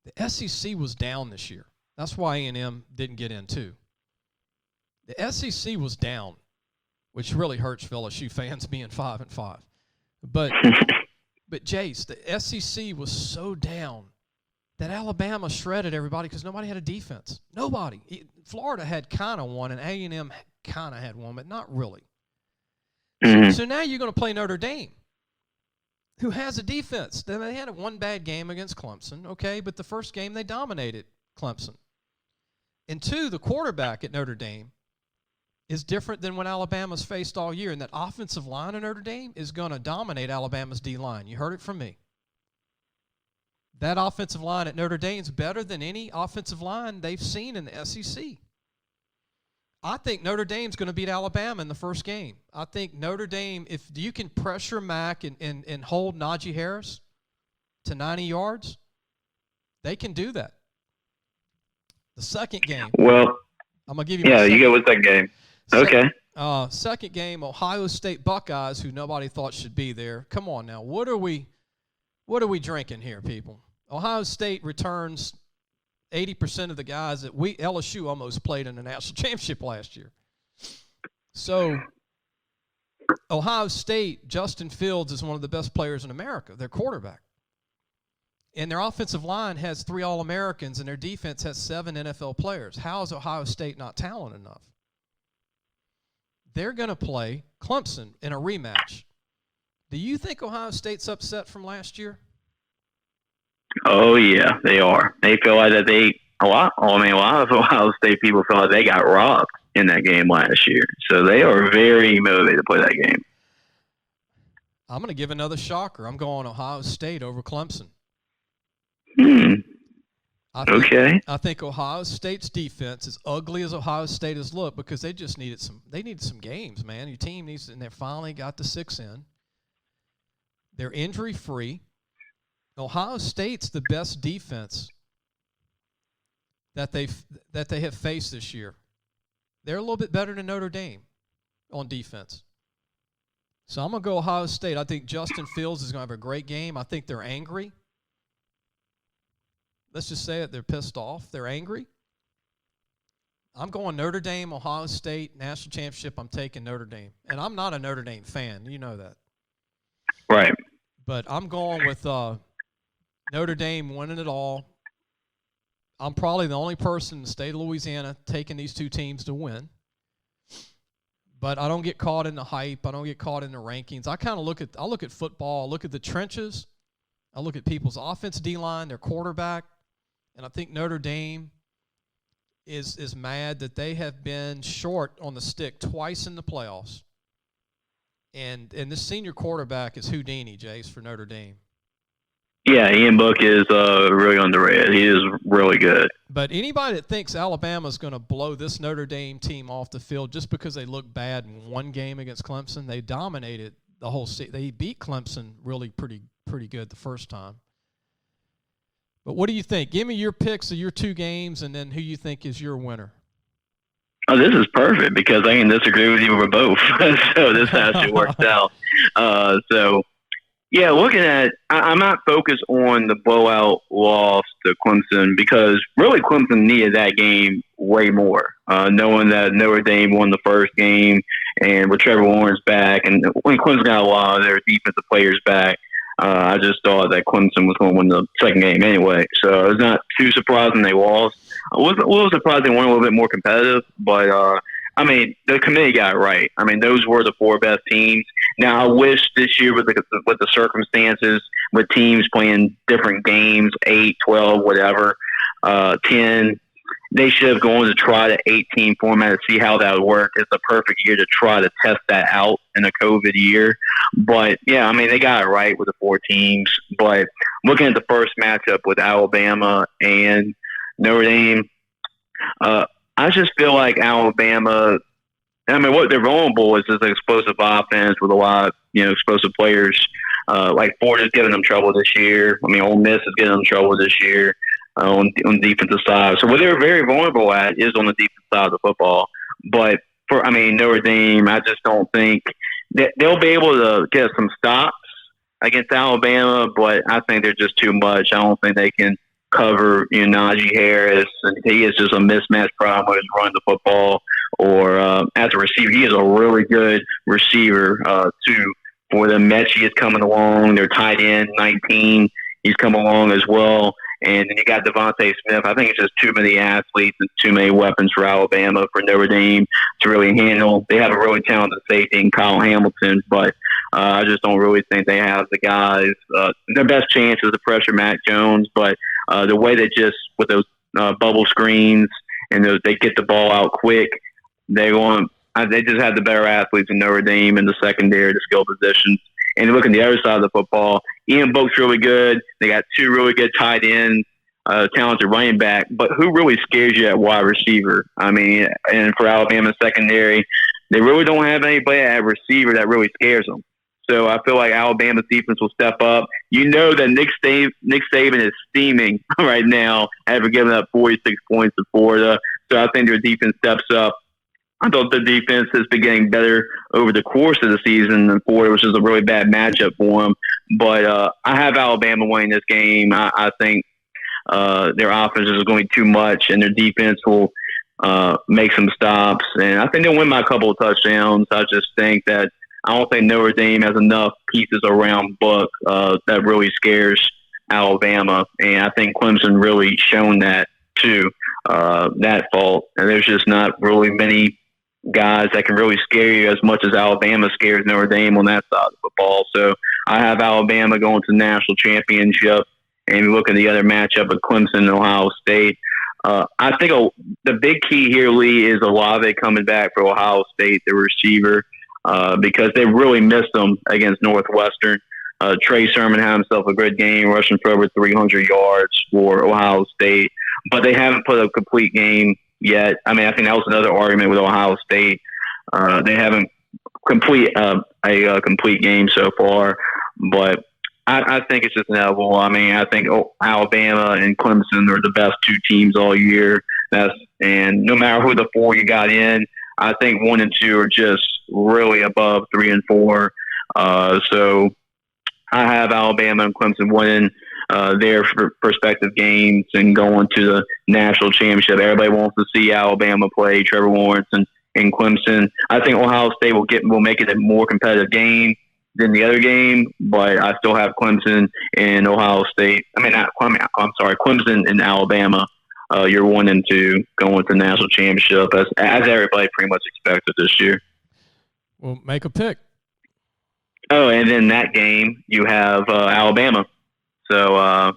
The SEC was down this year. That's why A&M didn't get in, too. The SEC was down, which really hurts LSU fans being 5-5. But Jace, the SEC was so down that Alabama shredded everybody because nobody had a defense. Nobody. Florida had kind of one, and A&M kind of had one, but not really. So now you're going to play Notre Dame, who has a defense. Then they had one bad game against Clemson, okay, but the first game they dominated Clemson. And 2, the quarterback at Notre Dame is different than when Alabama's faced all year. And that offensive line at Notre Dame is going to dominate Alabama's D-line. You heard it from me. That offensive line at Notre Dame is better than any offensive line they've seen in the SEC. I think Notre Dame's going to beat Alabama in the first game. I think Notre Dame, if you can pressure Mac and hold Najee Harris to 90 yards, they can do that. The second game. Well, I'm going to give you you go with that game. Okay. Second game, Ohio State Buckeyes, who nobody thought should be there. Come on now. What are we drinking here, people? Ohio State returns 80% of the guys that LSU almost played in the national championship last year. So Ohio State, Justin Fields is one of the best players in America, their quarterback. And their offensive line has 3 All-Americans, and their defense has 7 NFL players. How is Ohio State not talented enough? They're going to play Clemson in a rematch. Do you think Ohio State's upset from last year? Oh, yeah, they are. They feel like that a lot of Ohio State people feel like they got robbed in that game last year. So they are very motivated to play that game. I'm going to give another shocker. I'm going Ohio State over Clemson. Okay. I think Ohio State's defense, as ugly as Ohio State has looked, because they just needed some games, man. Your team needs, and they finally got the 6 in. They're injury-free. Ohio State's the best defense that they have faced this year. They're a little bit better than Notre Dame on defense. So I'm going to go Ohio State. I think Justin Fields is going to have a great game. I think they're angry. Let's just say it. They're pissed off. They're angry. I'm going Notre Dame, Ohio State, national championship. I'm taking Notre Dame. And I'm not a Notre Dame fan. You know that. Right. But I'm going with Notre Dame winning it all. I'm probably the only person in the state of Louisiana taking these 2 teams to win. But I don't get caught in the hype. I don't get caught in the rankings. I look at football. I look at the trenches. I look at people's offense, D-line, their quarterback. And I think Notre Dame is mad that they have been short on the stick twice in the playoffs. And this senior quarterback is Houdini, Jace, for Notre Dame. Yeah, Ian Book is really underrated. He is really good. But anybody that thinks Alabama's going to blow this Notre Dame team off the field just because they look bad in one game against Clemson, they dominated the whole season. They beat Clemson really pretty good the first time. But what do you think? Give me your picks of your 2 games and then who you think is your winner. Oh, this is perfect because I can disagree with you for both. So this actually works out. Yeah, looking at I'm not focused on the blowout loss to Clemson because really Clemson needed that game way more, knowing that Notre Dame won the first game and with Trevor Lawrence back and when Clemson got a lot of their defensive players back, I just thought that Clemson was going to win the second game anyway. So it's not too surprising they lost. I was a little surprised they weren't a little bit more competitive, but the committee got it right. I mean, those were the 4 best teams. Now, I wish this year with the circumstances, with teams playing different games, 8, 12, whatever, 10, they should have gone to try the 18 format to see how that would work. It's a perfect year to try to test that out in a COVID year. But, yeah, I mean, they got it right with the 4 teams. But looking at the first matchup with Alabama and Notre Dame, I just feel like Alabama – I mean, what they're vulnerable is an explosive offense with a lot of, explosive players. Like Ford is giving them trouble this year. I mean, Ole Miss is getting them trouble this year on the defensive side. So what they're very vulnerable at is on the defensive side of the football. But Notre Dame, I just don't think that they'll be able to get some stops against Alabama, but I think they're just too much. I don't think they can cover, Najee Harris, and he is just a mismatch problem when he's running the football. Or as a receiver, he is a really good receiver too. For them, Mechie is coming along. Their tight end, 19, he's come along as well. And then you got Devontae Smith. I think it's just too many athletes and too many weapons for Alabama, for Notre Dame to really handle. They have a really talented safety in Kyle Hamilton, but I just don't really think they have the guys. Their best chance is to pressure Mac Jones, but the way they just, with those bubble screens and they get the ball out quick, they just have the better athletes in Notre Dame in the secondary, the skill positions. And look at the other side of the football. Ian Book's really good. They got 2 really good tight ends, talented running back. But who really scares you at wide receiver? I mean, and for Alabama secondary, they really don't have anybody at receiver that really scares them. So I feel like Alabama's defense will step up. You know that Nick Saban is steaming right now after giving up 46 points to Florida. So I think their defense steps up. I thought the defense has been getting better over the course of the season than Florida, which is a really bad matchup for them. But I have Alabama winning this game. I think their offense is going to be too much, and their defense will make some stops. And I think they'll win by a couple of touchdowns. I just think that I don't think Notre Dame has enough pieces around Buck that really scares Alabama. And I think Clemson really shown that too, that fault. And there's just not really many guys that can really scare you as much as Alabama scares Notre Dame on that side of the football. So I have Alabama going to the national championship. And you look at the other matchup of Clemson and Ohio State. I think the big key here, Lee, is Olave coming back for Ohio State, the receiver, because they really missed him against Northwestern. Trey Sermon had himself a good game, rushing for over 300 yards for Ohio State, but they haven't put a complete game yet. I mean, I think that was another argument with Ohio State. They haven't complete a complete game so far, but I think it's just inevitable. I mean, I think Alabama and Clemson are the best two teams all year. And no matter who the four you got in, I think 1 and 2 are just really above 3 and 4. So I have Alabama and Clemson winning their respective games and going to the national championship. Everybody wants to see Alabama play Trevor Lawrence and Clemson. I think Ohio State will make it a more competitive game than the other game, but I still have Clemson and Ohio State. Clemson and Alabama. You're 1 and 2 going to the national championship as everybody pretty much expected this year. Well, make a pick. Oh, and then that game you have Alabama. So I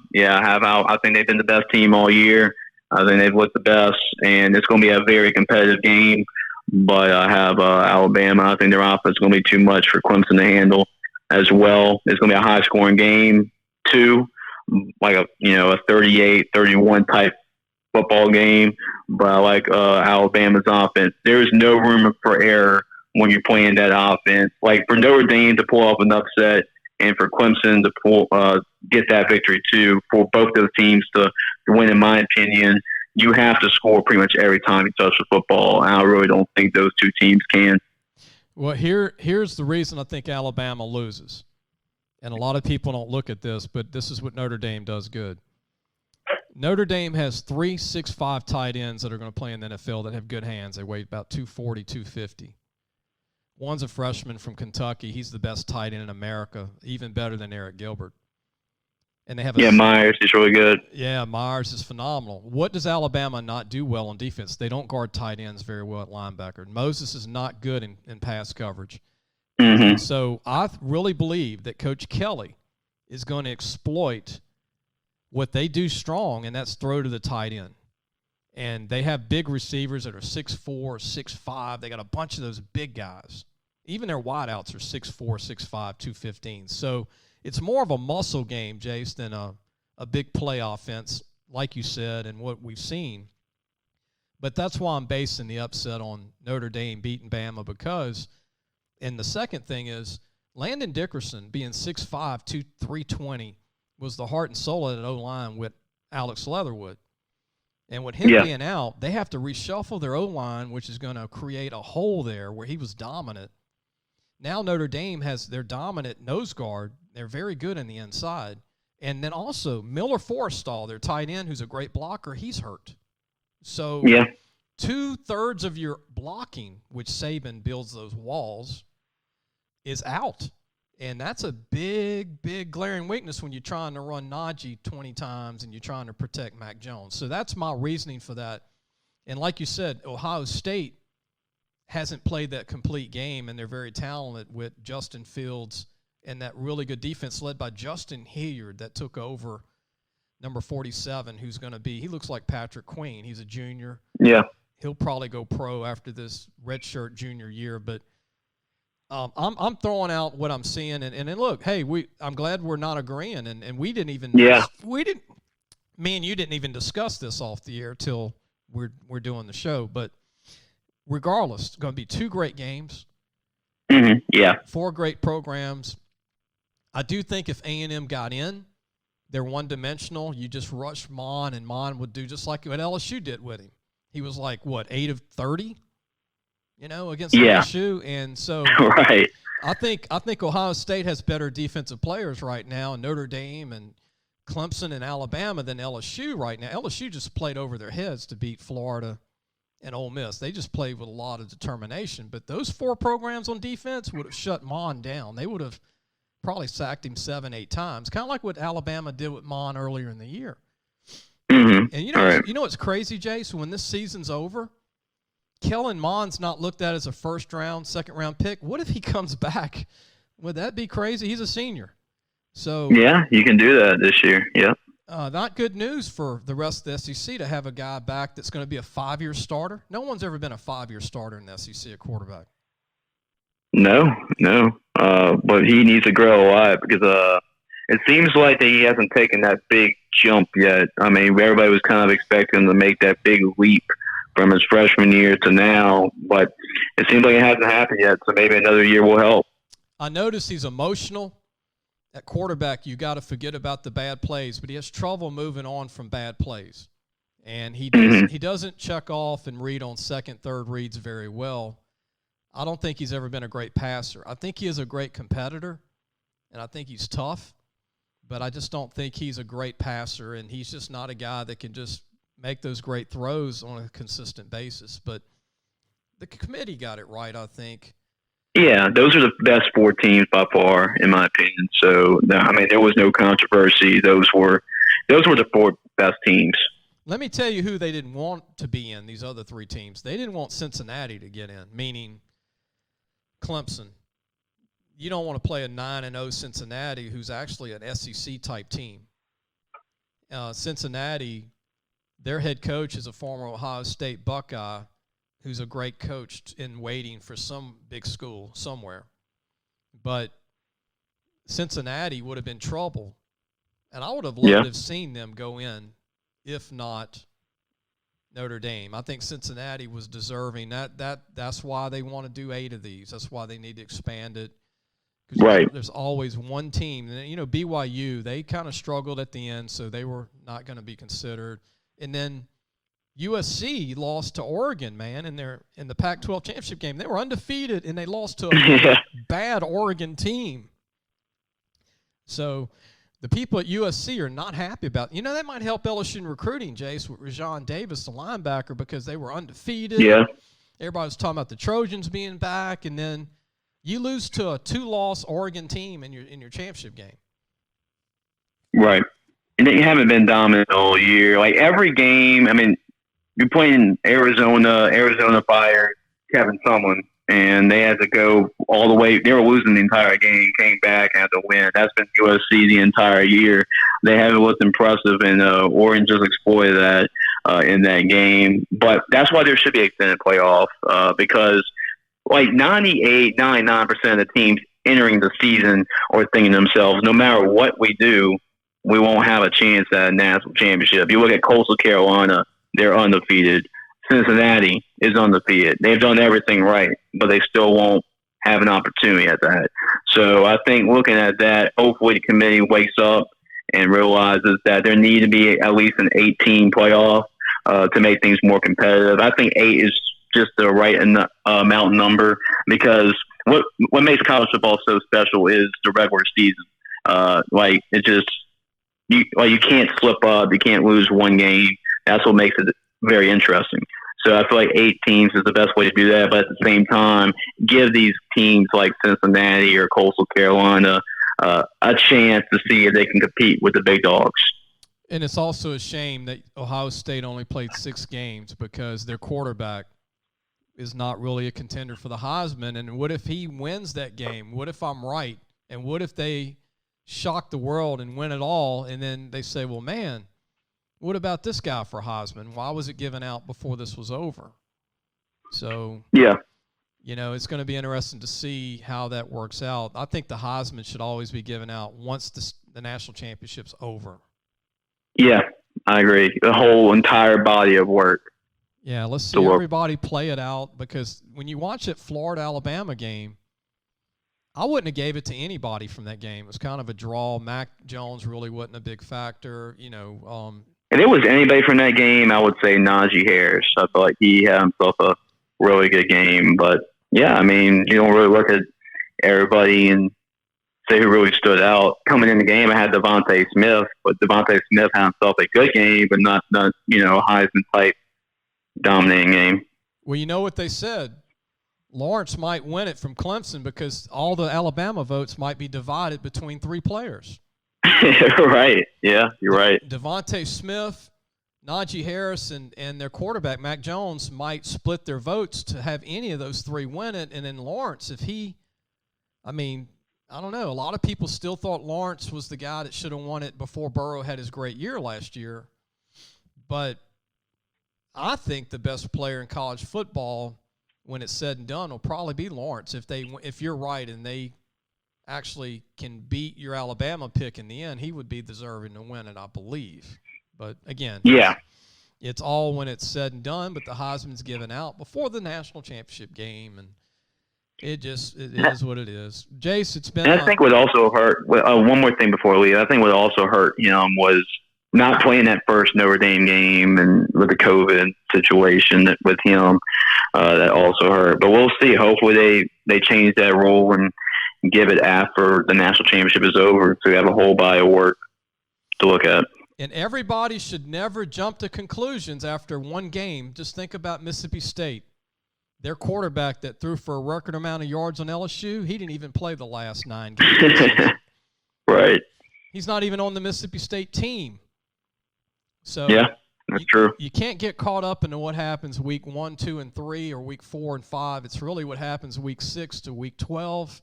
think they've been the best team all year. I think they've looked the best, and it's going to be a very competitive game. But I have Alabama. I think their offense is going to be too much for Clemson to handle as well. It's going to be a high-scoring game, too, like a 38-31 type football game. But I like Alabama's offense. There is no room for error when you're playing that offense. Like for Notre Dame to pull off an upset and for Clemson to get that victory, too, for both those teams to win, in my opinion, you have to score pretty much every time you touch the football. I really don't think those two teams can. Well, here's the reason I think Alabama loses. And a lot of people don't look at this, but this is what Notre Dame does good. Notre Dame has 3 6'5" tight ends that are going to play in the NFL that have good hands. They weigh about 240, 250. One's a freshman from Kentucky. He's the best tight end in America, even better than Eric Gilbert. And they have Myers is really good. Yeah, Myers is phenomenal. What does Alabama not do well on defense? They don't guard tight ends very well at linebacker. Moses is not good in pass coverage. Mm-hmm. So I really believe that Coach Kelly is going to exploit what they do strong, and that's throw to the tight end. And they have big receivers that are 6'4", 6'5". They got a bunch of those big guys. Even their wideouts are 6'4", 6'5", 215. So it's more of a muscle game, Jace, than a big play offense, like you said, and what we've seen. But that's why I'm basing the upset on Notre Dame beating Bama because, and the second thing is, Landon Dickerson being 6'5", 320 was the heart and soul of that O-line with Alex Leatherwood. And with him being out, they have to reshuffle their O-line, which is going to create a hole there where he was dominant. Now Notre Dame has their dominant nose guard. They're very good in the inside. And then also Miller Forrestall, their tight end, who's a great blocker, he's hurt. So 2/3 of your blocking, which Saban builds those walls, is out. And that's a big, big glaring weakness when you're trying to run Najee 20 times and you're trying to protect Mac Jones. So that's my reasoning for that. And like you said, Ohio State hasn't played that complete game, and they're very talented with Justin Fields and that really good defense led by Justin Hilliard that took over number 47, who's going to be – he looks like Patrick Queen. He's a junior. Yeah. He'll probably go pro after this redshirt junior year, but – I'm throwing out what I'm seeing, and look, hey, I'm glad we're not agreeing, and we didn't even me and you didn't even discuss this off the air till we're doing the show. But regardless, it's going to be 2 great games, 4 great programs. I do think if A&M got in, they're one-dimensional. You just rush Mon, and Mon would do just like what LSU did with him. He was like 8 of 30. Against LSU, and so I think Ohio State has better defensive players right now, and Notre Dame and Clemson and Alabama than LSU right now. LSU just played over their heads to beat Florida and Ole Miss. They just played with a lot of determination. But those 4 programs on defense would have shut Mon down. They would have probably sacked him 7-8 times, kind of like what Alabama did with Mon earlier in the year. Mm-hmm. And you know what's crazy, Jace? When this season's over, Kellen Mond's not looked at as a first-round, second-round pick. What if he comes back? Would that be crazy? He's a senior. So yeah, you can do that this year. Yeah. Not good news for the rest of the SEC to have a guy back that's going to be a 5-year starter. No one's ever been a 5-year starter in the SEC at quarterback. No. But he needs to grow a lot because it seems like that he hasn't taken that big jump yet. I mean, everybody was kind of expecting him to make that big leap from his freshman year to now, but it seems like it hasn't happened yet, so maybe another year will help. I notice he's emotional. At quarterback, you got to forget about the bad plays, but he has trouble moving on from bad plays. And he doesn't check off and read on second, third reads very well. I don't think he's ever been a great passer. I think he is a great competitor, and I think he's tough, but I just don't think he's a great passer, and he's just not a guy that can just make those great throws on a consistent basis. But the committee got it right, I think. Yeah, those are the best 4 teams by far, in my opinion. So, I mean, there was no controversy. Those were the 4 best teams. Let me tell you who they didn't want to be in, these other 3 teams. They didn't want Cincinnati to get in, meaning Clemson. You don't want to play a 9-0 Cincinnati, who's actually an SEC-type team. Cincinnati, their head coach is a former Ohio State Buckeye, who's a great coach in waiting for some big school somewhere. But Cincinnati would have been trouble, and I would have loved to have seen them go in, if not Notre Dame. I think Cincinnati was deserving. That's why they want to do 8 of these. That's why they need to expand it. Right. There's always one team. And, BYU, they kind of struggled at the end, so they were not going to be considered. And then USC lost to Oregon, man, in the Pac-12 championship game. They were undefeated, and they lost to a bad Oregon team. So the people at USC are not happy about it. That might help LSU in recruiting, Jace, with Rajon Davis, the linebacker, because they were undefeated. Yeah. Everybody was talking about the Trojans being back, and then you lose to a 2-loss Oregon team in your championship game. Right. And you haven't been dominant all year. Like every game, I mean, you're playing Arizona. Arizona fired Kevin Sumlin, and they had to go all the way. They were losing the entire game, came back, and had to win. That's been USC the entire year. They haven't looked impressive, and Oregon just exploited that in that game. But that's why there should be an extended playoff because like 98, 99% of the teams entering the season are thinking to themselves, no matter what we do, we won't have a chance at a national championship. You look at Coastal Carolina, they're undefeated. Cincinnati is undefeated. They've done everything right, but they still won't have an opportunity at that. So I think looking at that, hopefully the committee wakes up and realizes that there need to be at least an 8-team playoff to make things more competitive. I think 8 is just the right amount number because what makes college football so special is the regular season. You can't slip up, you can't lose one game. That's what makes it very interesting. So I feel like 8 teams is the best way to do that, but at the same time, give these teams like Cincinnati or Coastal Carolina a chance to see if they can compete with the big dogs. And it's also a shame that Ohio State only played 6 games because their quarterback is not really a contender for the Heisman. And what if he wins that game? What if I'm right? And what if they shock the world and win it all, and then they say, well, man, what about this guy for Heisman? Why was it given out before this was over? So, yeah, it's going to be interesting to see how that works out. I think the Heisman should always be given out once the national championship's over. Yeah, I agree. The whole entire body of work. Yeah, let's see everybody play it out because when you watch that Florida-Alabama game, I wouldn't have gave it to anybody from that game. It was kind of a draw. Mac Jones really wasn't a big factor, If it was anybody from that game, I would say Najee Harris. I feel like he had himself a really good game. But, yeah, I mean, you don't really look at everybody and say who really stood out coming in the game, I had Devontae Smith, but Devontae Smith had himself a good game, but not Heisman type dominating game. Well, you know what they said. Lawrence might win it from Clemson because all the Alabama votes might be divided between 3 players. Right. Yeah, you're right. Devontae Smith, Najee Harris, and their quarterback, Mac Jones, might split their votes to have any of those 3 win it. And then Lawrence, I don't know. A lot of people still thought Lawrence was the guy that should have won it before Burrow had his great year last year. But I think the best player in college football, when it's said and done, will probably be Lawrence. If you're right and they actually can beat your Alabama pick in the end, he would be deserving to win it, I believe. But again, yeah, it's all when it's said and done. But the Heisman's given out before the national championship game, and it is what it is. Jace, it's been. And I think what also hurt. One more thing before we leave. I think what also hurt him was not playing that first Notre Dame game, and with the COVID situation with him, that also hurt. But we'll see. Hopefully they change that rule and give it after the national championship is over, so we have a whole body of work to look at. And everybody should never jump to conclusions after one game. Just think about Mississippi State. Their quarterback that threw for a record amount of yards on LSU, he didn't even play the last 9 games. Right. He's not even on the Mississippi State team. So yeah, that's true. You can't get caught up into what happens week 1, 2, and 3 or week 4 and 5. It's really what happens week 6 to week 12.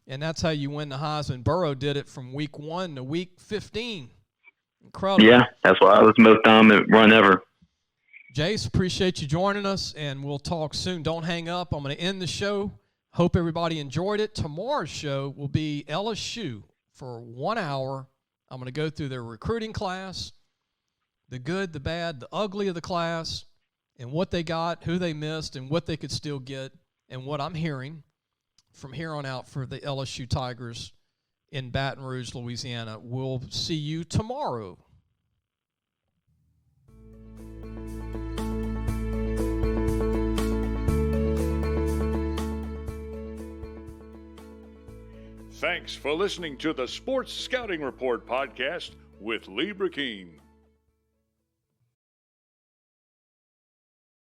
And that's how you win the Heisman. Burrow did it from week 1 to week 15. Incredible. Yeah, that's why I was the most dominant run ever. Jace, appreciate you joining us, and we'll talk soon. Don't hang up. I'm going to end the show. Hope everybody enjoyed it. Tomorrow's show will be LSU for 1 hour. I'm going to go through their recruiting class, the good, the bad, the ugly of the class, and what they got, who they missed, and what they could still get, and what I'm hearing from here on out for the LSU Tigers in Baton Rouge, Louisiana. We'll see you tomorrow. Thanks for listening to the Sports Scouting Report podcast with Lee Brecheen.